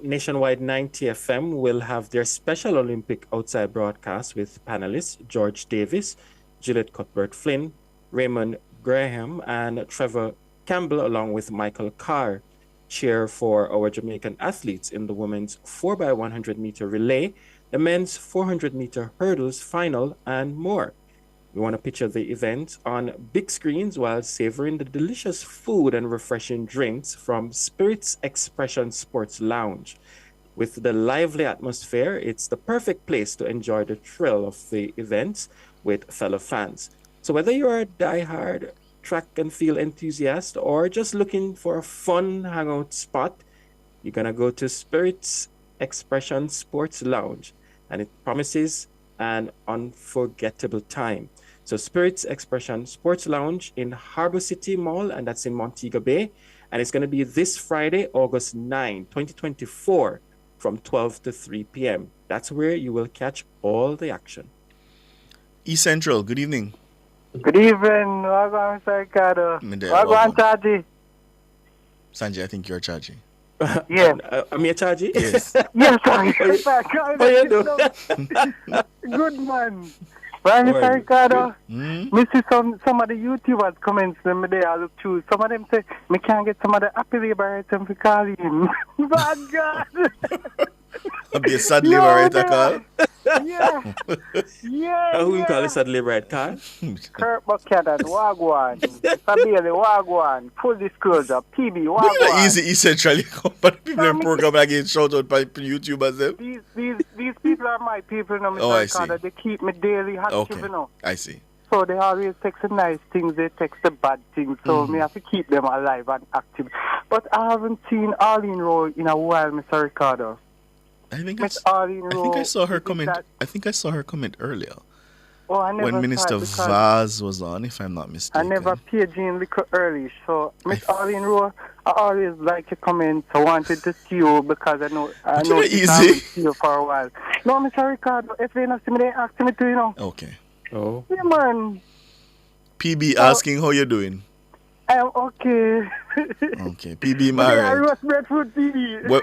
Nationwide 90 FM will have their special Olympic outside broadcast with panelists George Davis, Juliet Cuthbert-Flynn, Raymond Graham, and Trevor Campbell, along with Michael Carr, cheer for our Jamaican athletes in the women's 4x100 meter relay, the men's 400 meter hurdles final, and more. We want to picture the event on big screens while savoring the delicious food and refreshing drinks from Spirits Expression Sports Lounge. With the lively atmosphere, it's the perfect place to enjoy the thrill of the events with fellow fans. So whether you're a diehard track and field enthusiast or just looking for a fun hangout spot, you're going to go to Spirits Expression Sports Lounge, and it promises an unforgettable time. So Spirits Expression Sports Lounge in Harbor City Mall, and that's in Montego Bay. And it's going to be this Friday, August 9, 2024, from 12 to 3 p.m. That's where you will catch all the action. East Central, good evening. Good evening. Wagwan, Mr. Ricardo. Wagwan, Chaji. Sanjay, I think you're Chaji. Yes. I'm your Chaji? Yes. Yes, sorry. How you doing? Good man. Well, Mr. Ricardo, me see some of the YouTubers comments them there I look through. Some of them say, me can't get some of the happy liberator to call in. Bad God. I'll be a sad liberator call. Yeah. Yeah. Who you call this at Labor Right Car? Kurt Buchanan, Wagwan. Sabili, Wagwan. Full disclosure, PB, Doing Wagwan. that easy essentially but people in program again shout out by YouTubers them. These people are my people, you know, Mr. Oh, I Ricardo. see. They keep me daily active, Okay. you know. I see. So they always text the nice things, they text the bad things. So me have to keep them alive and active. But I haven't seen Arlene Rowe in a while, Mr. Ricardo. I think Miss Arlene Rowe. I saw her is comment. that- I think I saw her comment earlier Oh, I never when saw Minister it because Vaz was on, if I'm not I mistaken. never paid Jean little early. So Miss Arlene Rowe, I always like your comments. I wanted to see you because I know you're since I easy. haven't seen you for a while. No, Mr. Ricardo, if they not see me, they ask me to, you know. Okay. Oh. Yeah, man. PB asking how you doing. I'm okay. Okay. PB, I my roast breadfruit, PB. Well,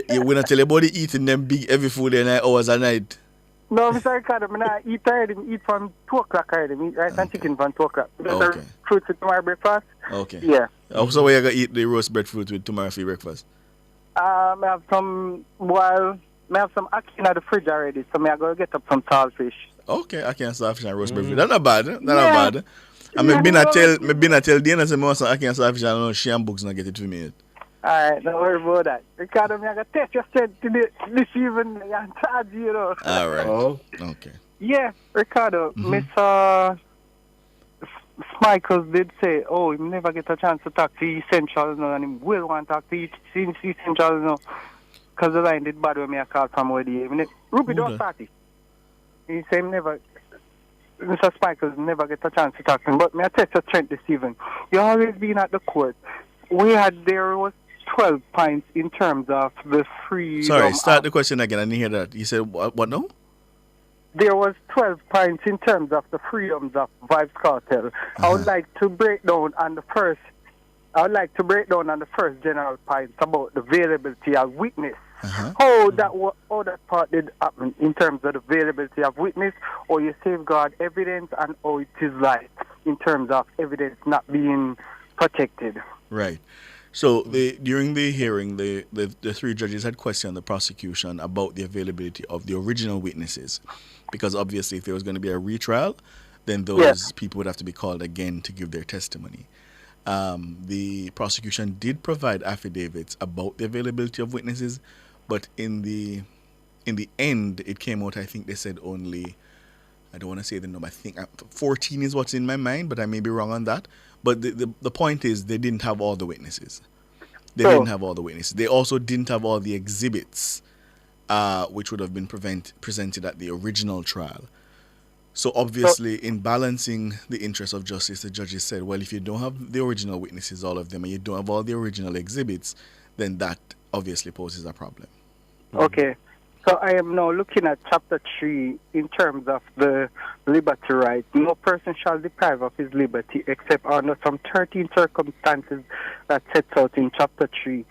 you wanna tell your body eating them big heavy food at 9 hours a night. No, Mr. Ricardo, I not eat already. I eat from 2 o'clock already. I eat rice and chicken from 2 o'clock. Okay. Fruits with tomorrow breakfast. Okay. Yeah. So where you gonna eat the roast breadfruit with tomorrow for breakfast? I have some, I have some ackee in the fridge already, so I go get up some saltfish. Okay, I can saltfish and roast breadfruit. That's not bad. That's Yeah. not bad. And maybe not tell Dana say more I can saltfish and no she and books not get it for me yet. Alright, don't worry about that. Ricardo, I got text you said this evening and charge you, you know. All right. Oh. Okay. Yeah, Ricardo, Miss Michaels did say, oh, he never get a chance to talk to Essential, no, and he will want to talk to Essential, no, because the line did bad when me a call from where the evening. Ruby don't start it. He said he never, Mr. Michaels never get a chance to talk to him, but me I text you Trent this evening. You always been at the court. There was 12 points in terms of the freedom. Sorry, start the question again. I didn't hear that. You said what now? There was 12 points in terms of the freedoms of Vibes Cartel. I would like to break down on the first. I would like to break down on the first general point about the availability of witness. How that part did happen in terms of the availability of witness, or you safeguard evidence, and how it is like in terms of evidence not being protected. Right. So during the hearing, the three judges had questioned the prosecution about the availability of the original witnesses, because obviously if there was going to be a retrial, then those people would have to be called again to give their testimony. The prosecution did provide affidavits about the availability of witnesses, but in the end, it came out, I think they said only, I don't want to say the number, I think 14 is what's in my mind, but I may be wrong on that. But the point is they didn't have all the witnesses. Didn't have all the witnesses. They also didn't have all the exhibits, which would have been presented at the original trial. So obviously, in balancing the interests of justice, the judges said, well, if you don't have the original witnesses, all of them, and you don't have all the original exhibits, then that obviously poses a problem. Okay. So I am now looking at Chapter 3 in terms of the liberty right. No person shall deprive of his liberty except under some 13 circumstances that sets out in Chapter 3.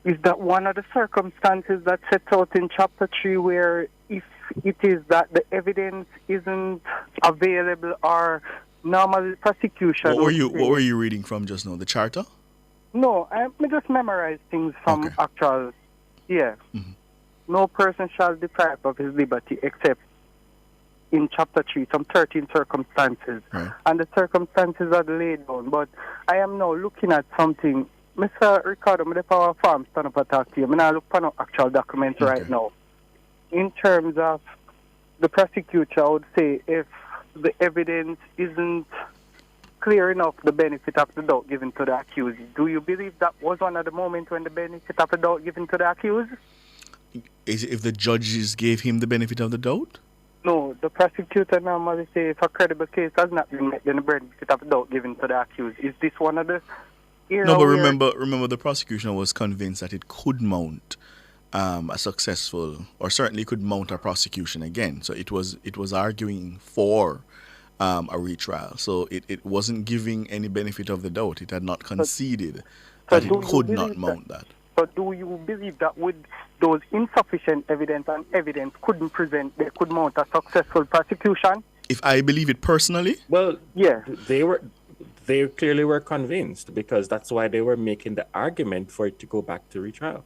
Is that one of the circumstances that sets out in Chapter 3 where if it is that the evidence isn't available or normal prosecution... What were you reading from just now? The charter? No, I just memorized things from actual... Yeah. Mm-hmm. No person shall deprive of his liberty except in Chapter 3, some 13 circumstances. Right. And the circumstances are laid down. But I am now looking at something. Mr. Ricardo, I'm the power farm stand up and talk to you. I'm not looking for no actual documents right now. In terms of the prosecutor, I would say if the evidence isn't clear enough, the benefit of the doubt given to the accused. Do you believe that was one of the moments when the benefit of the doubt given to the accused? Is it if the judges gave him the benefit of the doubt? No, the prosecutor normally say if a credible case has not been met, then the benefit of the doubt given to the accused. Is this one of the... No, but remember the prosecution was convinced that it could mount a successful, or certainly could mount a prosecution again. So it was arguing for a retrial. So it wasn't giving any benefit of the doubt. It had not conceded that it could not mount that. So do you believe that with those insufficient evidence and evidence couldn't present, they could mount a successful prosecution? If I believe it personally? Well, yeah. They clearly were convinced, because that's why they were making the argument for it to go back to retrial.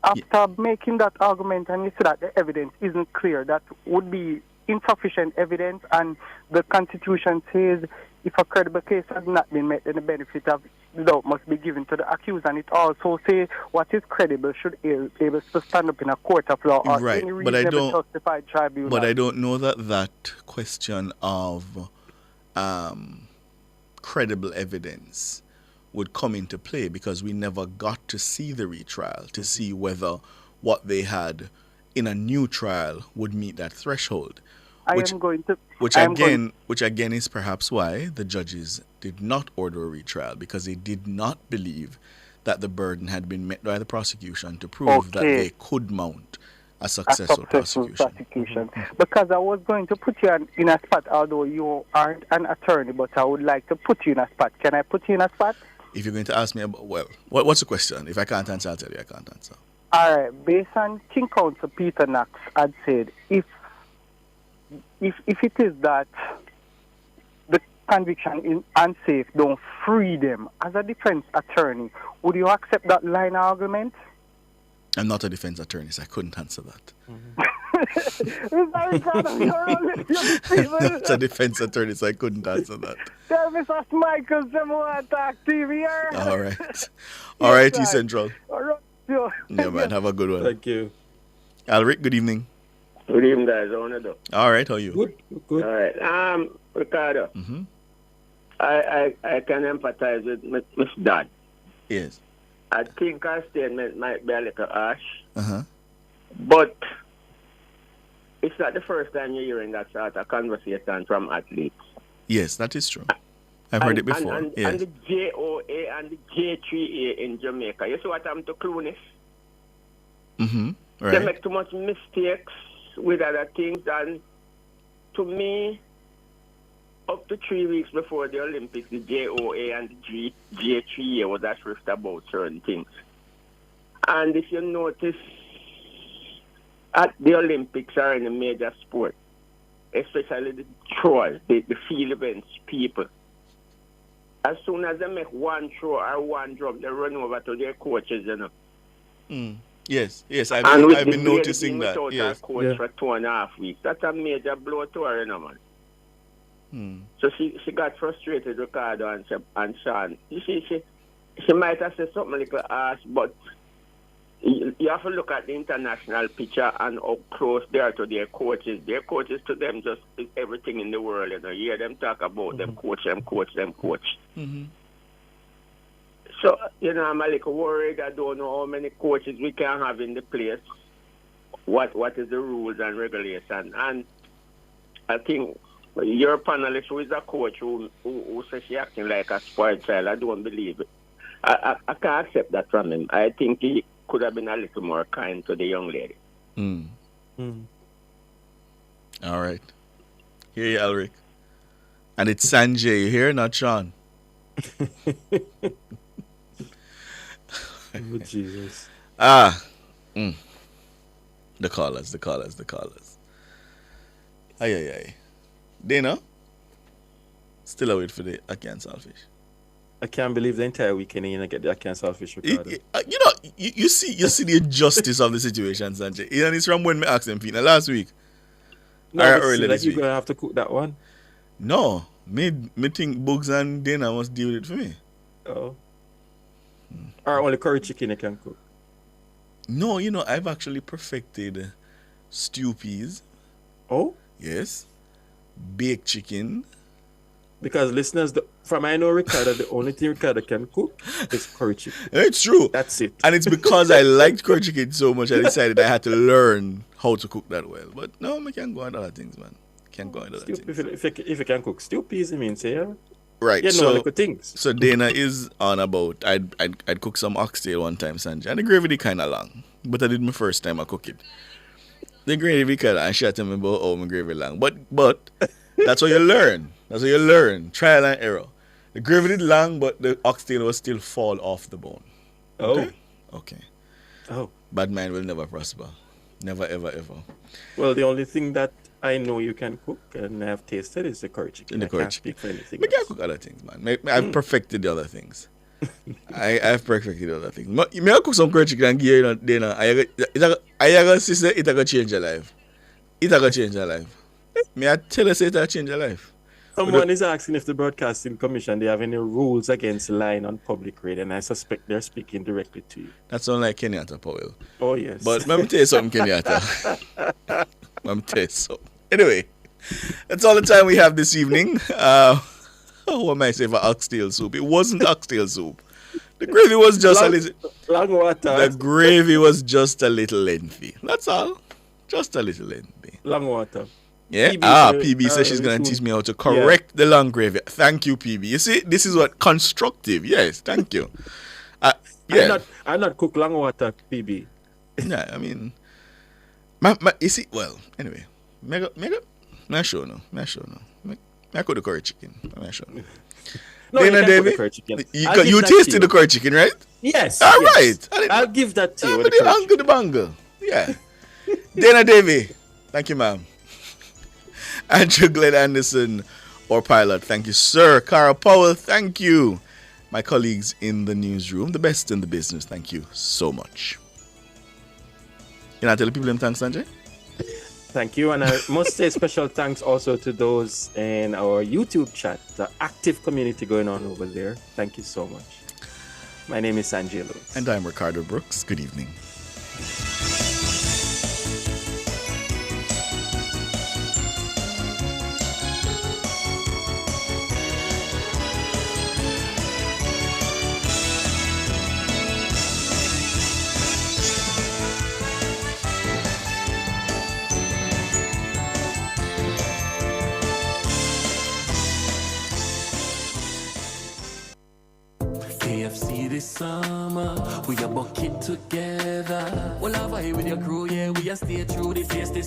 after making that argument and you see that the evidence isn't clear, that would be insufficient evidence, and the Constitution says if a credible case has not been met, then the benefit of the doubt must be given to the accused, and it also says what is credible should be able to stand up in a court of law or Right, any but I reasonable don't. justified tribunal. But I don't know that question of credible evidence would come into play because we never got to see the retrial to see whether what they had in a new trial would meet that threshold. Which again is perhaps why the judges did not order a retrial, because they did not believe that the burden had been met by the prosecution to prove that they could mount a successful prosecution. Because I was going to put you in a spot, although you aren't an attorney, but I would like to put you in a spot. Can I put you in a spot? If you're going to ask me about, what's the question? If I can't answer, I'll tell you I can't answer. All right. Based on King Counsel Peter Knox had said, if it is that the conviction is unsafe, don't free them. As a defense attorney, would you accept that line of argument? I'm not a defense attorney, so I couldn't answer that. I'm not a defense attorney, so I couldn't answer that. Tell Mr. Michael someone talk TV here. All right. All right, East Central. All right. Yeah, man. Have a good one. Thank you. Alric, good evening. Good evening, guys. How are you doing? All right, how are you? Good. All right. Ricardo, I can empathize with Miss Dad. Yes. I think our statement might be a little harsh. Uh-huh. But it's not the first time you're hearing that sort of conversation from athletes. Yes, that is true. I've heard it before. And the JOA and the J3A in Jamaica. You see what happened to Clooney? Mm-hmm. Right. They make too much mistakes with other things, and to me, up to 3 weeks before the Olympics, the JOA and the J3A was at risk about certain things. And if you notice, at the Olympics or in a major sport, especially the throwers, the field events people, as soon as they make one throw or one drop, they run over to their coaches, you know. Yes, I've been noticing that. Yes. Coach for 2.5 weeks. That's a major blow to her, you know, man. So she got frustrated, Ricardo and Sean. You see, she might have said something like harsh, but you have to look at the international picture and how close they are to their coaches. Their coaches to them just is everything in the world, you know. You hear them talk about them coach. Mm-hmm. So, you know, I'm a little worried. I don't know how many coaches we can have in the place. What is the rules and regulations? And I think your panelist, who is a coach who says she acting like a spoiled child, I don't believe it. I can't accept that from him. I think he could have been a little more kind to the young lady. All right. Hear you, Alric. And it's Sanjay. You hear, not Sean. Oh, Jesus. The callers. Ay. Dana? Still await for the Akan Saltfish. I can't believe the entire weekend you're gonna get the Akan Saltfish, Ricardo. You know, you see the injustice of the situation, Sanjay. And it's from when me asked him last week. No, earlier this you're week. gonna have to cook that one. No. Me think Bugs and Dana must deal with it for me. Oh. Or only curry chicken you can cook? No, you know, I've actually perfected stew peas. Oh? Yes. Baked chicken. Because listeners, from I know Ricardo, the only thing Ricardo can cook is curry chicken. It's true. That's it. And it's because I liked curry chicken so much, I decided I had to learn how to cook that well. But no, I can't go on other things, man. Can't go on other things. If you can cook stew peas, it means, yeah? Right. You know little things. So Dana is on about, I'd cook some oxtail one time, Sanjay. And the gravy did kind of long. But I did my first time I cook it. The gravy kind of, and she had to me about, oh, my gravy long. But that's how you learn. Trial and error. The gravy did long, but the oxtail was still fall off the bone. Okay. Oh. Bad mind will never prosper. Never, ever, ever. Well, the only thing that I know you can cook and have tasted is the curry chicken. I can't speak for anything else. I can't cook other things, man. I've perfected the other things. I have perfectly done that thing. May I cook some curry chicken and give you dinner? I gonna say it gonna change your life. It gonna change your life. May I tell you say it gonna change your life? Someone is asking if the Broadcasting Commission they have any rules against lying on public radio, and I suspect they're speaking directly to you. That sounds like Kenyatta Powell. Oh yes. But let me tell you something, Kenyatta. Let me tell you something. Anyway, that's all the time we have this evening. What am I saying for oxtail soup? It wasn't oxtail soup. The gravy was just a little. Long water. The gravy was just a little lengthy. That's all. Just a little lengthy. Long water. Yeah. PB says she's gonna teach me how to correct the long gravy. Thank you, PB. You see, this is what constructive. Yes, thank you. Yeah. I'm not cook long water, PB. Yeah, I mean, you see. Well, anyway, mega. Me sure no. I cook the curry chicken. Me sure no. No, Dana Davy, you tasted the curry chicken, right? Yes. All yes. right. I'll give that to you. The bangle. Yeah. Dana Davy, thank you, ma'am. Andrew Glenn Anderson, our pilot, thank you, sir. Cara Powell, thank you. My colleagues in the newsroom, the best in the business, thank you so much. Can I tell the people them thanks, Sanjay? Thank you, and I must say special thanks also to those in our YouTube chat, the active community going on over there. Thank you so much. My name is Sanjay Lewis. And I'm Ricardo Brooks. Good evening. KFC this summer, we a bucket together. Well, I vibe with your crew, yeah, we a stay true the face this